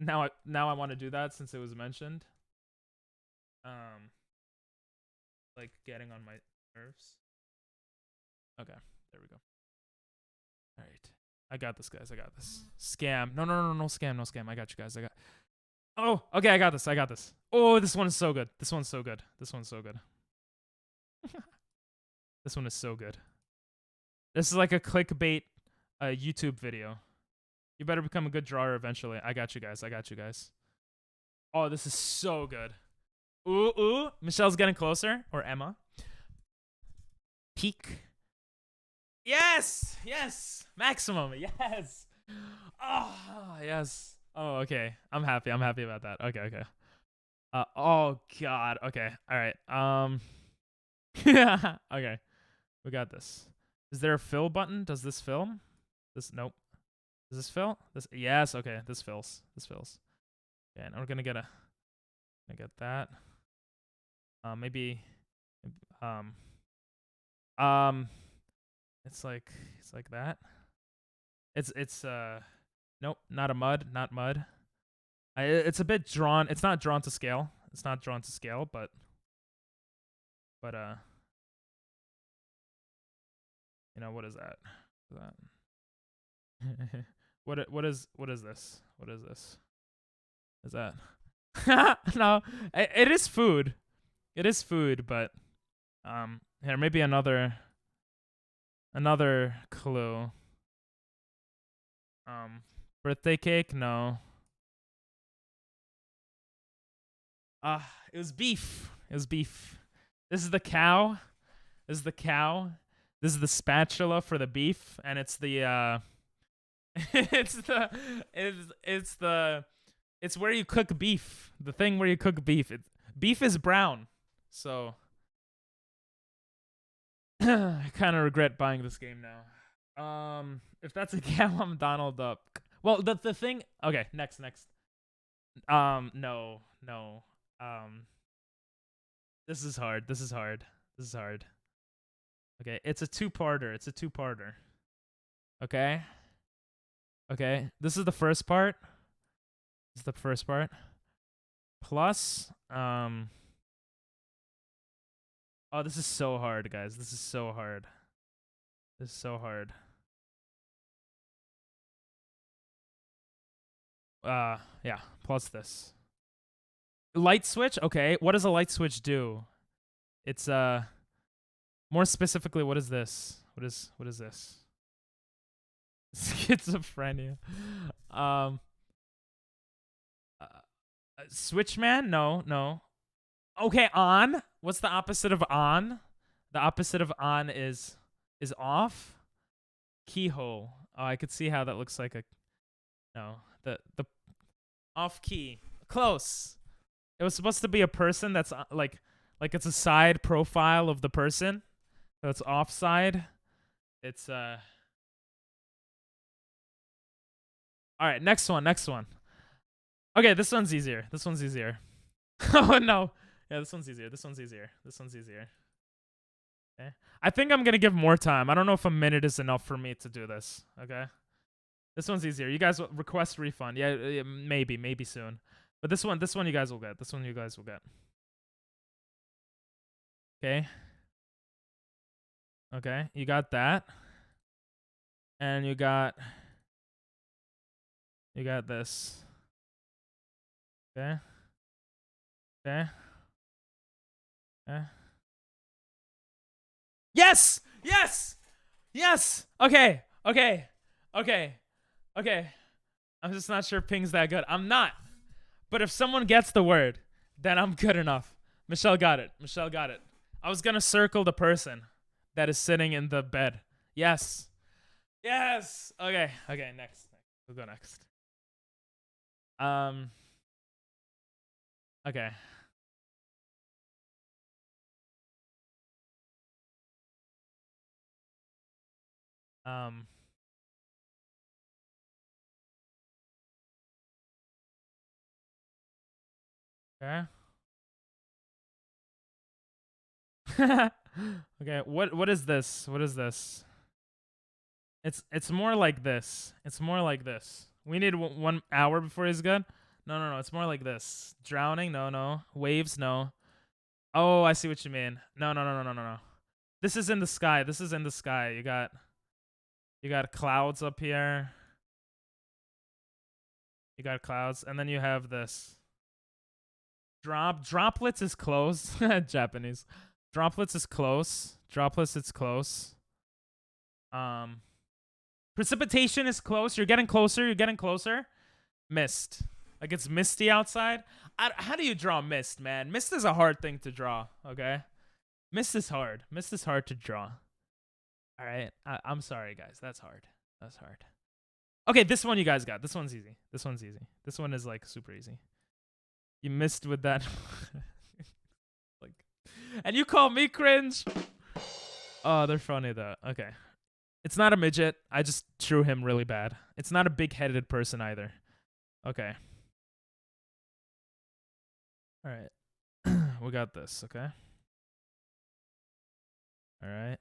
I want to do that since it was mentioned. Like getting on my nerves. Okay, there we go. All right, I got this, guys. I got this. Scam. No scam. I got you guys. Oh, okay. I got this. Oh, this one is so good. This one is so good. This one is so good. This is like a clickbait YouTube video. You better become a good drawer eventually. I got you guys. Oh, this is so good. Ooh. Michelle's getting closer. Or Emma. Peak. Yes. Maximum. Yes. Oh, yes. Oh, okay. I'm happy about that. Okay. Oh, God. Okay. All right. Yeah. Okay. We got this. Is there a fill button? Does this fill? Nope. Does this fill? Yes. Okay. This fills. Okay. And we're gonna get that. Maybe. It's like that. It's nope. Not mud. It's a bit drawn. It's not drawn to scale. But you know, what is that? What is this? Is that? No, it is food. But here, maybe another clue. Birthday cake? No. It was beef. This is the cow. This is the spatula for the beef, and it's the it's where you cook beef. The thing where you cook beef. Beef is brown, so I kind of regret buying this game now. If that's a cow, I'm Donald Duck. Well, the thing. Okay, next. No. This is hard. Okay, it's a two-parter. Okay. This is the first part. Plus, oh, this is so hard, guys. This is so hard. Yeah. Plus this. Light switch? Okay. What does a light switch do? It's more specifically, what is this? What is this? Schizophrenia. Switchman? No. Okay, on. What's the opposite of on? The opposite of on is off. Keyhole. Oh, I could see how that looks like a no. The off key. Close. It was supposed to be a person that's like it's a side profile of the person. So it's offside. It's all right, next one. Okay, this one's easier. Oh no. Yeah, this one's easier. Okay. I think I'm going to give more time. I don't know if a minute is enough for me to do this, okay? This one's easier. You guys request refund. Yeah, maybe soon. But this one you guys will get. Okay, you got that. And you got this. Okay. Yes! Okay. I'm just not sure ping's that good. I'm not. But if someone gets the word, then I'm good enough. Michelle got it. I was gonna circle the person that is sitting in the bed. Yes. Okay, next. We'll go next. Okay. Okay. Okay, what is this? It's more like this. We need 1 hour before he's good. No. It's more like this. Drowning? No. Waves? No. Oh, I see what you mean. No. This is in the sky. You got clouds up here. You got clouds, and then you have this. Droplets is close. Japanese. Droplets is close. Precipitation is close. You're getting closer. Mist. Like it's misty outside. How do you draw mist, man? Mist is a hard thing to draw, okay? Mist is hard to draw. All right. I'm sorry, guys. That's hard. Okay, this one you guys got. This one's easy. This one is like super easy. You missed with that. Like, And you call me cringe? Oh, they're funny though. Okay. It's not a midget. I just drew him really bad. It's not a big-headed person either. Okay. All right. We got this, okay? All right.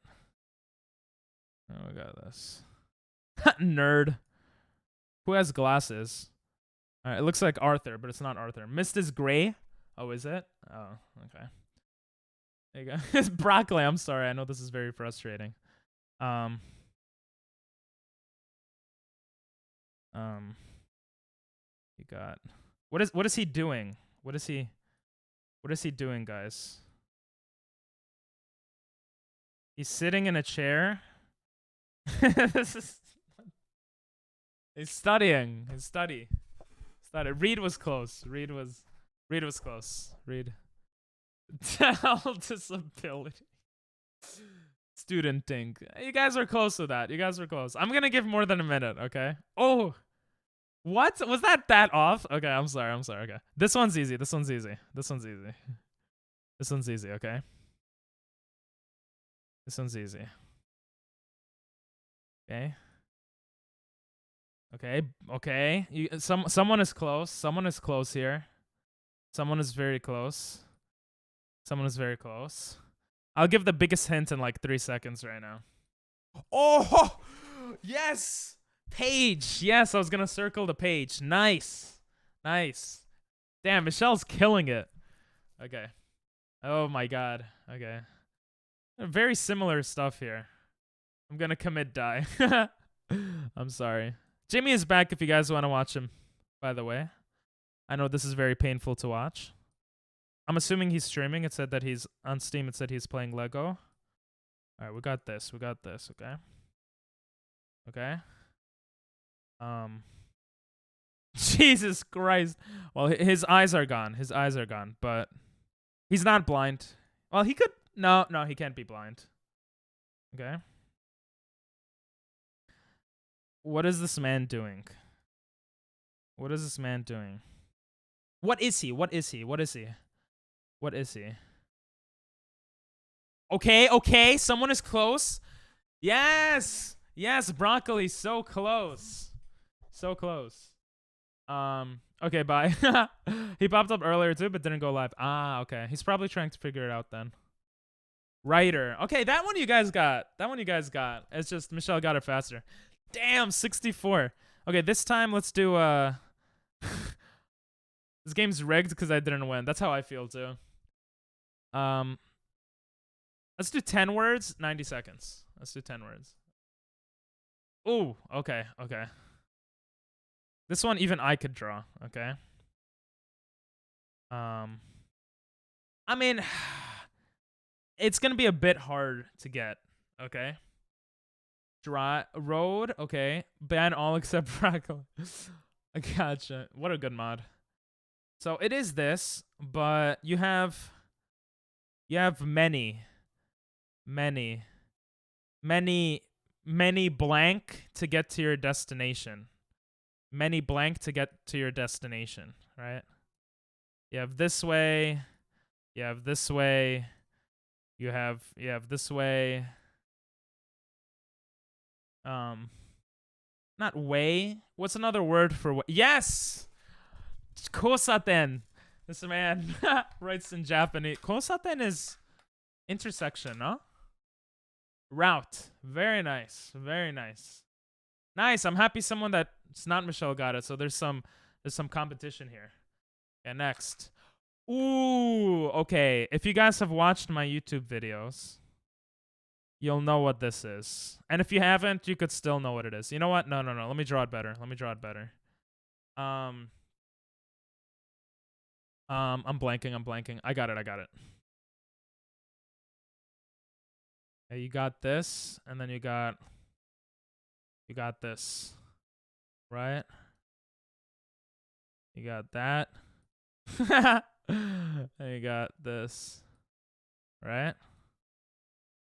Oh, we got this. Nerd. Who has glasses? All right, it looks like Arthur, but it's not Arthur. Mist is gray. Oh, is it? Oh, okay. There you go. It's broccoli. I'm sorry. I know this is very frustrating. You got. What is he doing? What is he doing, guys? He's sitting in a chair. This is. He's studying. Study. Read was close. Read was close. Read. Tell disability. Studenting. You guys are close with that. You guys are close. I'm gonna give more than a minute, okay? Oh. What? Was that off? Okay, I'm sorry. Okay. This one's easy. This one's easy, okay? This one's easy. Okay. Okay. Someone is close. Someone is close here. Someone is very close. I'll give the biggest hint in like 3 seconds right now. Oh, yes. Page. Yes, I was gonna circle the page. Nice. Damn, Michelle's killing it. Okay. Oh my god. Okay. Very similar stuff here. I'm gonna commit die. I'm sorry. Jimmy is back if you guys want to watch him, by the way. I know this is very painful to watch. I'm assuming he's streaming. It said that he's on Steam. It said he's playing Lego. All right, we got this. Okay. Jesus Christ. Well, his eyes are gone. But he's not blind. Well, he could. No, he can't be blind. Okay. What is this man doing? What is he? Okay. Someone is close. Yes, broccoli. So close. Okay, bye. He popped up earlier too, but didn't go live. Ah, okay. He's probably trying to figure it out then. Writer. Okay, that one you guys got. It's just Michelle got it faster. Damn, 64. Okay, this time let's do this game's rigged because I didn't win. That's how I feel too. Let's do 10 words, 90 seconds. Let's do 10 words. Ooh, okay. This one even I could draw, okay? I mean, it's gonna be a bit hard to get, okay? Road, okay. Ban all except broccoli. I gotcha. What a good mod. So it is this, but you have many blank to get to your destination. Right? You have this way. You have this way. You have this way. Not way. What's another word for way? Yes! Kosaten. This man writes in Japanese. Kosaten is intersection, no? Route. Very nice. Nice. I'm happy someone that's not Michelle got it. So there's some competition here. Okay, next. Ooh, okay. If you guys have watched my YouTube videos, you'll know what this is. And if you haven't, you could still know what it is. You know what? No. Let me draw it better. I'm blanking. I got it. Okay, you got this, and then you got this, right? You got that. And you got this, right?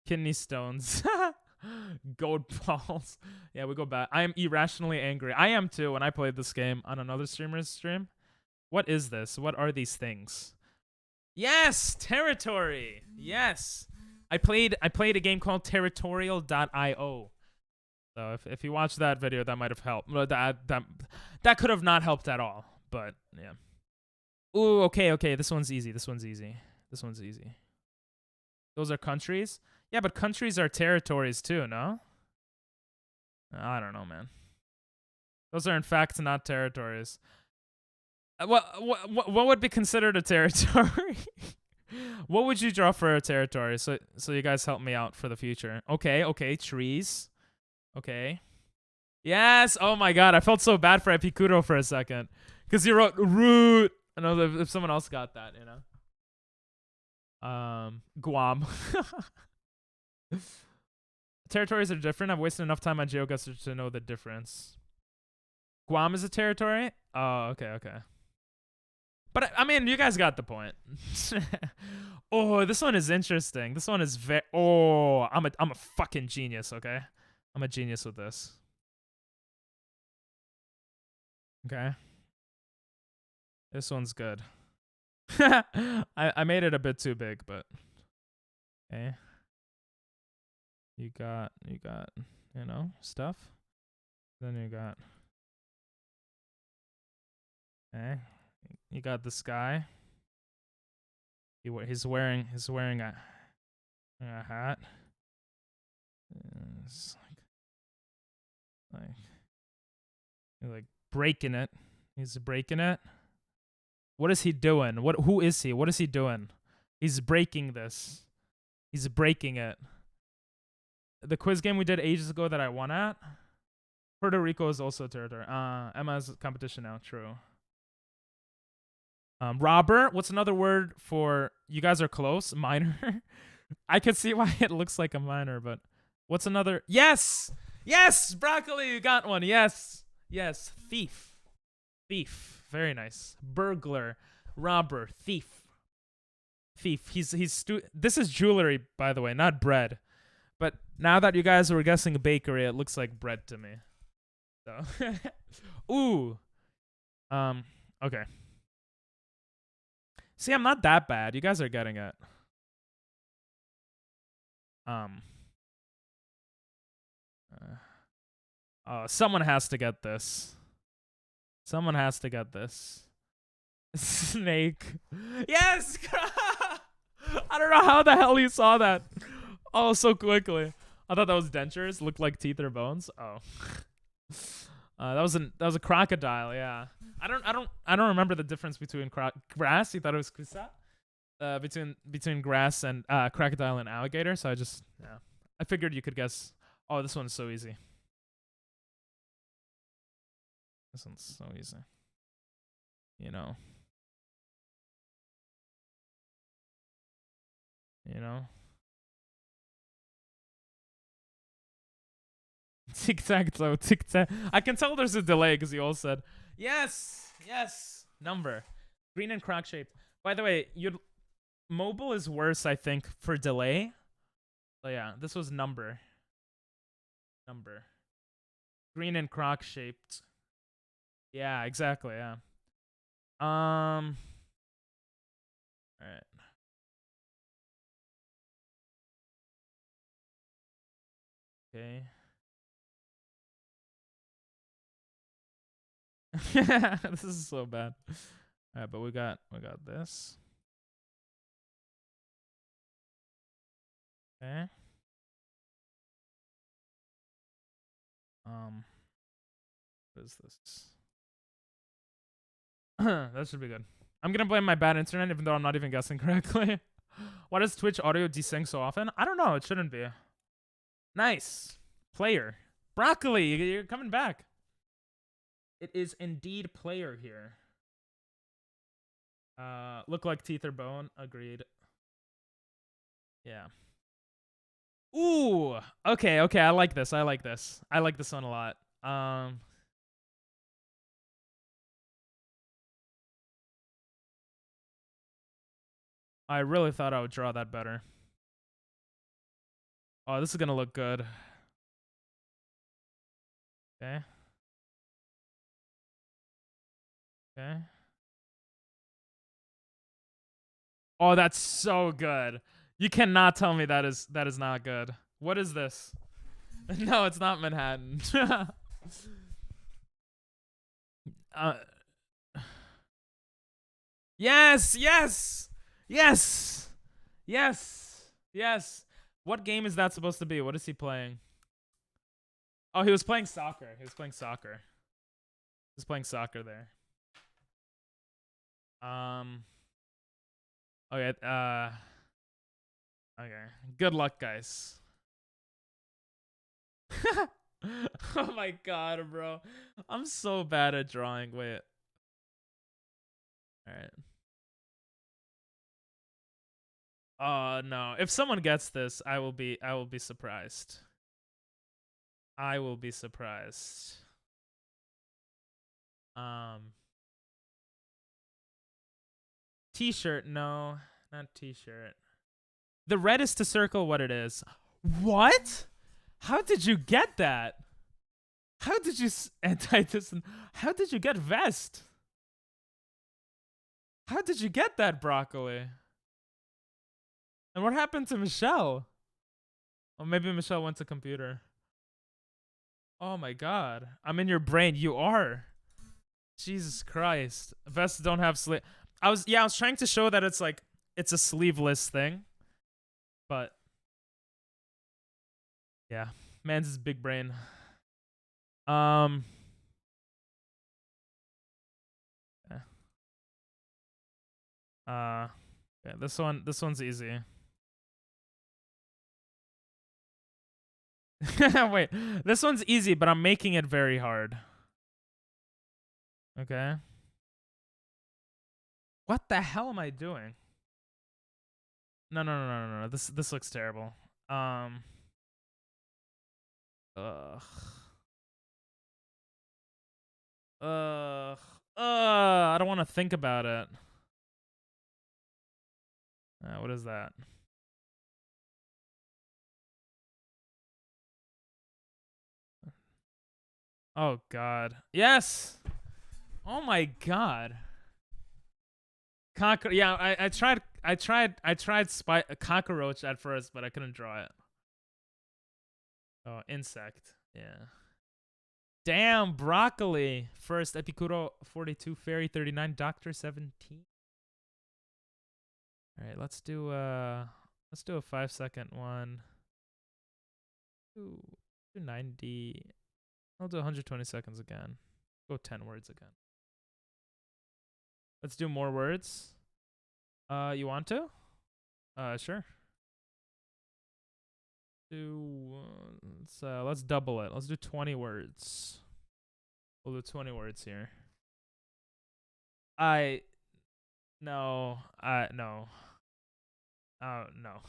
Kidney stones. Gold balls. Yeah, we go back. I am irrationally angry. I am too when I played this game on another streamer's stream. What is this? What are these things? Yes, territory. Yes. I played a game called territorial.io. So if you watch that video, that might have helped. Well, that could have not helped at all. But yeah. Ooh, okay. This one's easy. This one's easy. Those are countries? Yeah, but countries are territories too, no? I don't know, man. Those are in fact not territories. What would be considered a territory? What would you draw for a territory? So you guys help me out for the future. Okay, trees. Okay. Yes. Oh my god, I felt so bad for Epicuro for a second, because he wrote root. I know if someone else got that, you know. Guam. Territories are different. I've wasted enough time on GeoGuessr to know the difference. Guam is a territory? Oh, okay. But I mean, you guys got the point. Oh, this one is interesting. This one is I'm a fucking genius, okay? I'm a genius with this. Okay. This one's good. I made it a bit too big, but okay. You got, you know, stuff. Then you got, okay. You got this guy. He's wearing a hat. It's like breaking it. He's breaking it. What is he doing? Who is he? What is he doing? He's breaking this. He's breaking it. The quiz game we did ages ago that I won at. Puerto Rico is also a territory. Emma's competition now. True. Robber. What's another word for? You guys are close. Minor. I could see why it looks like a minor, but what's another? Yes. Broccoli. You got one. Yes. Thief. Very nice. Burglar. Robber. Thief. This is jewelry, by the way, not bread. But now that you guys were guessing a bakery, it looks like bread to me. So, ooh. Okay. See, I'm not that bad. You guys are getting it. Someone has to get this. Snake. Yes! I don't know how the hell you saw that. Oh, so quickly. I thought that was dentures. Looked like teeth or bones. Oh. That was a crocodile, yeah. I don't remember the difference between grass. You thought it was kusa? Between grass and crocodile and alligator, so I figured you could guess. Oh, this one's so easy. This one's so easy. You know. Tic-tac-toe, tic-tac. I can tell there's a delay because you all said, yes. Number. Green and croc shaped. By the way, mobile is worse, I think, for delay. So yeah, this was number. Green and croc shaped. Yeah, exactly, yeah. All right. Okay. This is so bad. All right, but we got this. Okay. What is this? That should be good. I'm gonna blame my bad internet, even though I'm not even guessing correctly. Why does Twitch audio desync so often? I don't know. It shouldn't be. Nice. Player. Broccoli, you're coming back. It is indeed player here. Look like teeth or bone. Agreed. Yeah. Ooh. Okay. I like this. I like this one a lot. I really thought I would draw that better. Oh, this is gonna look good. Okay. Oh, that's so good. You cannot tell me that is not good. What is this? No, it's not Manhattan. Yes, yes, yes, yes, yes. What game is that supposed to be? What is he playing? Oh, he was playing soccer. He was playing soccer. He was playing soccer there. Okay. Okay. Good luck, guys. Oh my god, bro. I'm so bad at drawing. Wait. All right. Oh no. If someone gets this, I will be surprised. I will be surprised. T-shirt, no. Not t-shirt. The red is to circle what it is. What? How did you get that? How did you How did you get vest? How did you get that, broccoli? And what happened to Michelle? Oh, maybe Michelle went to computer. Oh my god. I'm in your brain. You are. Jesus Christ. Vests don't have sleeve. I was trying to show that it's like it's a sleeveless thing. But yeah, man's big brain. Yeah, this one's easy. Wait, this one's easy, but I'm making it very hard. Okay. What the hell am I doing? No. This looks terrible. Ugh. I don't want to think about it. What is that? Oh god. Yes. Oh my god. Yeah, I tried cockroach at first, but I couldn't draw it. Oh, insect. Yeah. Damn, broccoli. First, Epicuro 42, Fairy 39, Doctor 17. All right, let's do a 5-second one. Do 90. I'll do 120 seconds again. Go 10 words again. Let's do more words. You want to? Sure. Let's double it. Let's do 20 words. We'll do 20 words here. No. No. Oh, no.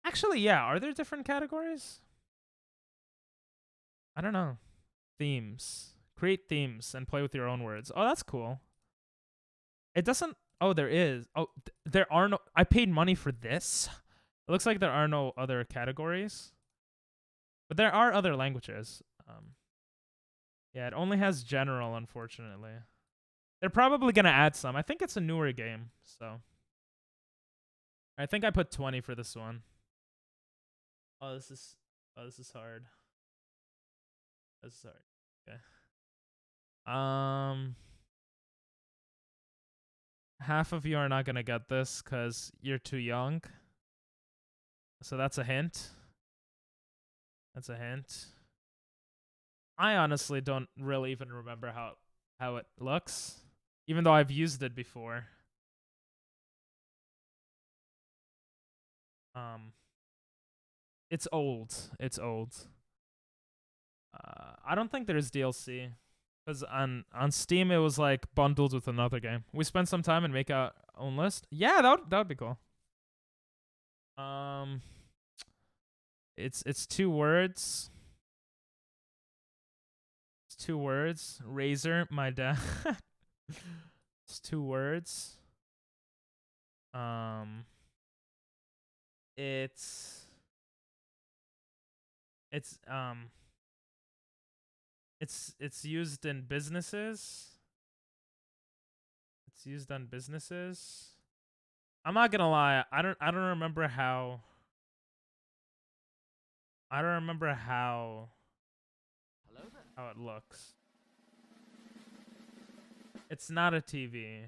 Actually, yeah. Are there different categories? I don't know. Themes. Create themes and play with your own words. Oh, that's cool. It doesn't. Oh, there is. Oh, there are no. I paid money for this. It looks like there are no other categories, but there are other languages. Yeah, it only has general, unfortunately. They're probably gonna add some. I think it's a newer game, so I think I put 20 for this one. Oh, this is hard. This is hard. Okay. Half of you are not gonna get this because you're too young. So that's a hint. That's a hint. I honestly don't really even remember how it looks, even though I've used it before. It's old. It's old. I don't think there's DLC. Because on Steam, it was like bundled with another game. We spent some time and make our own list. Yeah, that would be cool. It's 2 words. It's 2 words. Razor, my dad. It's 2 words. It's used in businesses. It's used on businesses. I'm not gonna lie. I don't remember how. I don't remember how it looks. It's not a TV.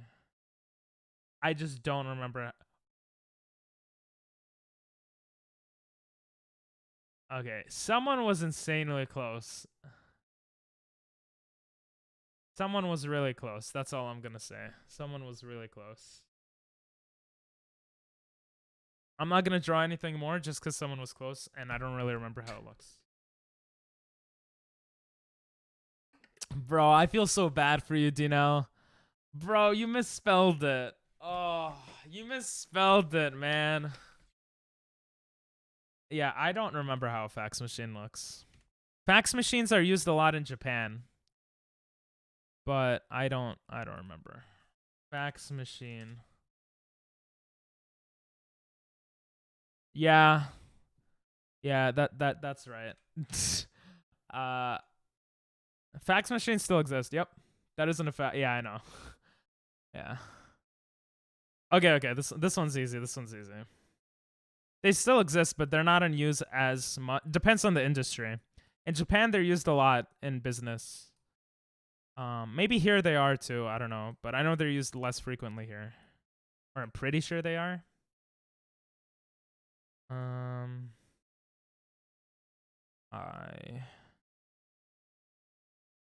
I just don't remember. Okay, someone was insanely close. Someone was really close. That's all I'm gonna say. Someone was really close. I'm not gonna draw anything more just because someone was close, and I don't really remember how it looks. Bro, I feel so bad for you, Dino. Bro, you misspelled it. Oh, you misspelled it, man. Yeah, I don't remember how a fax machine looks. Fax machines are used a lot in Japan. But I don't remember. Fax machine. Yeah. Yeah, that's right. Fax machines still exist. Yep. That isn't a fact. Yeah, I know. Yeah. Okay, this one's easy. This one's easy. They still exist, but they're not in use as much. Depends on the industry. In Japan, they're used a lot in business. Maybe here they are too. I don't know, but I know they're used less frequently here. Or I'm pretty sure they are. I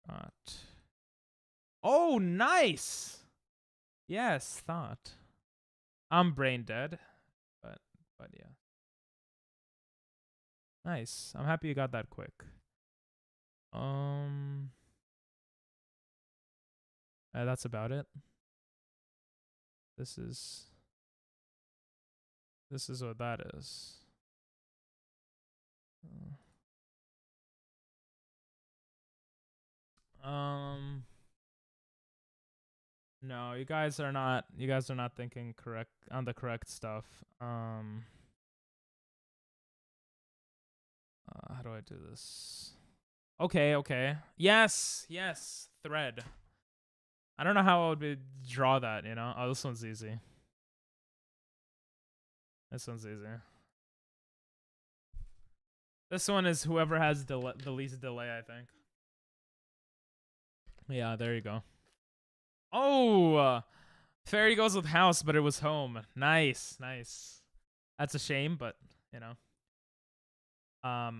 got. Oh, nice. Yes, thought. I'm brain dead, but yeah. Nice. I'm happy you got that quick. That's about it. This is what that is. No, you guys are not thinking correct on the correct stuff. How do I do this? Okay. Yes, thread. I don't know how I would draw that, you know? Oh, this one's easy. This one's easy. This one is whoever has the least delay, I think. Yeah, there you go. Oh, fairy goes with house, but it was home. Nice. That's a shame, but you know. I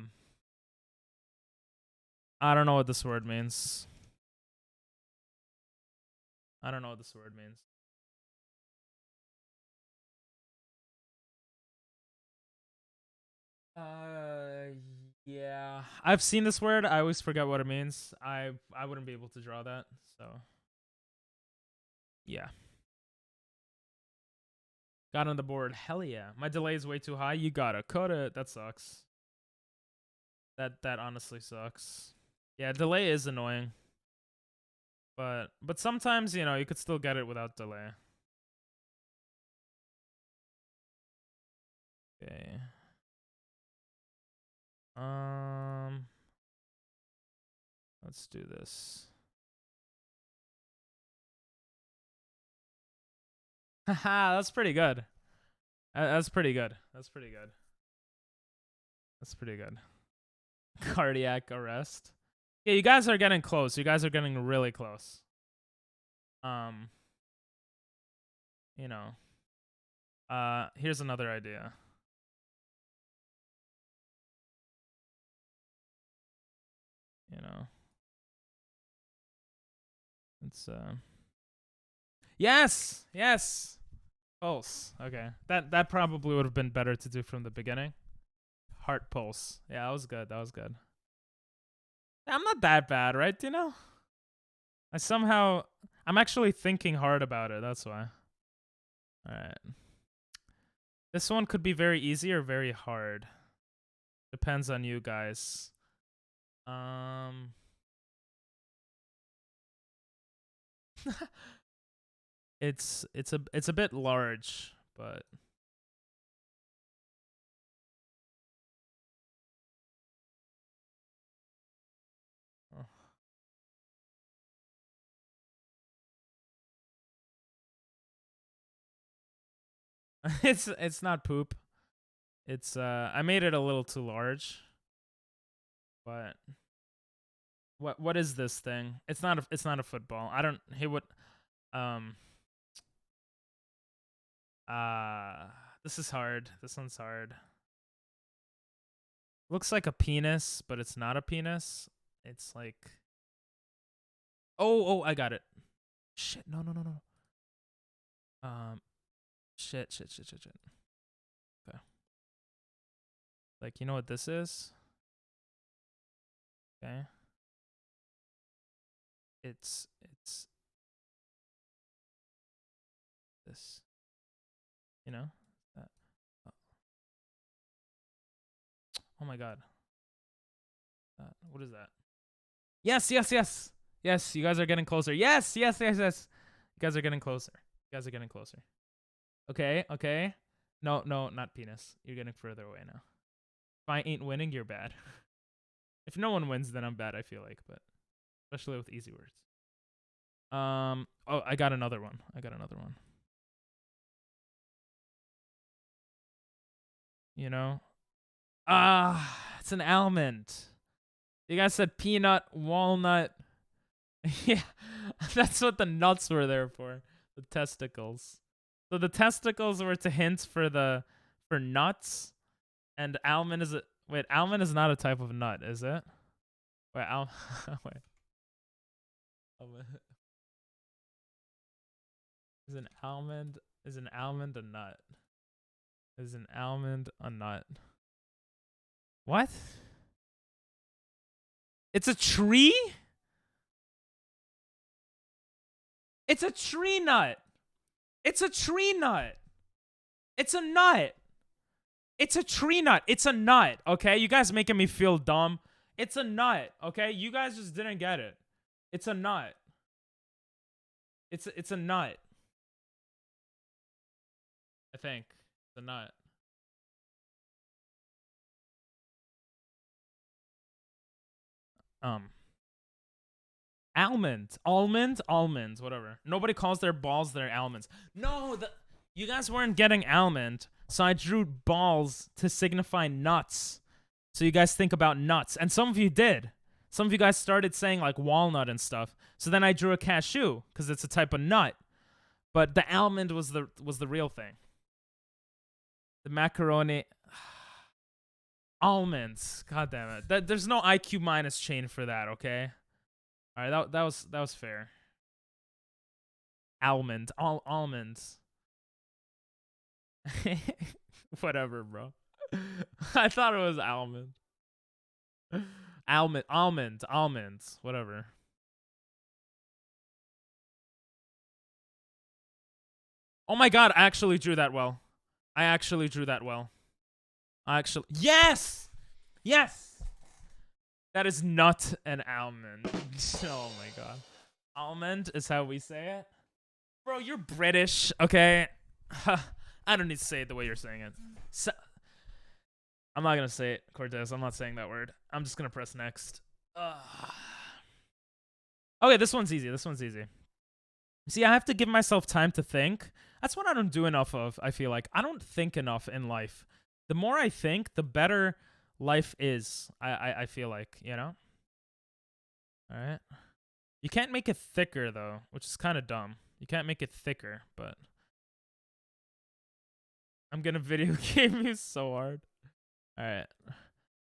don't know what this word means. Yeah. I've seen this word. I always forget what it means. I wouldn't be able to draw that, so yeah. Got on the board. Hell yeah. My delay is way too high. You gotta cut it. That sucks. That honestly sucks. Yeah, delay is annoying. But sometimes, you know, you could still get it without delay. Okay. Let's do this. Haha, that's pretty good. That's pretty good. Cardiac arrest. Yeah, you guys are getting close. You guys are getting really close. You know. Here's another idea. You know. It's Yes. Pulse. Okay. That probably would have been better to do from the beginning. Heart pulse. Yeah, that was good. I'm not that bad, right? Do you know? I'm actually thinking hard about it. That's why. All right. This one could be very easy or very hard. Depends on you guys. It's a bit large, but It's not poop. It's I made it a little too large. But what is this thing? It's not a football. I don't hey what this is hard. This one's hard. Looks like a penis, but it's not a penis. It's like Oh, I got it. Shit, no. Shit. Okay. Like, you know what this is? Okay. It's this. You know? That. Oh my god. What is that? Yes. Yes, you guys are getting closer. Yes. You guys are getting closer. Okay. No, not penis. You're getting further away now. If I ain't winning, you're bad. If no one wins, then I'm bad, I feel like, but especially with easy words. Oh, I got another one. You know? It's an almond. You guys said peanut, walnut. Yeah, that's what the nuts were there for. The testicles. So the testicles were to hint for nuts, and almond is almond is not a type of nut, is it? Wait, wait. Is an almond a nut? Is an almond a nut? What? It's a tree? It's a tree nut. It's a tree nut. It's a nut. It's a tree nut. It's a nut, okay? You guys making me feel dumb. It's a nut, okay? You guys just didn't get it. It's a nut. It's a nut. I think. It's a nut. Almonds, whatever. Nobody calls their balls their almonds. No, you guys weren't getting almond, so I drew balls to signify nuts. So you guys think about nuts, and some of you did. Some of you guys started saying like walnut and stuff. So then I drew a cashew because it's a type of nut, but the almond was the real thing. The macaroni. Almonds. God damn it. There's no IQ minus chain for that, okay? All right, that was fair. Almonds. Whatever, bro. I thought it was almond. Almonds, whatever. Oh my god, I actually drew that well. Yes! That is not an almond. Oh my god. Almond is how we say it. Bro, you're British, okay? I don't need to say it the way you're saying it. I'm not gonna say it, Cortez. I'm not saying that word. I'm just gonna press next. Okay, this one's easy. See, I have to give myself time to think. That's what I don't do enough of, I feel like. I don't think enough in life. The more I think, the better life is, I feel like, you know? Alright. You can't make it thicker, though, which is kind of dumb. You can't make it thicker, but... I'm gonna video game you so hard. Alright.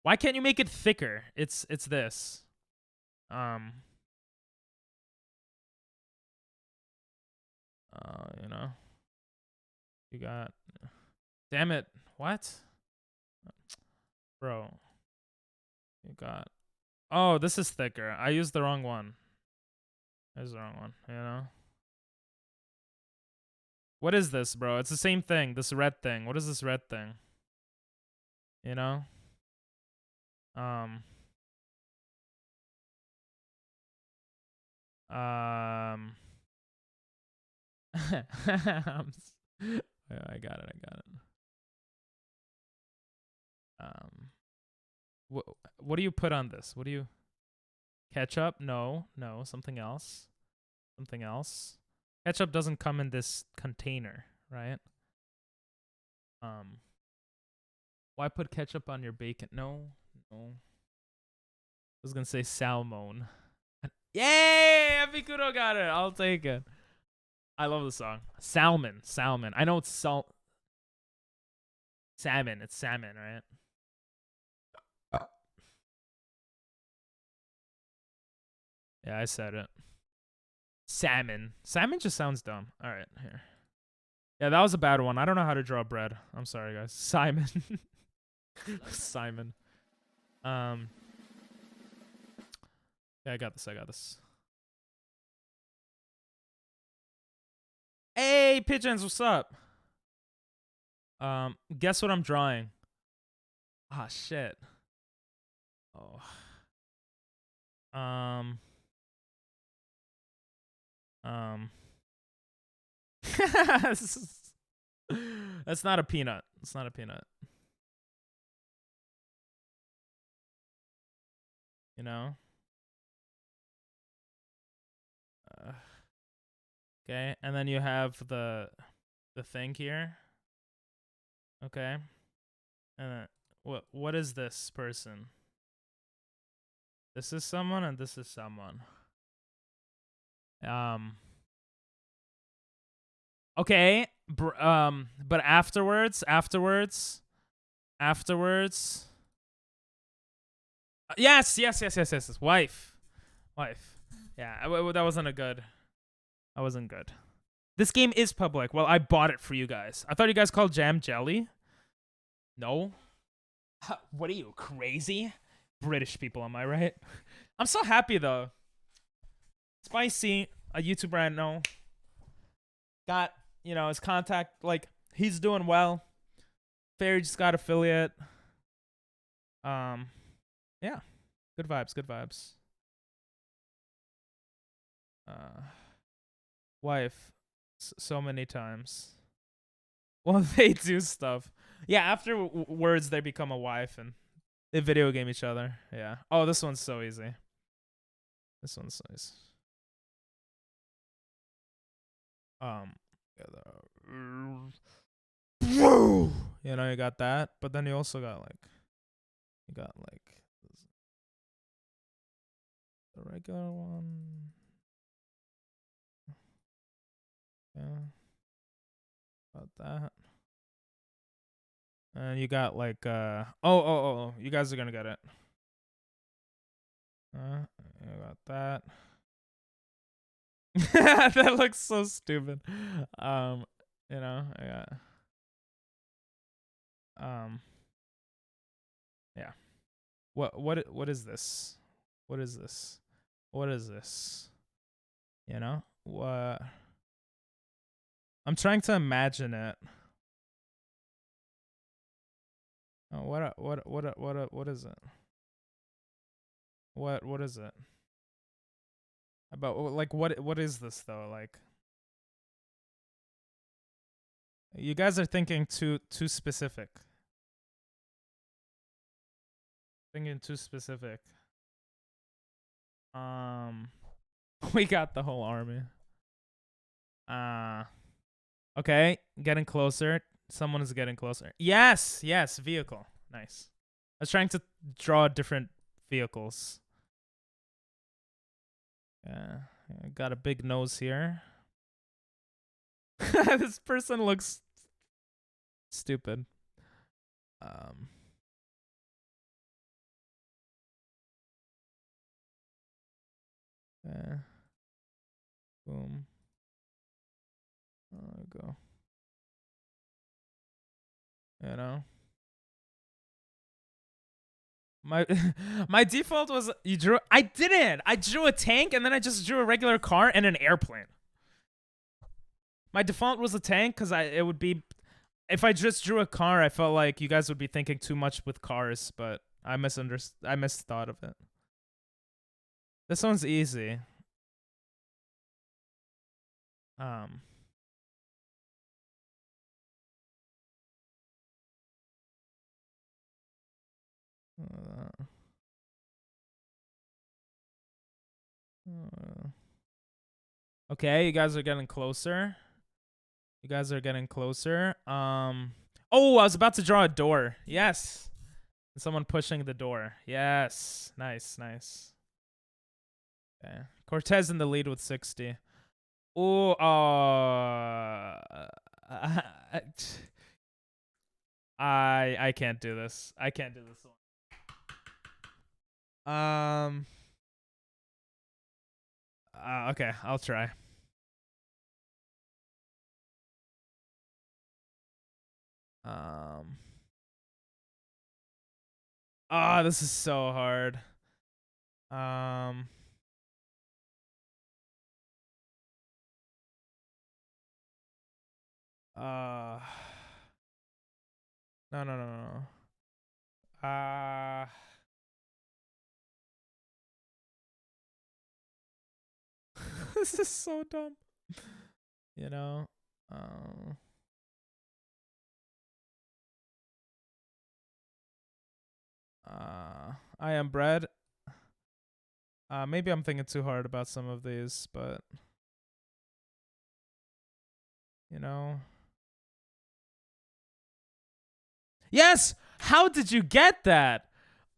Why can't you make it thicker? It's this. You know? You got... Damn it. What? Bro. You got... Oh, this is thicker. I used the wrong one. You know? What is this, bro? It's the same thing. This red thing. What is this red thing? You know? I got it. What do you put on this? What do you... Ketchup? No, something else. Ketchup doesn't come in this container, right? Why put ketchup on your bacon? No. I was gonna say salmon. Yay! Epikudo got it. I'll take it. I love the song. Salmon. I know it's salmon. It's salmon, right? Yeah, I said it. Salmon. Salmon just sounds dumb. All right, here. Yeah, that was a bad one. I don't know how to draw bread. I'm sorry, guys. Simon. Simon. Yeah, I got this. Hey, pigeons, what's up? Guess what I'm drawing? Ah, shit. Oh. That's not a peanut. It's not a peanut. You know? Okay, and then you have the thing here. Okay. And then what is this person? This is someone and this is someone. Okay, but afterwards. Yes. Wife. Yeah, that wasn't a good. That wasn't good. This game is public. Well, I bought it for you guys. I thought you guys called jam jelly. No. What are you, crazy? British people, am I right? I'm so happy though. Spicy, a YouTuber I know, got, his contact, like, he's doing well. Fairy just got affiliate. Yeah. Good vibes. Wife, so many times. Well, they do stuff. Yeah, afterwards they become a wife and they video game each other. Yeah. Oh, this one's so easy. You got that, but then you also got the regular one. Yeah. About that. And you got you guys are gonna get it. You got that. That looks so stupid. I got yeah. What is this? What is this? What? I'm trying to imagine it. Oh, what is it? What is it? About what is this though? Like, you guys are thinking too specific. Thinking too specific. We got the whole army. Okay, getting closer. Someone is getting closer. Yes, vehicle. Nice. I was trying to draw different vehicles. Yeah, I got a big nose here. This person looks stupid. Boom. There we go. My default was you drew. I didn't. I drew a tank and then I just drew a regular car and an airplane. My default was a tank because it would be, if I just drew a car, I felt like you guys would be thinking too much with cars, but I misthought of it. This one's easy. Okay, you guys are getting closer. Oh, I was about to draw a door. Yes. Someone pushing the door. Yes. Nice, nice. Okay. Cortez in the lead with 60. Oh, I can't do this. I can't do this one. Okay, I'll try. This is so hard. No. This is so dumb. You know, I am bread. Maybe I'm thinking too hard about some of these, but you know. Yes! How did you get that?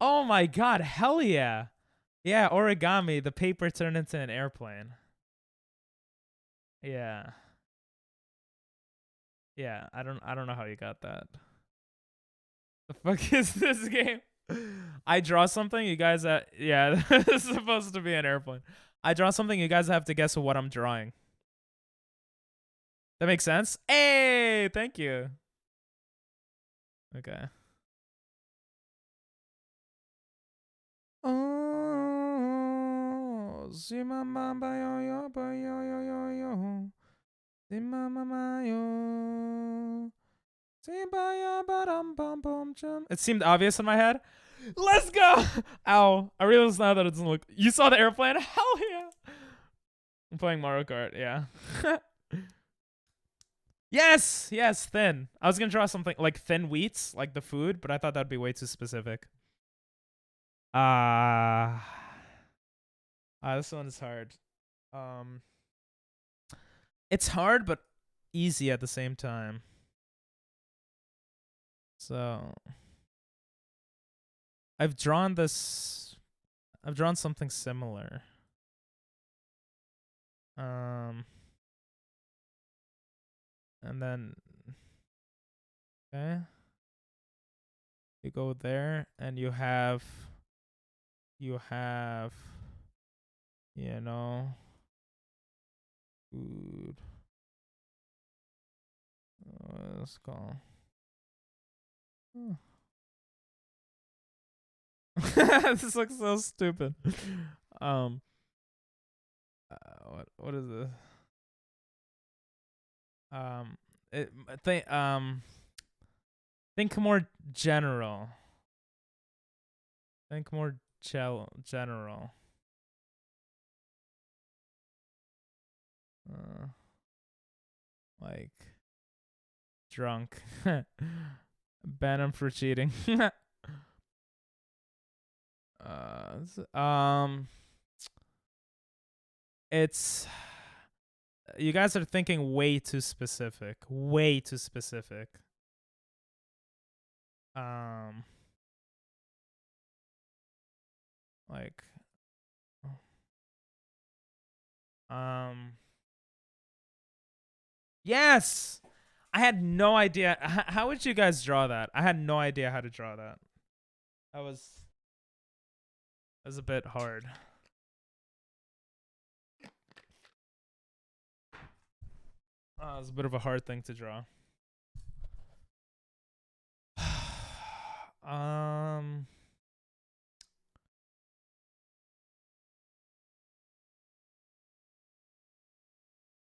Oh my god, hell yeah. Yeah, origami, the paper turned into an airplane. Yeah. Yeah, I don't know how you got that. The fuck is this game? I draw something, you guys yeah, this is supposed to be an airplane. I draw something, you guys have to guess what I'm drawing. That makes sense? Hey, thank you. Okay. Oh, si mama ba yo ba yo. Si mama yo. Si ba ya ba dum bum bum chum. It seemed obvious in my head. Let's go! Ow. I realized now that it doesn't look. You saw the airplane? Hell yeah. I'm playing Mario Kart, yeah. Yes, thin. I was gonna draw something like thin wheats, like the food, but I thought that'd be way too specific. This one is hard. It's hard but easy at the same time. So I've drawn something similar. And then okay. You go there and you have you know, food. Let's go. This looks so stupid. What is this? Think more general. Think more general. Like drunk. Ban him for cheating. It's you guys are thinking way too specific. Way too specific. Like yes! I had no idea. How would you guys draw that? I had no idea how to draw that. That was a bit hard. It was a bit of a hard thing to draw.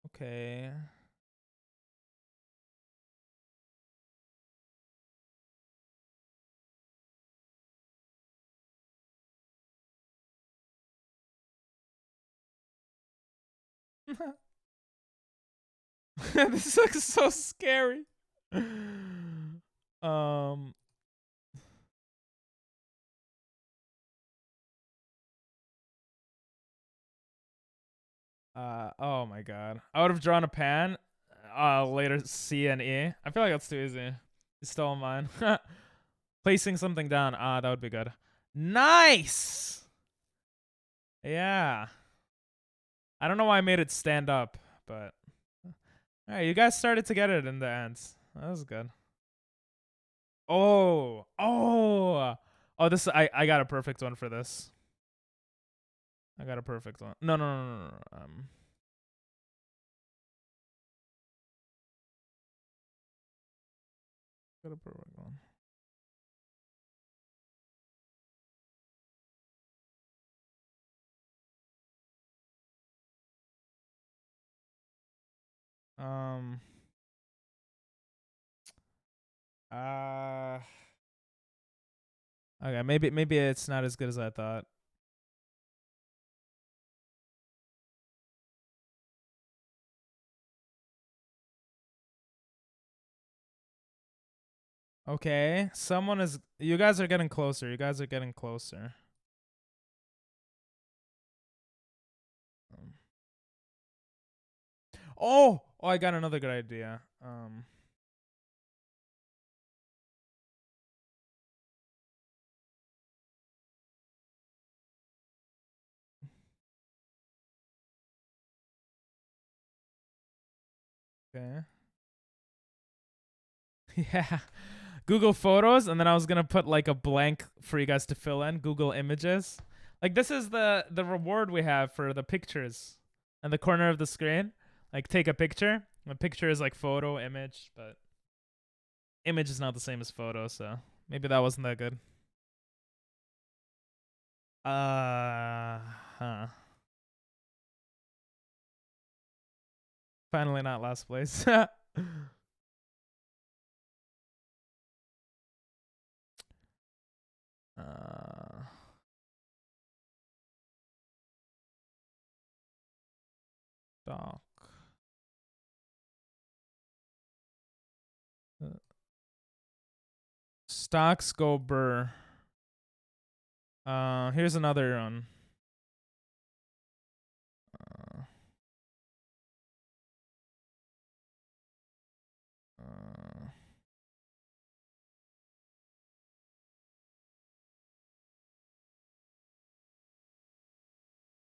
Okay. This looks so scary. Oh my god. I would have drawn a pan. Later C and E. I feel like that's too easy. You stole mine. Placing something down. Ah, that would be good. Nice. Yeah. I don't know why I made it stand up, but all right, you guys started to get it in the end. That was good. Oh, this I got a perfect one for this. I got a perfect one. No. Got a perfect one. Okay, maybe it's not as good as I thought. Okay, you guys are getting closer. You guys are getting closer. Oh, I got another good idea. Okay. Yeah. Google Photos, and then I was gonna put like a blank for you guys to fill in. Google Images. Like this is the reward we have for the pictures in the corner of the screen. Like take a picture. A picture is like photo, image, but image is not the same as photo, so maybe that wasn't that good. Huh. Finally not last place. Doc. Stocks go burr. Here's another one.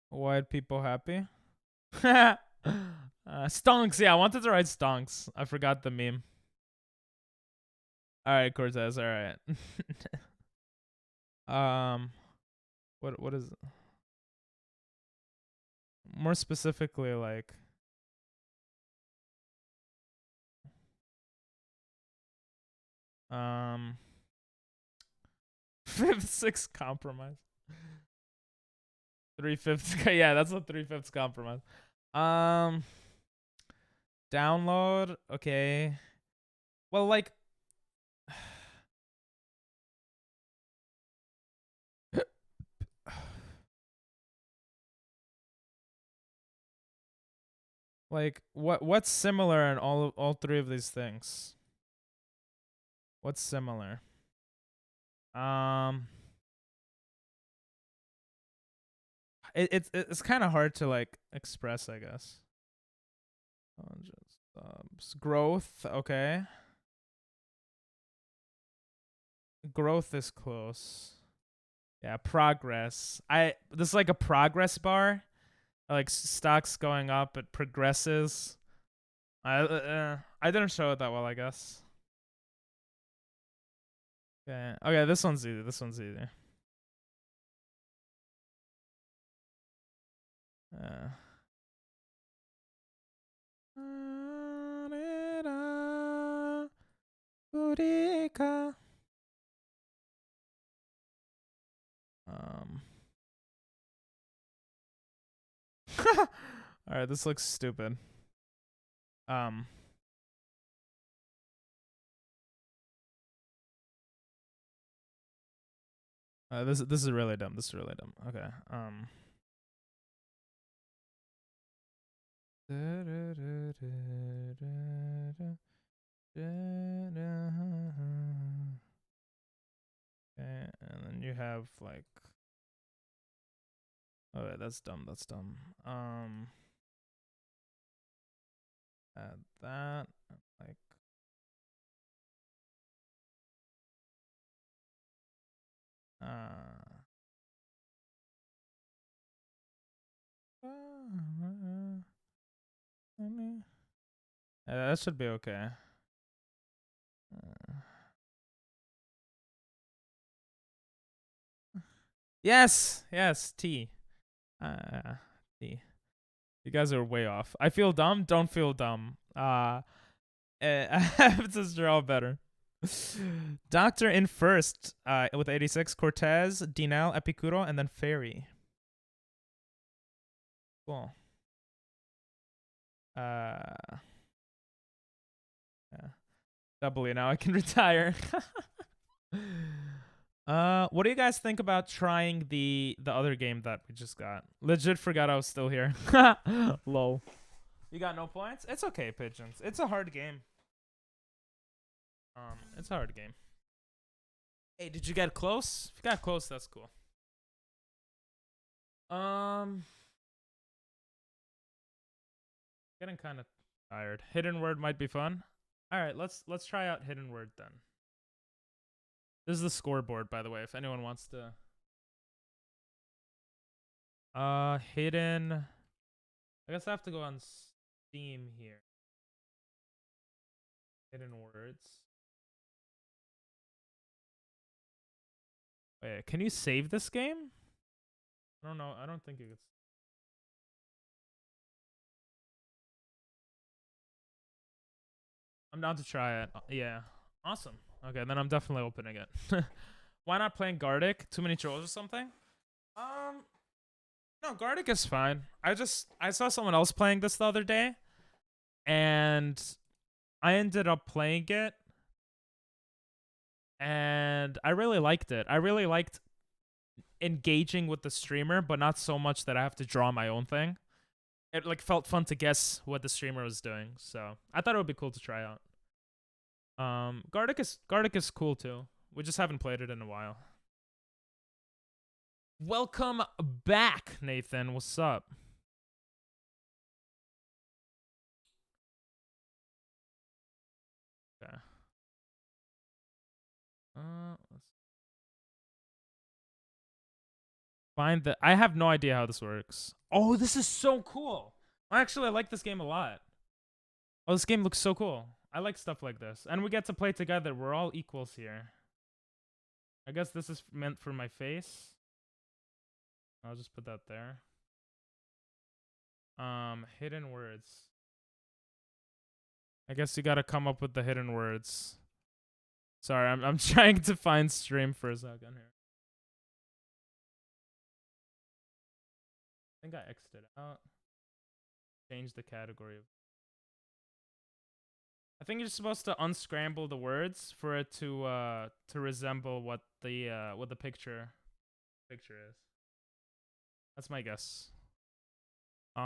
White people happy? Stonks. Yeah, I wanted to write stonks. I forgot the meme. All right, Cortez. All right. What is it? More specifically, like fifth, sixth compromise. 3/5. Yeah, that's a 3/5 compromise. Download. Okay. Well, like. Like what's similar in all three of these things? What's similar? It's kind of hard to like express, I guess. Growth, okay. Growth is close. Yeah, progress. This is like a progress bar. Like stocks going up, it progresses. I didn't show it that well, I guess. Okay, this one's easy. This one's easy. All right, this looks stupid. This is really dumb. This is really dumb. Okay. Okay, and then you have like. Oh, wait, that's dumb. That's dumb. Add that. Like. That should be okay. Yes, T. T. You guys are way off. I feel dumb. Don't feel dumb. I have to draw better. Doctor in first with 86. Cortez, Dinal, Epicuro, and then Fairy. Cool. Yeah. Doubly now I can retire. What do you guys think about trying the other game that we just got? Legit forgot I was still here. Lol. You got no points? It's okay, Pigeons. It's a hard game. It's a hard game. Hey, did you get close? If you got close, that's cool. Getting kind of tired. Hidden word might be fun. All right, let's try out hidden word then. This is the scoreboard, by the way, if anyone wants to. Hidden. I guess I have to go on Steam here. Hidden words. Wait, can you save this game? I don't know. I don't think you could. I'm down to try it. Yeah. Awesome. Okay, then I'm definitely opening it. Why not playing Gardic? Too many trolls or something? No, Gardic is fine. I saw someone else playing this the other day, and I ended up playing it, and I really liked it. I really liked engaging with the streamer, but not so much that I have to draw my own thing. It like felt fun to guess what the streamer was doing, so I thought it would be cool to try out. Gardic is cool too. We just haven't played it in a while. Welcome back, Nathan. What's up? Okay. Let's find the. I have no idea how this works. Oh, this is so cool. Actually, I like this game a lot. Oh, this game looks so cool. I like stuff like this. And we get to play together. We're all equals here. I guess this is meant for my face. I'll just put that there. Hidden words. I guess you gotta come up with the hidden words. Sorry, I'm trying to find stream for a second here. I think I exited out. Change the category. I think you're supposed to unscramble the words for it to resemble what the picture is. That's my guess. But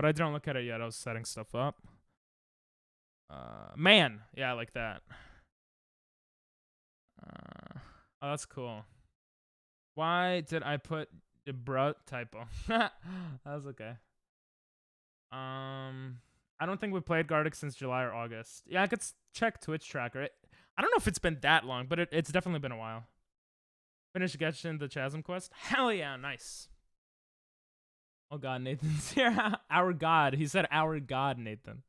I didn't look at it yet. I was setting stuff up. Man, yeah, like that. Oh, that's cool. Why did I put the bruh typo? That was okay. I don't think we played Gardic since July or August. Yeah, I could check Twitch tracker. I don't know if it's been that long, but it's definitely been a while. Finish Genshin the Chasm quest. Hell yeah, nice. Oh god, Nathan's here. Our god. He said our god, Nathan.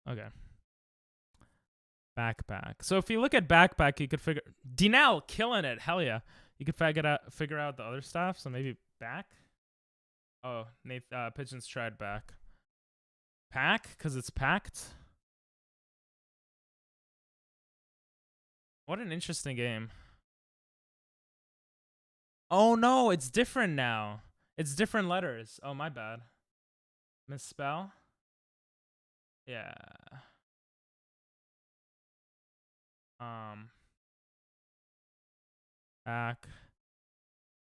Okay. Backpack. So if you look at backpack, you could figure Dinal killing it. Hell yeah. You could figure out the other stuff. So maybe back. Oh, Pigeons tried back. Pack, because it's packed. What an interesting game. Oh no, it's different now. It's different letters. Oh, my bad. Misspell? Yeah. Back.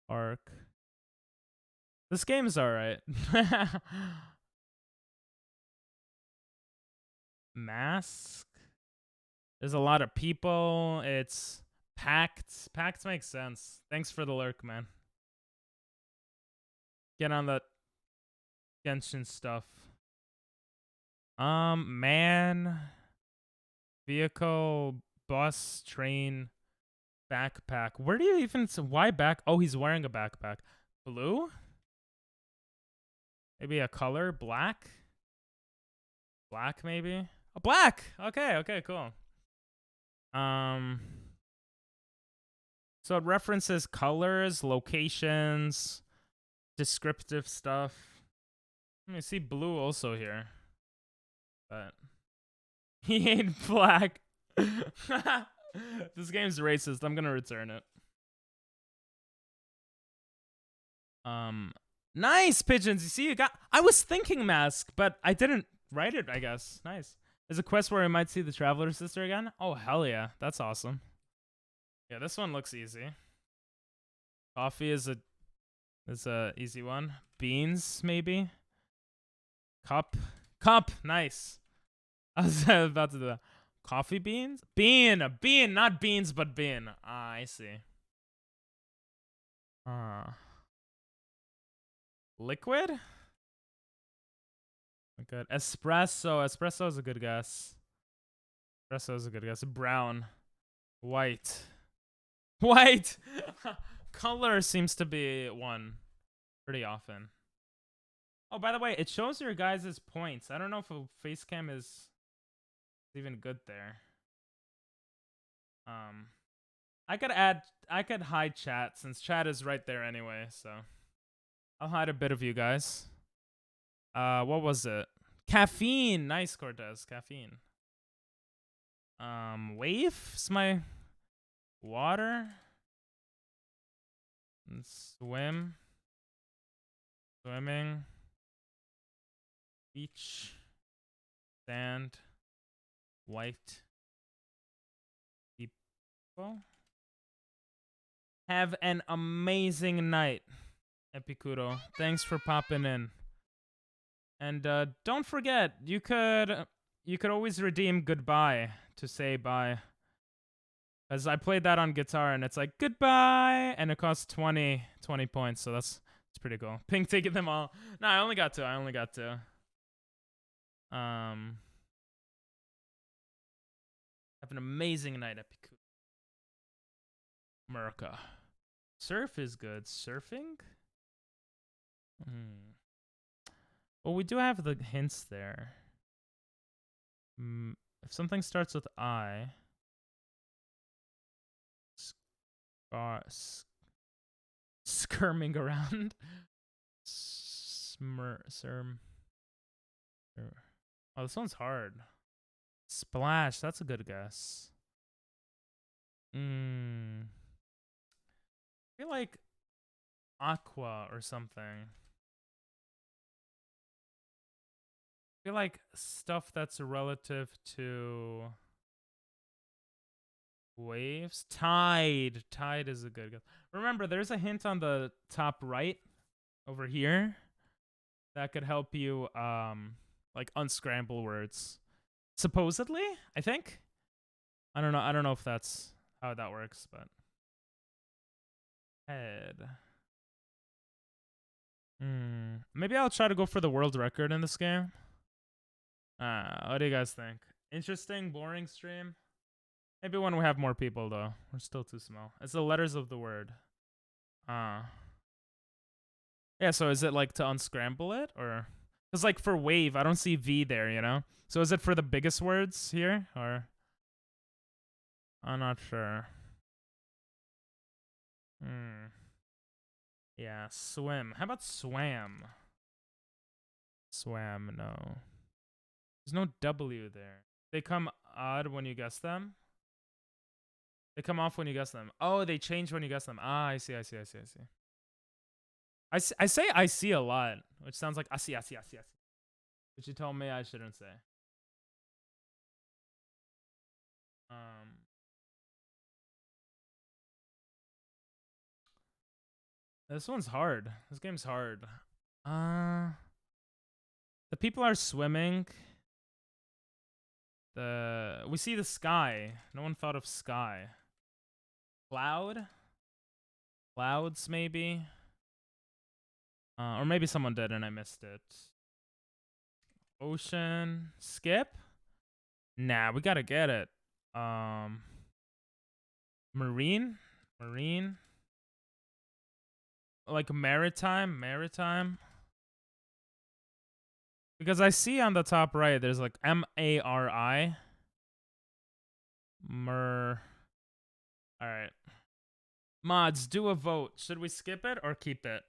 Arc. This game's alright. Mask. There's a lot of people. It's packed. Packed makes sense. Thanks for the lurk, man. Get on the Genshin stuff. Man. Vehicle. bus, train, backpack. Where do you even... Why back? Oh, he's wearing a backpack. Blue? Maybe a color? Black? Black, maybe? Oh, black! Okay, cool. So it references colors, locations, descriptive stuff. Let me see blue also here. But he ain't black. This game's racist. I'm gonna return it. Nice pigeons. You see, you got. I was thinking mask, but I didn't write it. I guess. Nice. There's a quest where I might see the Traveler Sister again. Oh hell yeah, that's awesome. Yeah, this one looks easy. Coffee is a easy one. Beans maybe. Cup. Nice. I was about to do that. Coffee beans? Bean, not beans, but bean. Ah, I see. Liquid? Good. Espresso. Espresso is a good guess. Brown. White. Color seems to be one pretty often. Oh, by the way, it shows your guys' points. I don't know if a face cam is even good there. I could hide chat since chat is right there anyway, so I'll hide a bit of you guys. What was it? Caffeine. Nice, Cortez. Caffeine. Wave is my water. And swim. Swimming. Beach. Sand. White. People. Have an amazing night, Epicuro. Thanks for popping in. And don't forget, you could always redeem goodbye to say bye. As I played that on guitar and it's like goodbye and it costs 20 points, so that's pretty cool. Pink taking them all. No, I only got two. Have an amazing night, Epicuro. America. Surf is good. Surfing? Well, we do have the hints there. If something starts with I. Skirming around. Oh, this one's hard. Splash. That's a good guess. I feel like aqua or something. I feel like stuff that's relative to waves. Tide. Tide is a good guess. Remember, there's a hint on the top right over here that could help you like unscramble words. Supposedly, I think. I don't know if that's how that works, but head. Maybe I'll try to go for the world record in this game. What do you guys think? Interesting, boring stream? Maybe when we have more people, though. We're still too small. It's the letters of the word. Yeah, so is it like to unscramble it? Or... Because like for wave, I don't see V there, you know? So is it for the biggest words here? Or... I'm not sure. Yeah, swim. How about swam? Swam, no. There's no W there. They come odd when you guess them? They come off when you guess them. Oh, they change when you guess them. Ah, I see. I say I see a lot, which sounds like I see. Which you told me I shouldn't say. This one's hard. This game's hard. The people are swimming. We see the sky. No one thought of sky. Cloud? Clouds, maybe? Or maybe someone did and I missed it. Ocean. Skip? Nah, we gotta get it. Marine? Like maritime? Because I see on the top right, there's like M-A-R-I. Alright. Mods, do a vote. Should we skip it or keep it?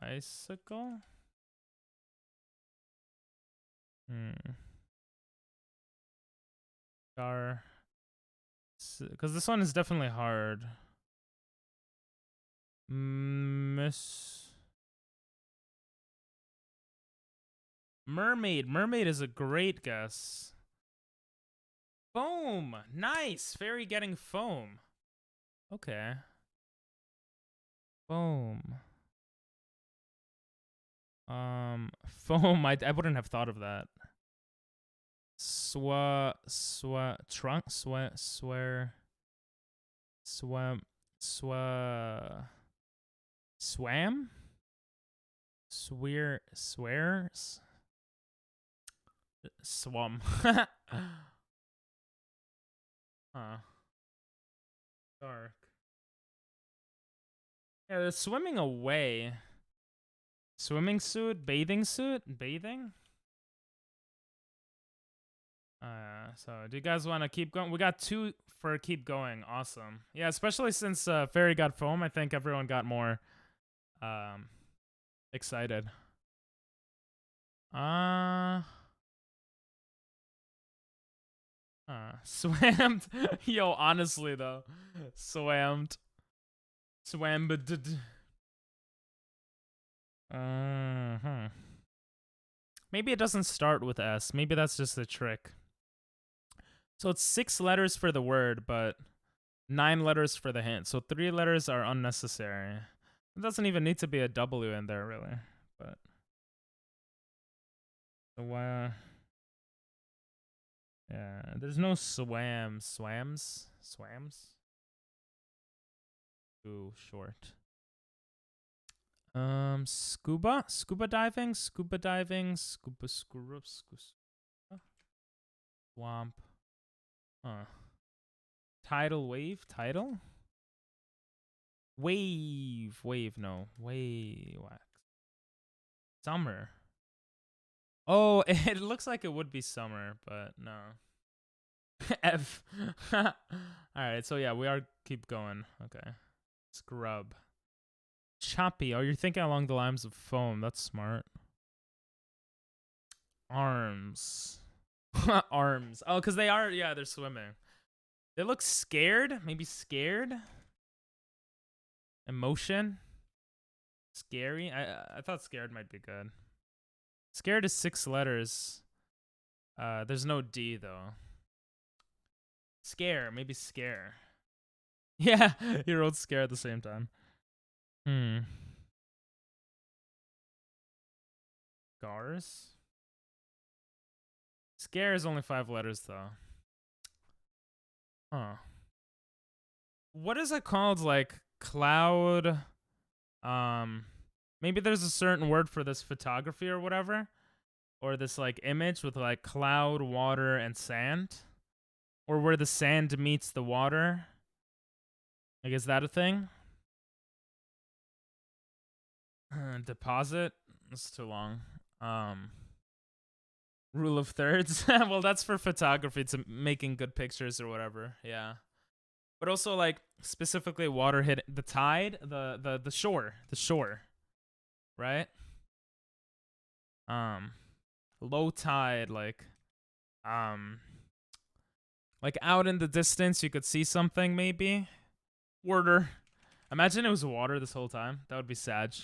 Icicle? Because this one is definitely hard. Mermaid. Mermaid is a great guess. Foam. Nice. Fairy getting foam. Okay. Foam. Foam. I wouldn't have thought of that. Swam. Swears. Swum. Huh. Dark. Yeah, they're swimming away. Swimming suit? Bathing suit? Bathing? So do you guys want to keep going? We got 2 for keep going. Awesome. Yeah, especially since Fairy got foam, I think everyone got more excited. Swammed. Yo, honestly though. Swammed. Swammed. Maybe it doesn't start with S. Maybe that's just a trick. So it's 6 letters for the word, but 9 letters for the hint. So 3 letters are unnecessary. It doesn't even need to be a W in there, really. But so yeah, there's no swams. Too short. Scuba diving, swamp. Tidal wave, wave, no, wax. Summer. Oh, it looks like it would be summer, but no. F. Alright, so yeah, we are keep going. Okay. Scrub. Choppy. Oh, you're thinking along the lines of foam. That's smart. Arms. Arms. Oh, because they are, yeah, they're swimming. They look scared. Maybe scared. Emotion. Scary. I thought scared might be good. Scared is 6 letters. There's no D though. Scare. Maybe scare. Yeah, you wrote scare at the same time. Scars. Scare is only 5 letters though. Huh. What is it called? Like cloud. Maybe there's a certain word for this photography or whatever, or this like image with like cloud, water, and sand, or where the sand meets the water. Like, is that a thing? Deposit. That's too long. Rule of thirds. Well, that's for photography, to making good pictures or whatever. Yeah. But also like specifically water hit the tide, the shore, right? Low tide, like out in the distance you could see something maybe. Water. Imagine it was water this whole time. That would be sad.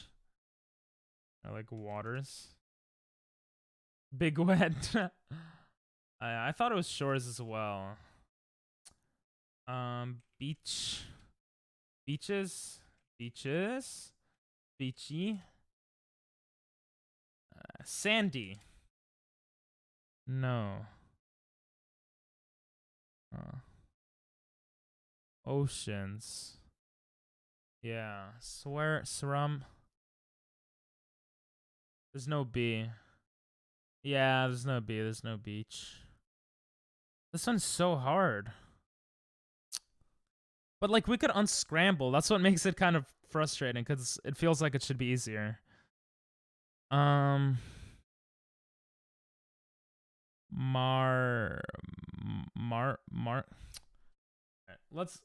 I like waters. Big wet. I thought it was shores as well. Beach. Beaches. Beachy. Sandy. No. Oceans. Yeah. Srum. There's no B. Yeah, there's no B. There's no beach. This one's so hard. But like we could unscramble. That's what makes it kind of frustrating because it feels like it should be easier. Mar. Let's.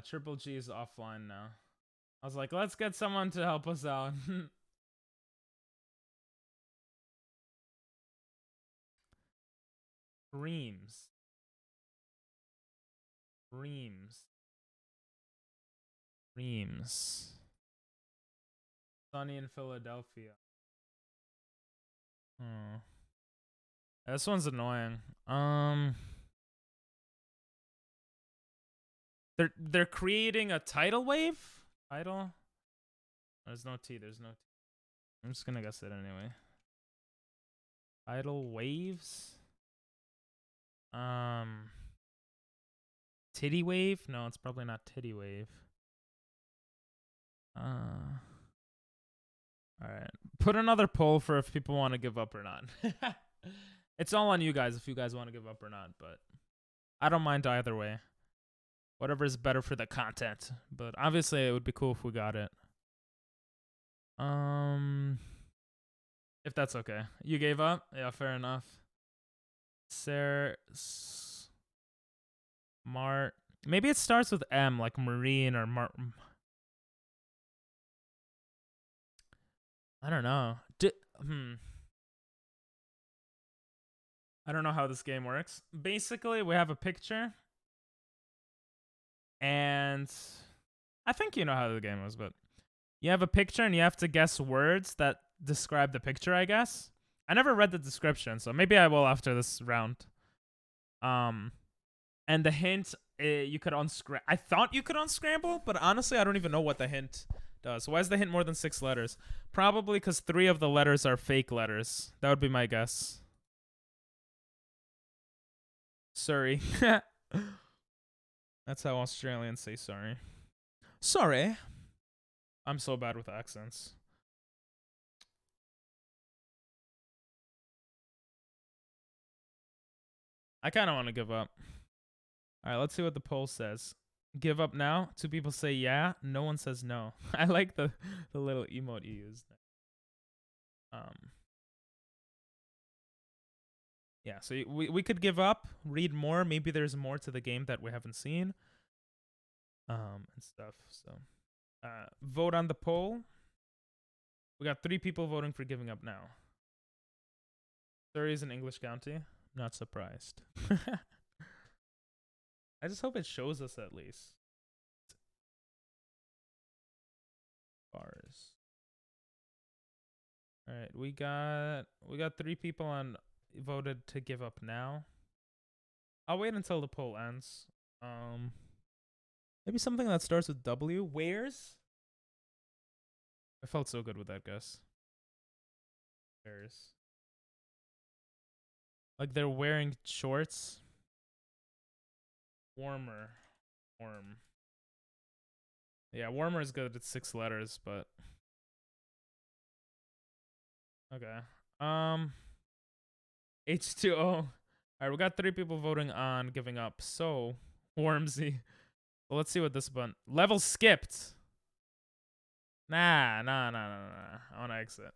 Triple G is offline now. I was like, let's get someone to help us out. Reams. Sunny in Philadelphia. This one's annoying. They're creating a tidal wave? Tidal? There's no T, there's no T. I'm just gonna guess it anyway. Tidal waves? Titty wave? No, it's probably not titty wave. Alright. Put another poll for if people want to give up or not. It's all on you guys if you guys want to give up or not, but I don't mind either way. Whatever is better for the content. But obviously it would be cool if we got it. If that's okay. You gave up? Yeah, fair enough. Mart. Maybe it starts with M, like Marine or Mart. I don't know. I don't know how this game works. Basically, we have a picture. And I think you know how the game was, but you have a picture and you have to guess words that describe the picture, I guess. I never read the description, so maybe I will after this round. And the hint, you could unscramble. I thought you could unscramble, but honestly, I don't even know what the hint does. Why is the hint more than 6 letters? Probably because 3 of the letters are fake letters. That would be my guess. Sorry. That's how Australians say sorry. Sorry. I'm so bad with accents. I kind of want to give up. All right, let's see what the poll says. Give up now. 2 people say yeah. No one says no. I like the little emote you used. Yeah, so we could give up, read more. Maybe there's more to the game that we haven't seen. And stuff. So, vote on the poll. We got 3 people voting for giving up now. Surrey is an English county. Not surprised. I just hope it shows us at least. Bars. All right, we got 3 people on voted to give up now. I'll wait until the poll ends. Maybe something that starts with W. Where's? I felt so good with that guess. Where's? Like they're wearing shorts. Warmer. Warm. Yeah, warmer is good. It's 6 letters, but okay. H2O. All right, we got 3 people voting on giving up. So, Wormsy. Well, let's see what this button. Level skipped. Nah. I want to exit.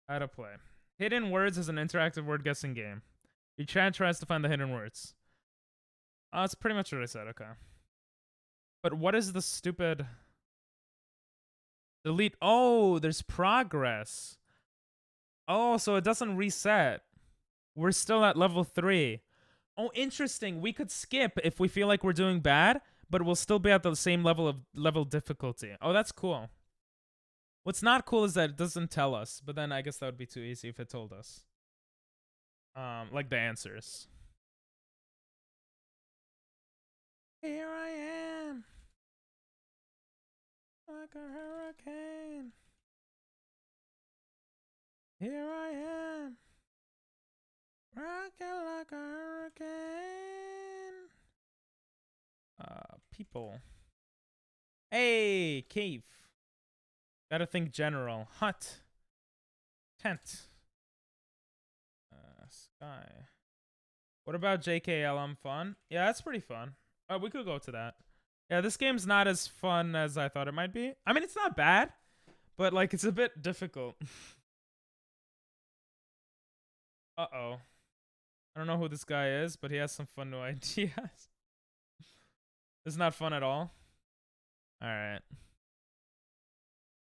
How to play. Hidden words is an interactive word guessing game. Your chat tries to find the hidden words. Oh, that's pretty much what I said. Okay. But what is the stupid delete? Oh, there's progress. Oh, so it doesn't reset. We're still at level 3. Oh, interesting. We could skip if we feel like we're doing bad, but we'll still be at the same level difficulty. Oh, that's cool. What's not cool is that it doesn't tell us, but then I guess that would be too easy if it told us. Like the answers. Here I am. Like a hurricane. Here I am. Rocking like a hurricane. People. Hey, cave. Gotta think general. Hut. Kent. Sky. What about JKLM fun? Yeah, that's pretty fun. We could go to that. Yeah, this game's not as fun as I thought it might be. I mean, it's not bad, but like it's a bit difficult. Uh-oh. I don't know who this guy is, but he has some fun new ideas. It's not fun at all. All right.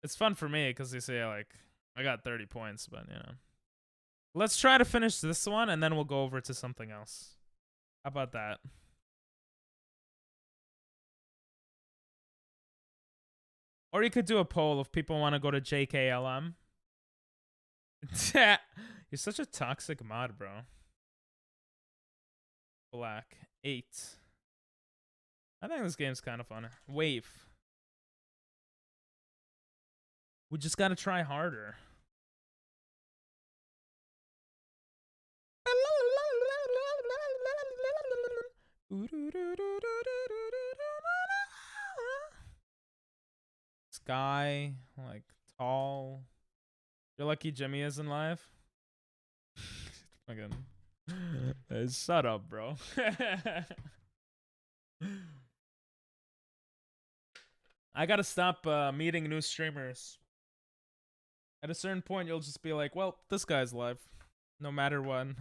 It's fun for me because you say like I got 30 points, but you know. Let's try to finish this one and then we'll go over to something else. How about that? Or you could do a poll if people want to go to JKLM. You're such a toxic mod, bro. Black 8. I think this game's kind of fun. Wave. We just gotta try harder. Sky, like tall. You're lucky Jimmy is in live. Fucking. Shut up, bro. I gotta stop meeting new streamers. At a certain point, you'll just be like, well, this guy's live. No matter when.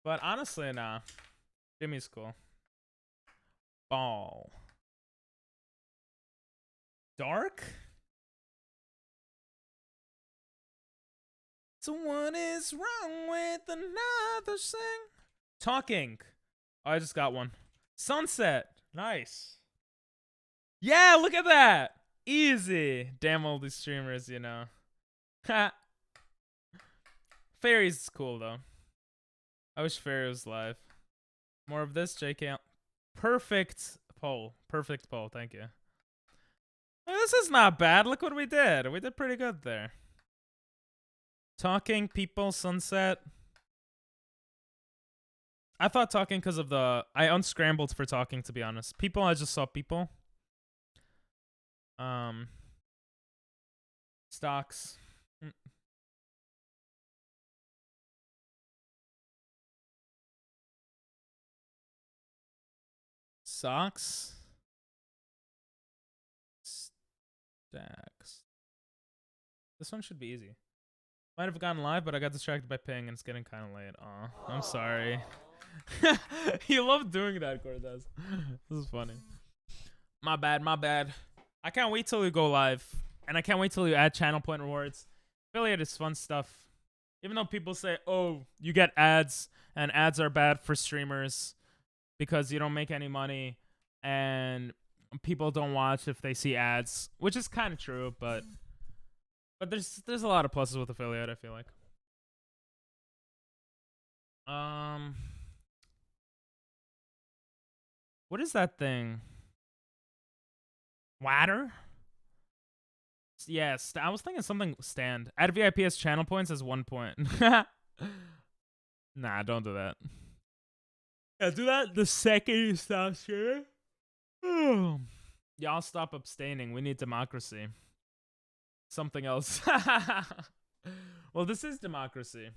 But honestly, nah. Jimmy's cool. Ball. Dark? So what is wrong with another thing? Talking. Oh, I just got one. Sunset. Nice. Yeah, look at that. Easy. Damn all these streamers, you know. Ha. Fairy's cool, though. I wish Fairy was live. More of this, JK. Perfect poll. Perfect poll. Thank you. This is not bad. Look what we did. We did pretty good there. Talking, people, sunset. I thought talking because of the... I unscrambled for talking, to be honest. People, I just saw people. Stocks. Socks. Stacks. This one should be easy. Might have gone live, but I got distracted by ping and it's getting kind of late. Aw, I'm sorry. You love doing that, Cortez. This is funny. My bad, my bad. I can't wait till you go live. And I can't wait till you add channel point rewards. Affiliate is fun stuff. Even though people say, oh, you get ads, and ads are bad for streamers because you don't make any money, and people don't watch if they see ads, which is kind of true, but there's a lot of pluses with affiliate, I feel like. What is that thing? Ladder? Yes, I was thinking something stand. Add VIP as channel points as 1 point. Nah, don't do that. Yeah, do that the second you stop streaming. Y'all stop abstaining. We need democracy. Something else. Well, this is democracy.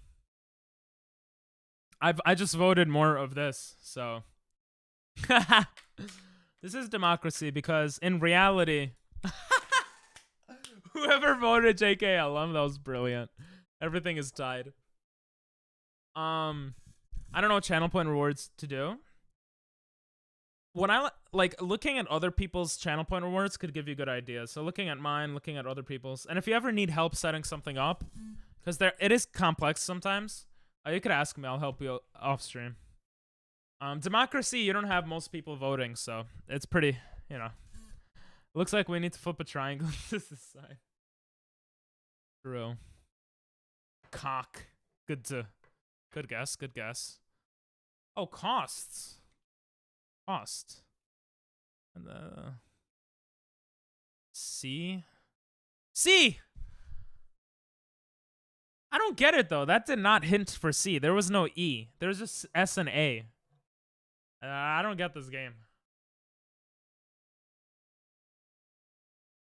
I just voted more of this, so this is democracy because in reality, whoever voted JKLM, that was brilliant. Everything is tied. I don't know what channel point rewards to do. When I like looking at other people's channel point rewards could give you good ideas. So looking at mine, looking at other people's, and if you ever need help setting something up, because it is complex sometimes, you could ask me. I'll help you off stream. Democracy, you don't have most people voting, so it's pretty, you know. Looks like we need to flip a triangle to this side. True. Cock. Good guess. Good guess. Oh, costs. Cost. And the C. I don't get it though. That did not hint for C. There was no E. There was just S and A. I don't get this game.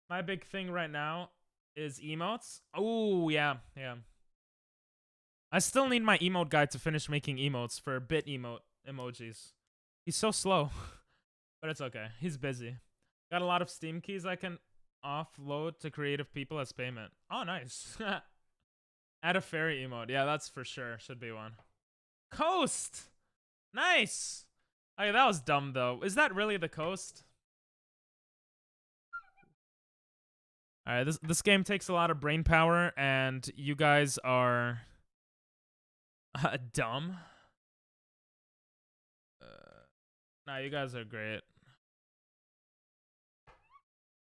My big thing right now is emotes. Oh, yeah. I still need my emote guy to finish making emotes for bit emojis. He's so slow, but it's okay. He's busy. Got a lot of Steam keys I can offload to creative people as payment. Oh, nice. Add a fairy emote. Yeah, that's for sure. Should be one. Coast. Nice. Okay, that was dumb though. Is that really the coast? All right, this game takes a lot of brain power, and you guys are dumb. Nah, you guys are great.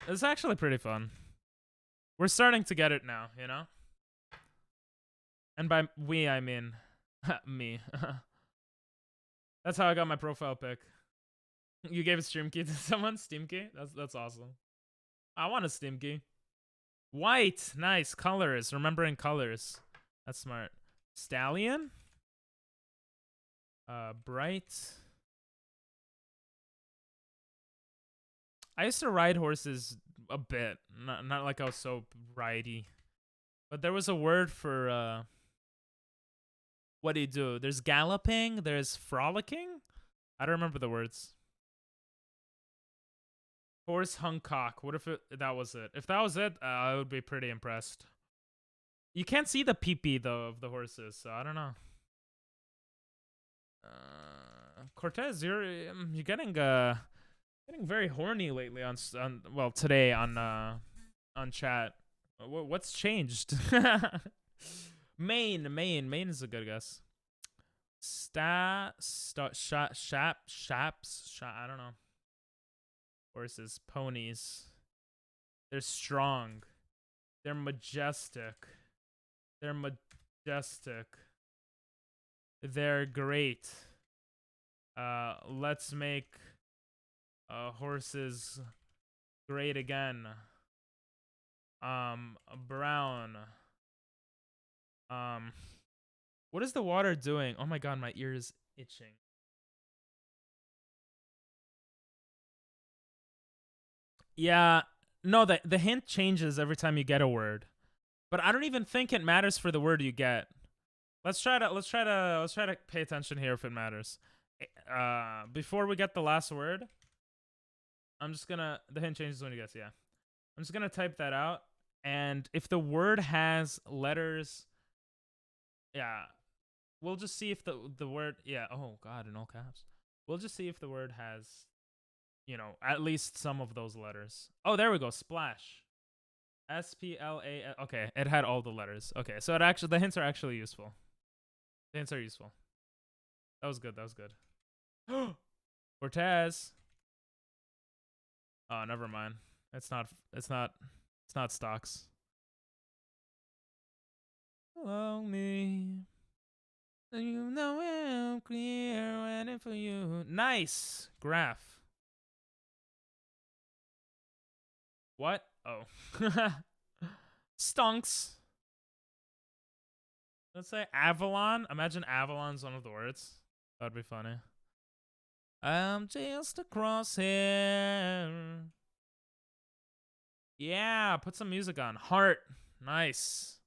It's actually pretty fun. We're starting to get it now, you know? And by we, I mean me. That's how I got my profile pic. You gave a stream key to someone? Steam key? That's awesome. I want a Steam key. White. Nice. Colors. Remembering colors. That's smart. Stallion? Bright. I used to ride horses a bit. Not like I was so ridey. But there was a word for what do you do? There's galloping, there's frolicking. I don't remember the words. Horse hung cock. What if that was it? If that was it, I would be pretty impressed. You can't see the pee-pee though of the horses, so I don't know. Cortez, you're getting very horny lately on well, today on chat. What's changed? Maine is a good guess. Shaps. I don't know. Horses, ponies. They're strong. They're majestic. They're great. Let's make horses great again. Brown. What is the water doing? Oh my god, my ear is itching. Yeah, no, the hint changes every time you get a word. But I don't even think it matters for the word you get. Let's try to pay attention here if it matters. Before we get the last word, I'm just gonna, the hint changes when you guess, yeah. I'm just gonna type that out, and if the word has letters, yeah, we'll just see if the word, yeah, oh god, in all caps. We'll just see if the word has, you know, at least some of those letters. Oh, there we go, splash. S-P-L-A, okay, it had all the letters. Okay, so it actually, the hints are actually useful. The hints are useful. That was good, Cortez. Oh, never mind. It's not stocks. Follow me. You know I'm clear waiting for you. Nice. Graph. What? Oh. Stunks. Let's say Avalon. Imagine Avalon's one of the words. That'd be funny. I'm just a crosshair. Yeah, put some music on. Heart. Nice.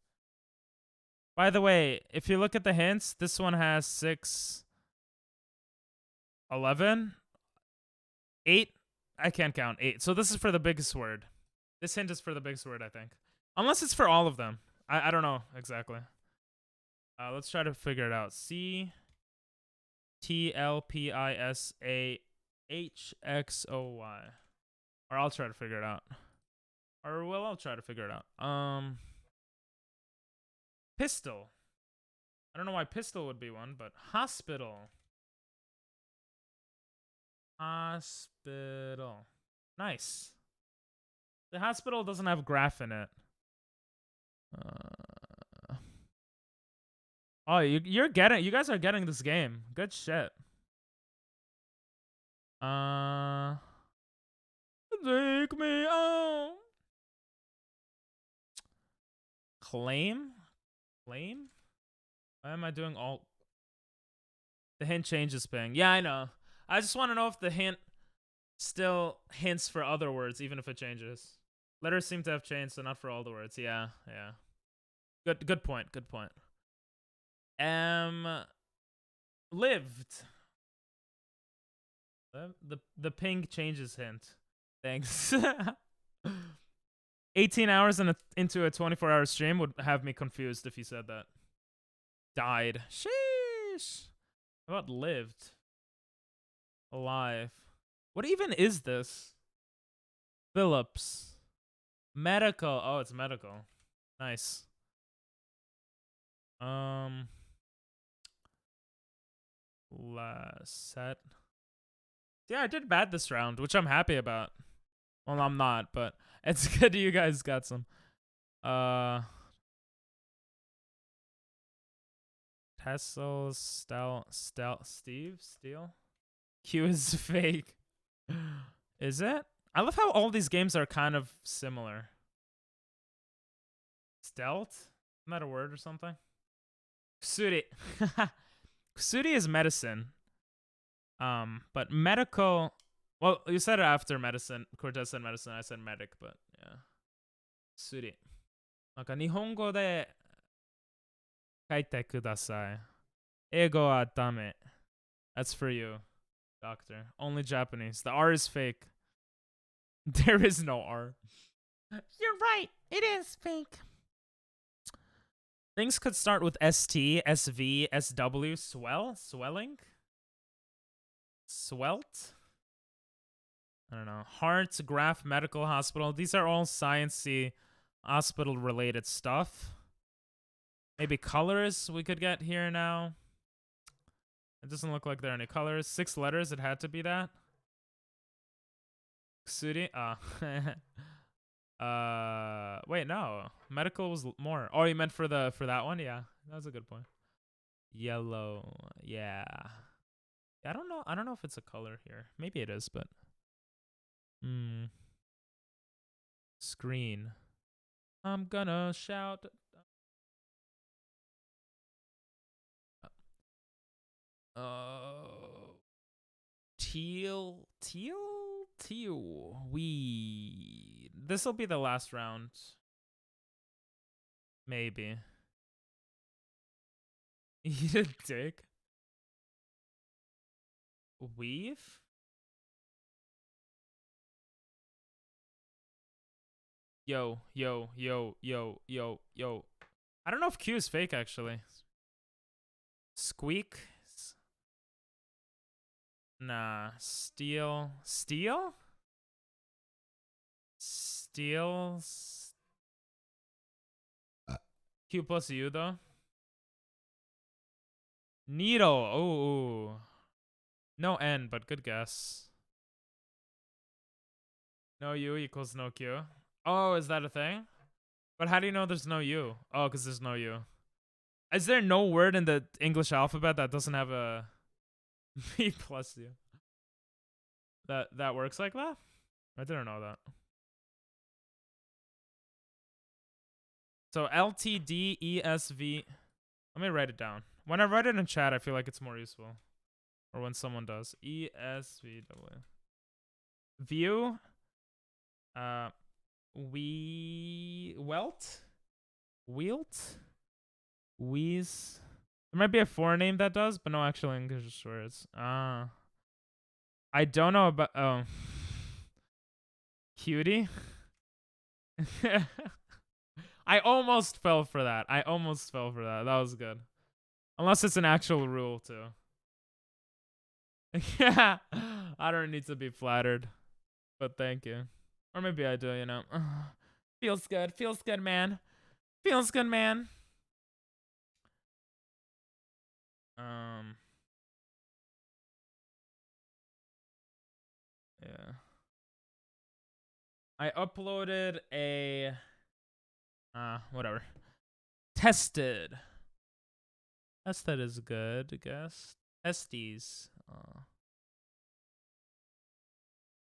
By the way, if you look at the hints, this one has 6, 11, 8. I can't count. 8. So this is for the biggest word. This hint is for the biggest word, I think. Unless it's for all of them. I don't know exactly. Let's try to figure it out. CTLPISAHXOY. Or I'll try to figure it out. Or well, I'll try to figure it out. Pistol. I don't know why pistol would be one, but hospital. Hospital. Nice. The hospital doesn't have graph in it. Oh, you guys are getting this game. Good shit. Take me on. Claim? Why am I doing all? The hint changes ping. Yeah, I know. I just want to know if the hint still hints for other words, even if it changes. Letters seem to have changed, so not for all the words. Yeah, yeah. Good point. Good point. Lived. The ping changes hint. Thanks. 18 hours into a 24-hour stream would have me confused if you said that. Died. Sheesh. How about lived? Alive. What even is this? Phillips. Medical. Oh, it's medical. Nice. Last set. Yeah, I did bad this round, which I'm happy about. Well, I'm not, but it's good you guys got some. Tesla, Steve? Steel? Q is fake. Is it? I love how all these games are kind of similar. Stealth? Isn't that a word or something? Kusuri. Kusuri is medicine. But medical... Well, you said it after medicine. Cortez said medicine. I said medic, but yeah. Kusuri. なんか日本語で書いてください。英語はダメ. That's for you, doctor. Only Japanese. The R is fake. There is no R. You're right. It is fake. Things could start with ST, SV, SW, swelling? Swelt? I don't know. Heart, graph, medical, hospital. These are all sciencey, hospital-related stuff. Maybe colors we could get here now. It doesn't look like there are any colors. 6 letters, it had to be that. Kusuri? Wait, no. Medical was more. Oh, you meant for that one? Yeah, that was a good point. Yellow. Yeah. I don't know. I don't know if it's a color here. Maybe it is, but screen. I'm gonna shout. Teal. This'll be the last round. Maybe. Eat a dick. Weave? Yo. I don't know if Q is fake, actually. Squeak? Nah. Steel? Steel? Steel? Q plus U, though. Needle. Oh. No N, but good guess. No U equals no Q. Oh, is that a thing? But how do you know there's no U? Oh, because there's no U. Is there no word in the English alphabet that doesn't have a B plus U? That works like that? I didn't know that. So LTDESV. Let me write it down. When I write it in chat, I feel like it's more useful. Or when someone does. ESVW. View. Welt? Wheeze. There might be a foreign name that does, but no actual English words. I don't know about... Oh. Cutie? I almost fell for that. That was good. Unless it's an actual rule, too. Yeah. I don't need to be flattered. But thank you. Or maybe I do, you know. Feels good. Feels good, man. Feels good, man. Yeah. I uploaded a whatever. Tested. Tested is good, I guess. Testes.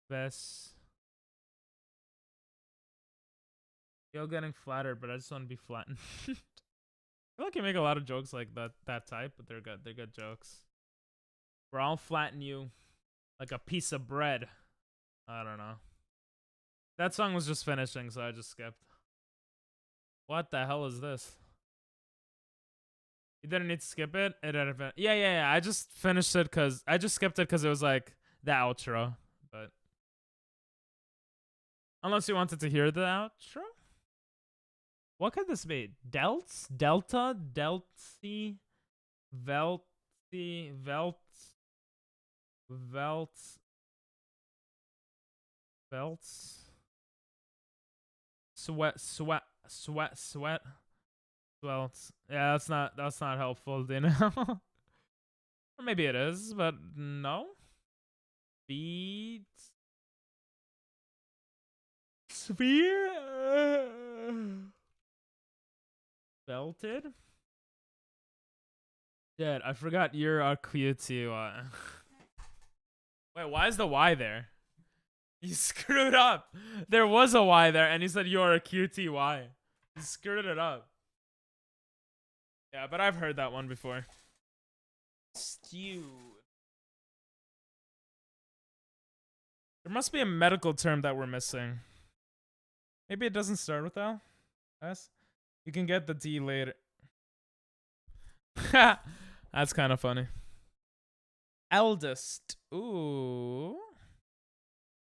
Best. You're getting flattered, but I just want to be flattened. I feel like you make a lot of jokes like that type, but they're good. They're good jokes. Where I'll flatten you like a piece of bread. I don't know. That song was just finishing, so I just skipped. What the hell is this? You didn't need to skip it? It had been. Yeah. I just finished it because I just skipped it because it was like the outro. But unless you wanted to hear the outro? What could this be? Delts? Delta? Deltsy? Veltsy? Velts? Sweat. Well, yeah, that's not helpful, you know. Or maybe it is, but no. Beats. Sphere. Belted. Dude, I forgot you're a QTY. Wait, why is the Y there? You screwed up. There was a Y there, and you said you're a QTY. You screwed it up. Yeah, but I've heard that one before. Stew. There must be a medical term that we're missing. Maybe it doesn't start with L. S. You can get the D later. That's kind of funny. Eldest. Ooh.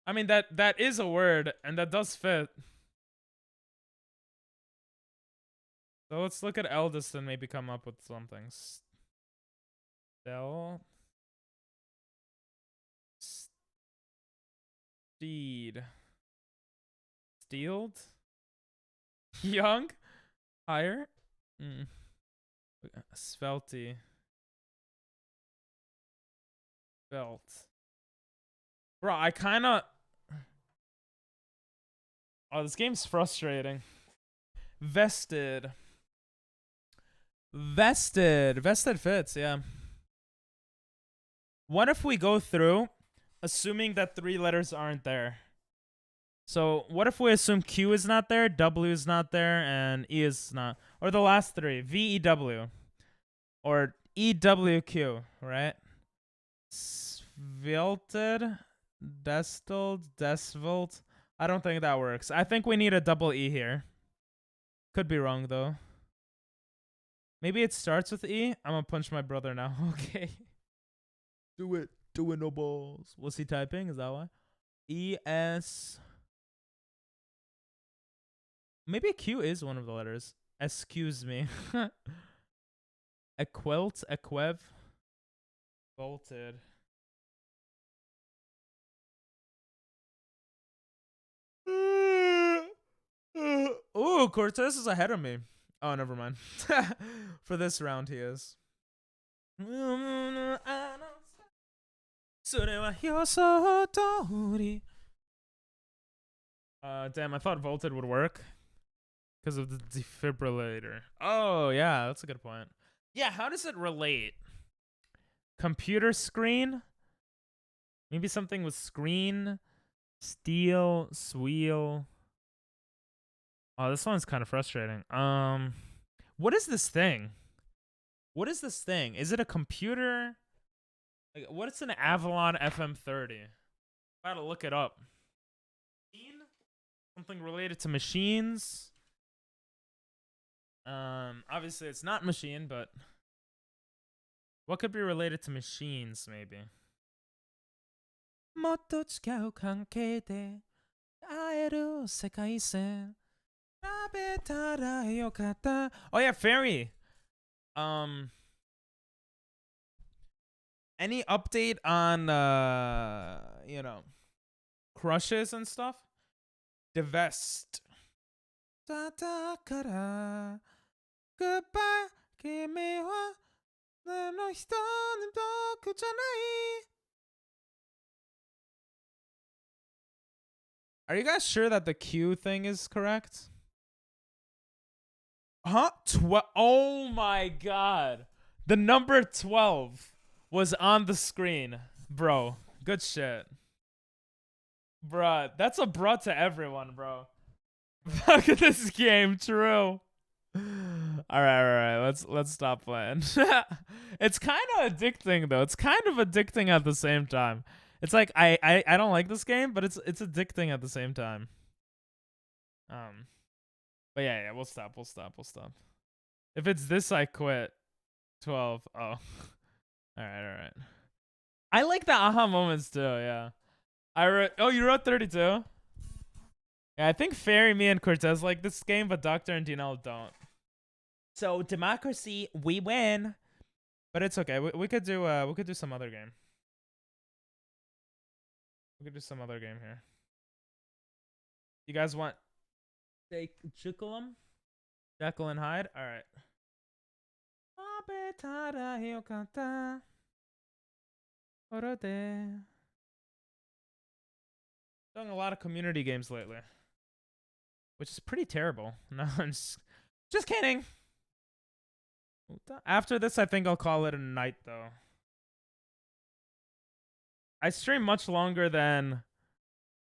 I mean, that is a word, and that does fit. So let's look at eldest and maybe come up with something. Steed. Steeled? Young? Higher? Svelty. Belt. Bro, I kinda... Oh, this game's frustrating. Vested. Vested fits, yeah. What if we go through assuming that 3 letters aren't there? So what if we assume Q is not there, W is not there, and E is not? Or the last 3, V, E, W. Or E, W, Q, right? Svelted, destiled, desvelt. I don't think that works. I think we need a double E here. Could be wrong, though. Maybe it starts with E. I'm gonna punch my brother now. Okay. Do it. Do it, no balls. Was he typing? Is that why? E-S... Maybe Q is one of the letters. Excuse me. Equilt, equev. Bolted. Ooh, Cortez is ahead of me. Oh, never mind. For this round, he is. Damn, I thought Volted would work. Because of the defibrillator. Oh, yeah, that's a good point. Yeah, how does it relate? Computer screen? Maybe something with screen? Steel? Sweel? Oh, this one's kind of frustrating. What is this thing? What is this thing? Is it a computer? Like, what is an Avalon FM30? I gotta look it up. Something related to machines? Obviously it's not machine, but what could be related to machines, maybe? Oh yeah, fairy. Any update on you know, crushes and stuff? Divest. Goodbye. Are you guys sure that the Q thing is correct? Huh? Oh my god. The number 12 was on the screen. Bro, good shit. Bruh, that's a bruh to everyone, bro. Fuck this game, true. Alright, let's stop playing. It's kind of addicting though. It's kind of addicting at the same time. It's like I don't like this game, but it's addicting at the same time. But yeah, we'll stop. If it's this, I quit. 12. Oh. All right. I like the aha moments too. Yeah. I wrote. Oh, you wrote 32. Yeah, I think Fairy, me, and Cortez like this game, but Doctor and Dinel don't. So democracy, we win. But it's okay. We could do some other game. We could do some other game here. You guys want Jekyll and Hyde? All right. Doing a lot of community games lately, which is pretty terrible. No, I'm just kidding. After this, I think I'll call it a night, though. I stream much longer than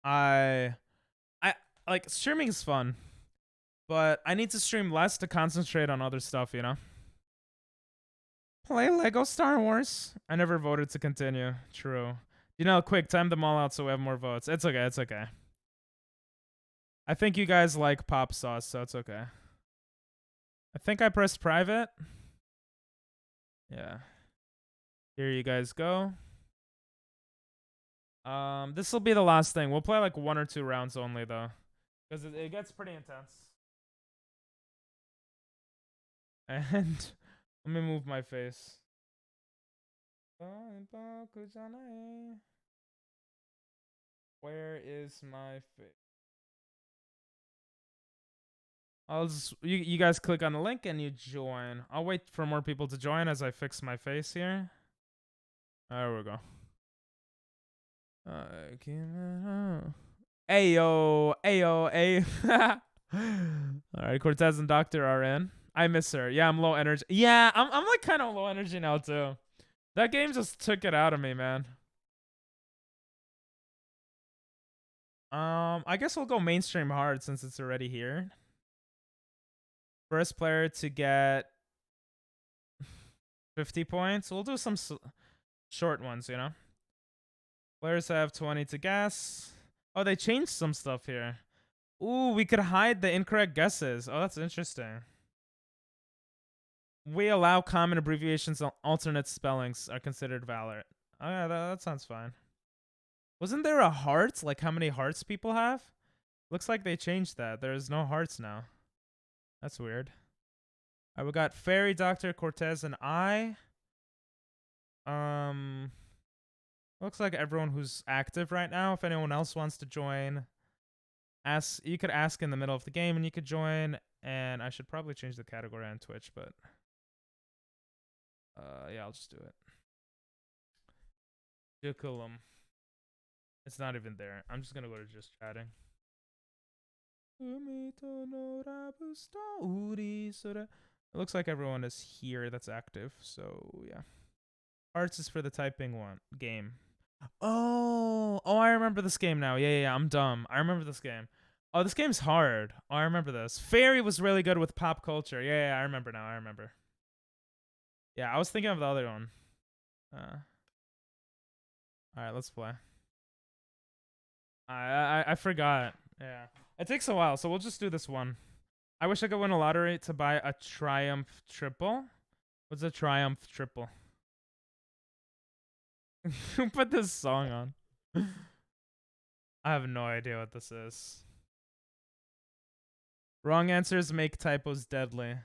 I like. Streaming is fun, but I need to stream less to concentrate on other stuff, you know? Play Lego Star Wars. I never voted to continue. True. You know, quick, time them all out so we have more votes. It's okay. I think you guys like pop sauce, so it's okay. I think I pressed private. Yeah. Here you guys go. This will be the last thing. We'll play like 1 or 2 rounds only, though. Because it gets pretty intense. And let me move my face. Where is my face? You guys click on the link and you join. I'll wait for more people to join as I fix my face here. There we go. Ayo. Alright, Cortez and Doctor are in. I miss her. Yeah, I'm low energy. Yeah, I'm like kind of low energy now too. That game just took it out of me, man. I guess we'll go mainstream hard since it's already here. First player to get 50 points. We'll do some short ones, you know. Players have 20 to guess. Oh, they changed some stuff here. Ooh, we could hide the incorrect guesses. Oh, that's interesting. We allow common abbreviations and alternate spellings are considered valid. Oh, yeah, that sounds fine. Wasn't there a heart? Like how many hearts people have? Looks like they changed that. There's no hearts now. That's weird. All right, we got Fairy, Doctor, Cortez, and I. Looks like everyone who's active right now. If anyone else wants to join, you could ask in the middle of the game and you could join. And I should probably change the category on Twitch, but yeah, I'll just do it. Jekyll. It's not even there. I'm just gonna go to just chatting. It looks like everyone is here that's active, so yeah. Hearts is for the typing game. Oh, I remember this game now. Yeah, I'm dumb. I remember this game. Oh, this game's hard. Oh, I remember this. Fairy was really good with pop culture. Yeah, I remember now. I remember. Yeah, I was thinking of the other one. Alright, let's play. I forgot. Yeah. It takes a while, so we'll just do this one. I wish I could win a lottery to buy a Triumph Triple. What's a Triumph Triple? Who put this song on? I have no idea what this is. Wrong answers make typos deadly.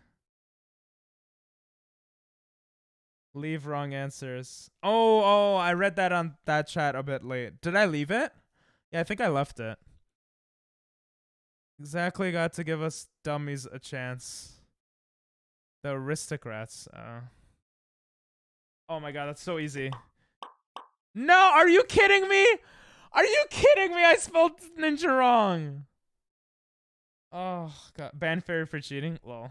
Leave wrong answers. Oh, I read that on that chat a bit late. Did I leave it? Yeah, I think I left it. Exactly, got to give us dummies a chance. The aristocrats. Oh my god, that's so easy. No, are you kidding me? Are you kidding me? I spelled ninja wrong. Oh god, ban Fairy for cheating? Lol.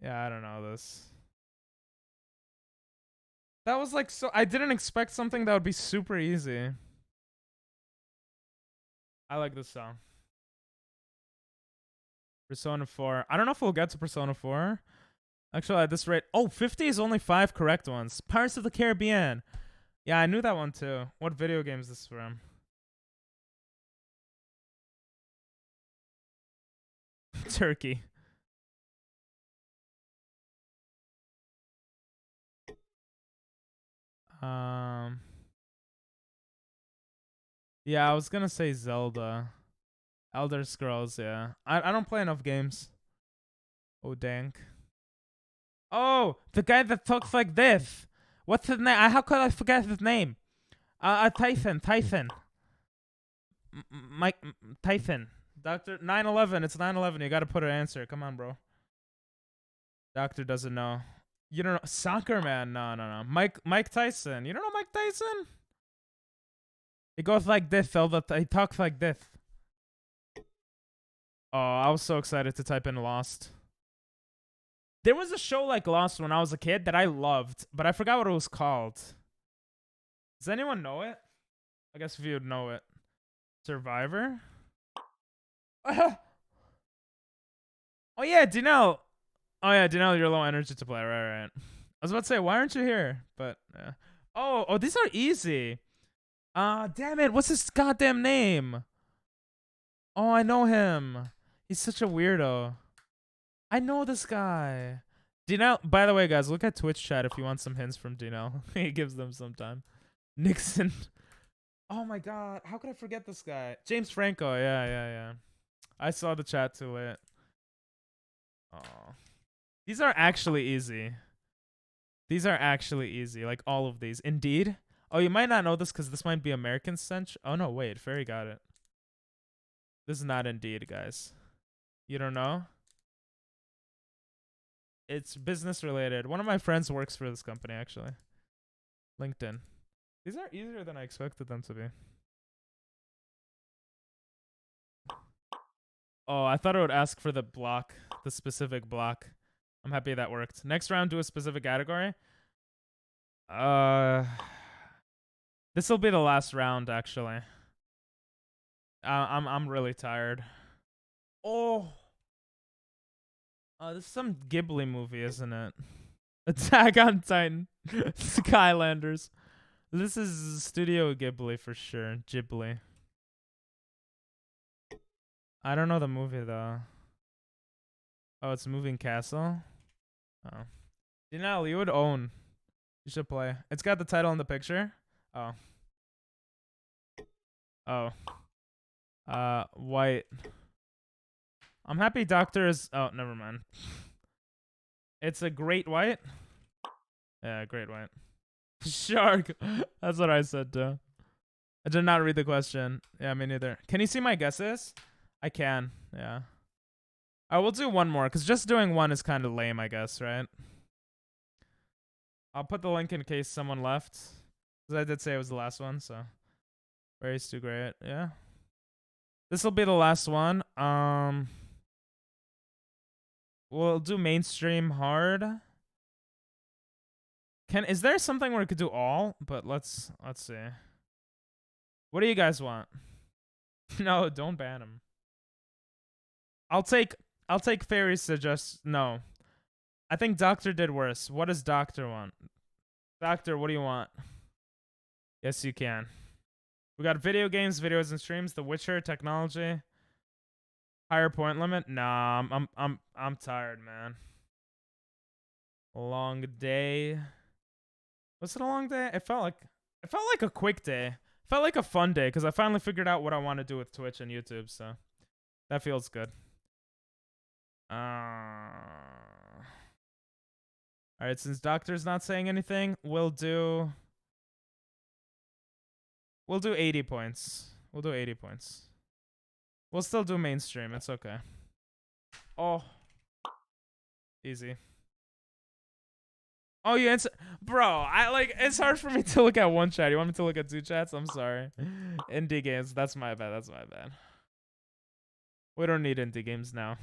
Yeah, I don't know this. That was like so. I didn't expect something that would be super easy. I like this song. Persona 4. I don't know if we'll get to Persona 4. Actually, at this rate. Oh, 50 is only 5 correct ones. Pirates of the Caribbean. Yeah, I knew that one too. What video game is this from? Turkey. Yeah, I was gonna say Zelda. Elder Scrolls, yeah. I don't play enough games. Oh, dank. Oh, the guy that talks like this. What's his name? How could I forget his name? Tyson. Mike Tyson. Doctor 9/11. It's 9/11. You gotta put an answer. Come on, bro. Doctor doesn't know. You don't know Soccer Man? No. Mike Tyson. You don't know Mike Tyson? He goes like this. He talks like this. Oh, I was so excited to type in Lost. There was a show like Lost when I was a kid that I loved, but I forgot what it was called. Does anyone know it? I guess if you would know it. Survivor? Oh yeah, Dinell. Oh yeah, Dinell, you're low energy to play. Right. I was about to say, why aren't you here? But yeah. Oh, these are easy. Damn it, what's his goddamn name? Oh, I know him. He's such a weirdo. I know this guy. Dinell, by the way, guys, look at Twitch chat if you want some hints from Dinell. He gives them some time. Nixon. Oh my god, how could I forget this guy? James Franco, yeah. I saw the chat too late. Oh. These are actually easy. Like all of these. Indeed. Oh, you might not know this because this might be American Central. Oh no, wait, Fairy got it. This is not Indeed, guys. You don't know? It's business related. One of my friends works for this company, actually. LinkedIn. These are easier than I expected them to be. Oh, I thought it would ask for the block, the specific block. I'm happy that worked. Next round, do a specific category. This will be the last round, actually. I'm really tired. Oh, this is some Ghibli movie, isn't it? Attack on Titan, Skylanders. This is Studio Ghibli for sure. Ghibli. I don't know the movie though. Oh, it's Moving Castle. Oh, Dinell, you would own. You should play. It's got the title in the picture. Oh. White. I'm happy Doctor is. Oh, never mind. It's a Great White. Yeah, Great White. Shark. That's what I said too. I did not read the question. Yeah, me neither. Can you see my guesses? I can. Yeah. I will do one more because just doing one is kind of lame, I guess, right? I'll put the link in case someone left. Because I did say it was the last one, so. Race to Great. Yeah. This will be the last one. We'll do mainstream hard. Is there something where we could do all? But let's see. What do you guys want? No, don't ban him. I'll take Fairy's suggest. No. I think Doctor did worse. What does Doctor want? Doctor, what do you want? Yes, you can. We got video games, videos and streams, The Witcher, technology. Higher point limit? Nah, I'm tired, man. Long day. Was it a long day? It felt like a quick day. It felt like a fun day because I finally figured out what I want to do with Twitch and YouTube, so that feels good. Alright, since Doctor's not saying anything, we'll do 80 points. We'll do 80 points. We'll still do mainstream. It's okay. Oh. Easy. Oh, you answer. Bro, it's hard for me to look at one chat. You want me to look at two chats? I'm sorry. Indie games. That's my bad. We don't need indie games now.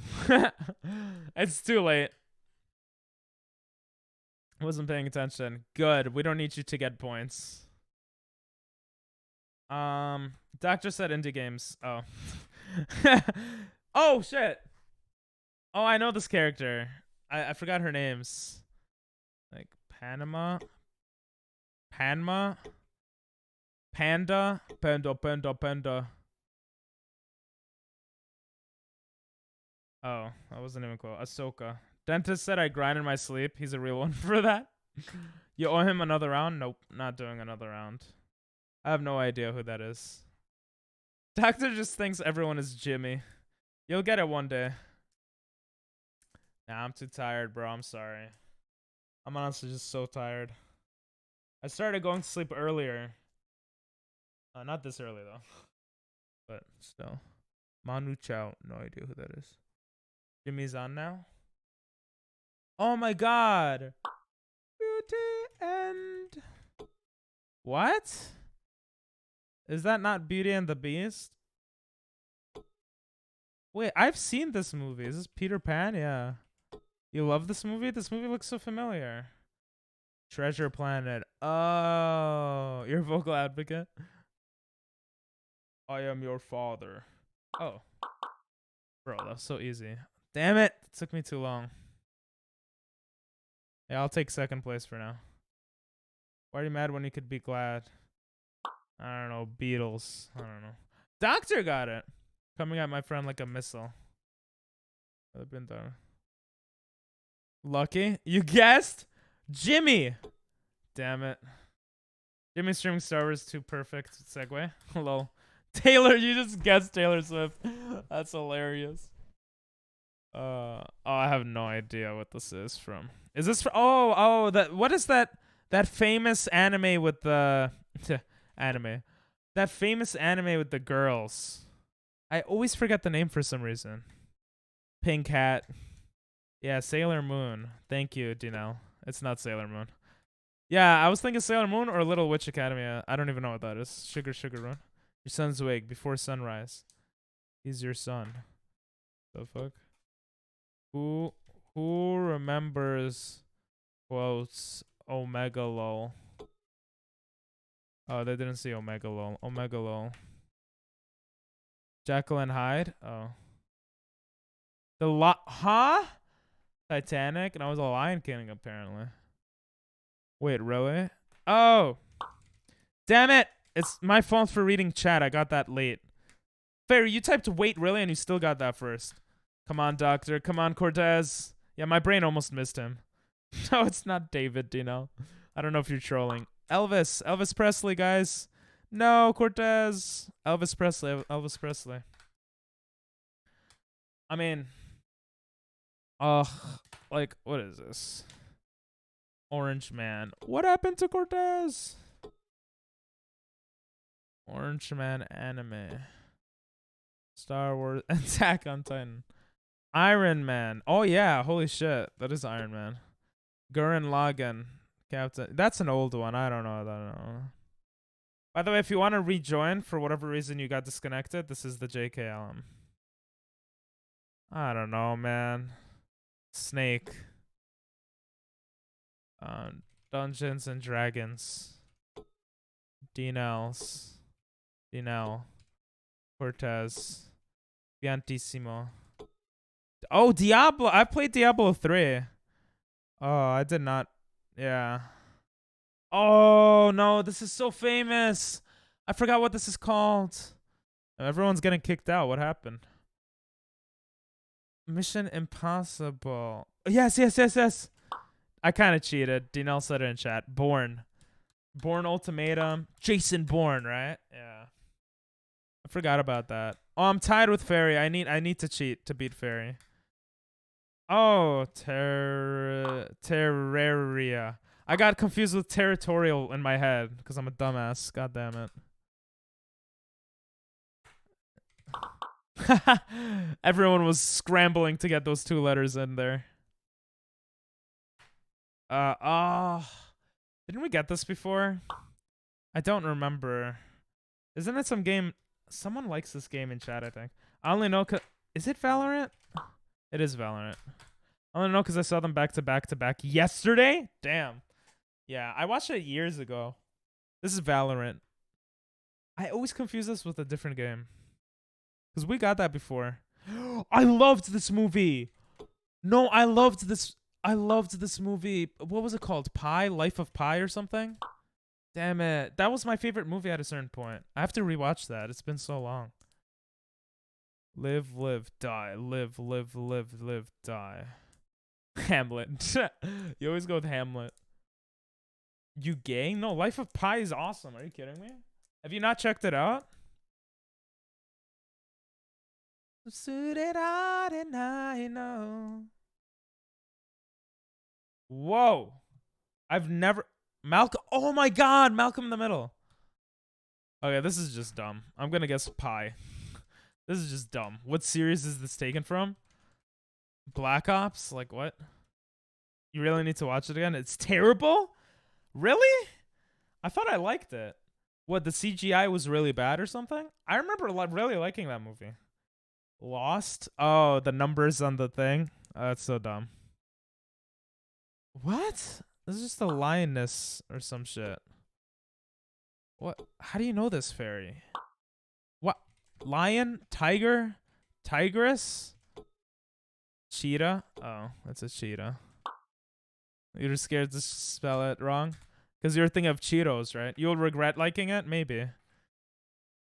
It's too late. Wasn't paying attention. Good. We don't need you to get points. Doctor said indie games. Oh. Oh, shit. Oh, I know this character. I forgot her names. Like Panda. Oh, I wasn't even close. Ahsoka. Dentist said I grind in my sleep. He's a real one for that. You owe him another round? Nope, not doing another round. I have no idea who that is. Doctor just thinks everyone is Jimmy. You'll get it one day. Nah, I'm too tired, bro. I'm sorry. I'm honestly just so tired. I started going to sleep earlier. Not this early, though. But still. Manu Chao. No idea who that is. Jimmy's on now? Oh my god! Beauty and... What? Is that not Beauty and the Beast? Wait, I've seen this movie. Is this Peter Pan? Yeah. You love this movie? This movie looks so familiar. Treasure Planet. Oh, you're a vocal advocate? I am your father. Oh. Bro, that was so easy. Damn it. It took me too long. Yeah, I'll take second place for now. Why are you mad when you could be glad? I don't know. Beatles. I don't know. Doctor got it. Coming at my friend like a missile. I've been done. Lucky? You guessed? Jimmy! Damn it. Jimmy streaming Star Wars 2 perfect segue. Hello. Taylor, you just guessed Taylor Swift. That's hilarious. Oh, I have no idea what this is from. Is this for what is that famous anime with the anime? That famous anime with the girls. I always forget the name for some reason. Pink Hat. Yeah, Sailor Moon. Thank you, Dinelle. It's not Sailor Moon. Yeah, I was thinking Sailor Moon or Little Witch Academia. I don't even know what that is. Sugar Run. Your son's awake before sunrise. He's your son. The fuck? Who remembers quotes Omega Lol? Oh, they didn't see Omega Lol. Omega Lol. Jekyll and Hyde? Oh. Titanic? And I was a Lion King, apparently. Wait, really? Oh! Damn it! It's my fault for reading chat. I got that late. Fairy, you typed wait, really? And you still got that first. Come on, Doctor. Come on, Cortez. Yeah, my brain almost missed him. No, it's not David, Dino. I don't know if you're trolling. Elvis Presley, guys. No, Cortez. Elvis Presley. I mean, like, what is this? Orange Man. What happened to Cortez? Orange Man anime. Star Wars. Attack on Titan. Iron Man. Oh, yeah. Holy shit. That is Iron Man. Gurren Lagann. Captain. That's an old one. I don't know. By the way, if you want to rejoin for whatever reason you got disconnected, this is the JKLM. I don't know, man. Snake. Dungeons and Dragons. Dinelle. Cortez. Piantissimo. Oh, Diablo. I played Diablo 3. Oh, I did not. Yeah. Oh, no. This is so famous. I forgot what this is called. Everyone's getting kicked out. What happened? Mission Impossible. Yes. I kind of cheated. Dinelle said it in chat. Bourne Ultimatum. Jason Bourne, right? Yeah. I forgot about that. Oh, I'm tied with Fairy. I need to cheat to beat Fairy. Oh, Terraria. I got confused with Territorial in my head because I'm a dumbass. God damn it. Everyone was scrambling to get those two letters in there. Didn't we get this before? I don't remember. Isn't it some game? Someone likes this game in chat, I think. I only know is it Valorant? It is Valorant. I only know because I saw them back to back yesterday. Damn. Yeah, I watched it years ago. This is Valorant. I always confuse this with a different game. Because we got that before. I loved this movie. No, I loved this movie. What was it called? Pi? Life of Pi or something? Damn it. That was my favorite movie at a certain point. I have to rewatch that. It's been so long. Live, live, die. Live, live, live, live, die. Hamlet. You always go with Hamlet. You gay? No, Life of Pi is awesome. Are you kidding me? Have you not checked it out? Suited out and I know. Whoa. I've never... Malcolm... Oh my god, Malcolm in the Middle. Okay, this is just dumb. I'm gonna guess Pi. This is just dumb. What series is this taken from? Black Ops? Like, what? You really need to watch it again? It's terrible? Really? I thought I liked it. What, the CGI was really bad or something? I remember really liking that movie. Lost? Oh, the numbers on the thing? Oh, that's so dumb. What? This is just a lioness or some shit. What? How do you know this, Fairy? What? Lion? Tiger? Tigress? Cheetah? Oh, that's a cheetah. You're scared to spell it wrong? Because you're thinking of Cheetos, right? You'll regret liking it? Maybe.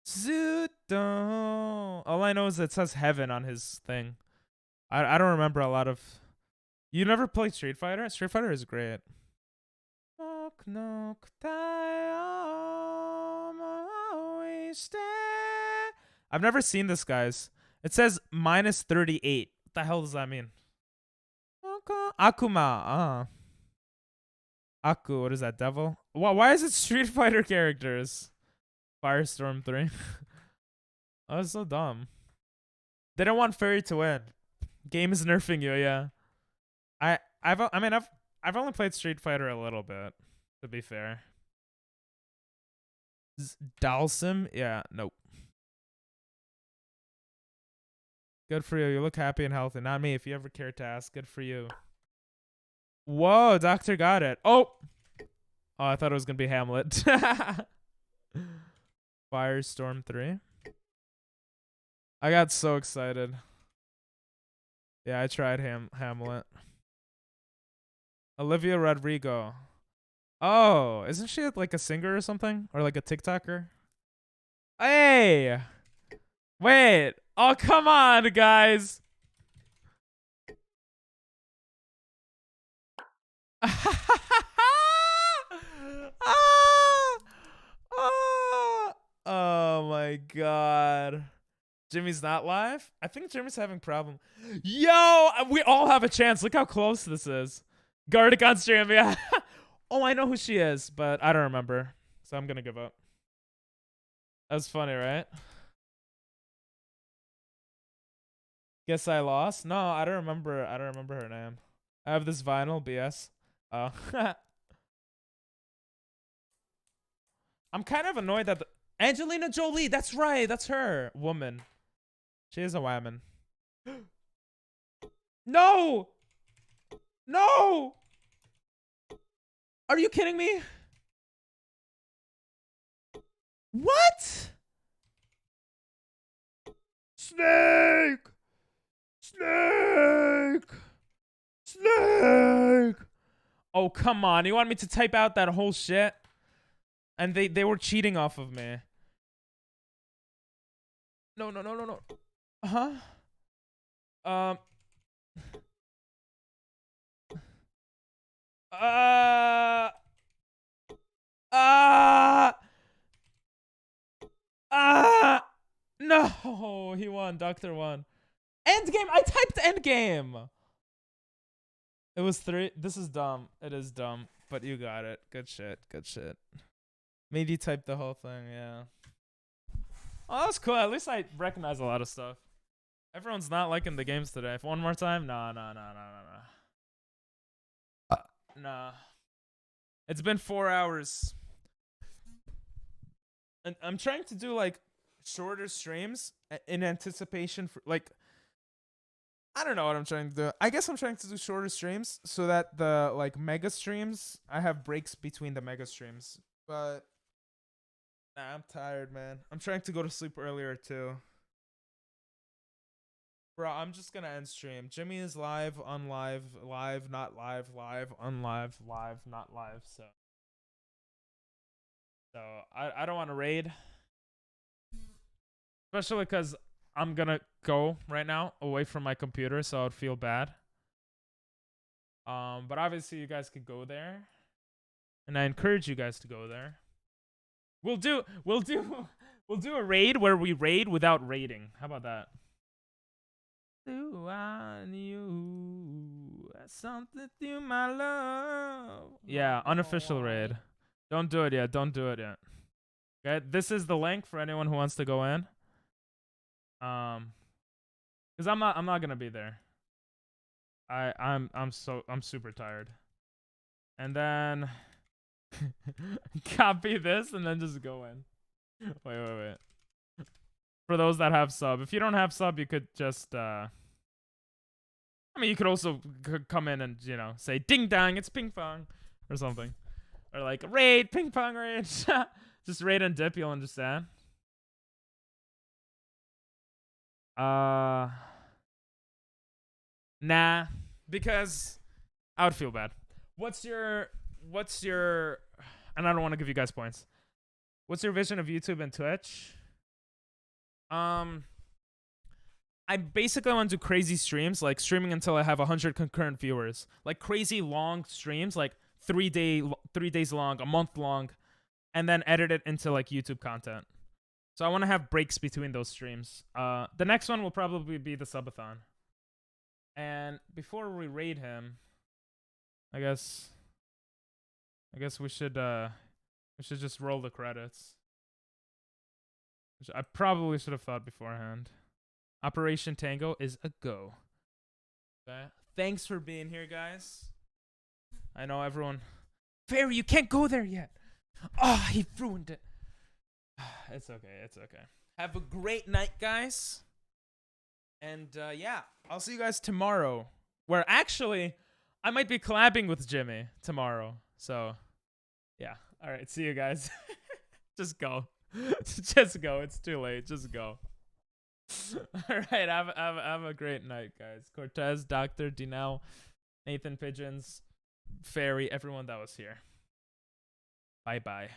Subathon. All I know is it says heaven on his thing. I don't remember a lot of... You never played Street Fighter? Street Fighter is great. Knock, knock, I've never seen this, guys. It says -38. What the hell does that mean? Akuma. Aku, what is that, devil? Why is it Street Fighter characters? Firestorm 3. Oh, that's so dumb. They don't want Fairy to win. Game is nerfing you, yeah. I've only played Street Fighter a little bit, to be fair. Dalsim? Yeah, nope. Good for you. You look happy and healthy. Not me. If you ever care to ask, good for you. Whoa, Doctor got it. Oh! Oh, I thought it was going to be Hamlet. Firestorm 3. I got so excited. Yeah, I tried Hamlet. Olivia Rodrigo. Oh, isn't she like a singer or something? Or like a TikToker? Hey! Wait. Oh, come on, guys. Oh my god. Jimmy's not live? I think Jimmy's having problem. Yo, we all have a chance. Look how close this is. Gardic on stream, yeah. Oh, I know who she is, but I don't remember. So I'm gonna give up. That's funny, right? Guess I lost? No, I don't remember her name. I have this vinyl, BS. Oh. I'm kind of annoyed that Angelina Jolie, that's right, that's her. Woman. She is a woman. No! No! Are you kidding me? What? Snake! Snake! Snake! Oh, come on. You want me to type out that whole shit? And they were cheating off of me. No. Huh? No, he won. Doctor won. Endgame. I typed endgame. It was 3. This is dumb. It is dumb, but you got it. Good shit. Good shit. Made you type the whole thing. Yeah. Oh, that's cool. At least I recognize a lot of stuff. Everyone's not liking the games today. If one more time, no. Nah. It's been 4 hours. And I'm trying to do like shorter streams in anticipation for like, I don't know what I'm trying to do. I guess I'm trying to do shorter streams so that the like mega streams, I have breaks between the mega streams. But nah, I'm tired, man. I'm trying to go to sleep earlier too. Bro, I'm just gonna end stream. Jimmy is live, unlive, live, not live, live, unlive, live, not live. So I don't want to raid, especially because I'm gonna go right now away from my computer, so I'd feel bad. But obviously you guys could go there, and I encourage you guys to go there. We'll do a raid where we raid without raiding. How about that? Do I knew something through my love? Yeah, unofficial raid. Don't do it yet. Don't do it yet. Okay, this is the link for anyone who wants to go in. Because I'm not gonna be there. I'm super tired. And then copy this and then just go in. Wait. For those that have sub. If you don't have sub, you could just I mean, you could also come in and, you know, say ding dong, it's ping pong or something. Or like raid, ping pong raid. Just raid and dip, you'll understand. Nah, because I would feel bad. What's your and I don't want to give you guys points. What's your vision of YouTube and Twitch? I basically want to do crazy streams, like streaming until I have 100 concurrent viewers. Like crazy long streams, like 3 days long, a month long, and then edit it into like YouTube content. So I want to have breaks between those streams. The next one will probably be the Subathon. And before we raid him, I guess we should just roll the credits. Which I probably should have thought beforehand. Operation Tango is a go. Okay. Thanks for being here, guys. I know everyone. Fairy, you can't go there yet. Oh, he ruined it. It's okay. It's okay. Have a great night, guys. And yeah, I'll see you guys tomorrow. Where actually, I might be collabing with Jimmy tomorrow. So, yeah. All right. See you guys. Just go. Just go. It's too late. Just go. All right. Have a great night, guys. Cortez, Dr. Dinell, Nathan Pigeons, Fairy, everyone that was here. Bye-bye. Bye-bye.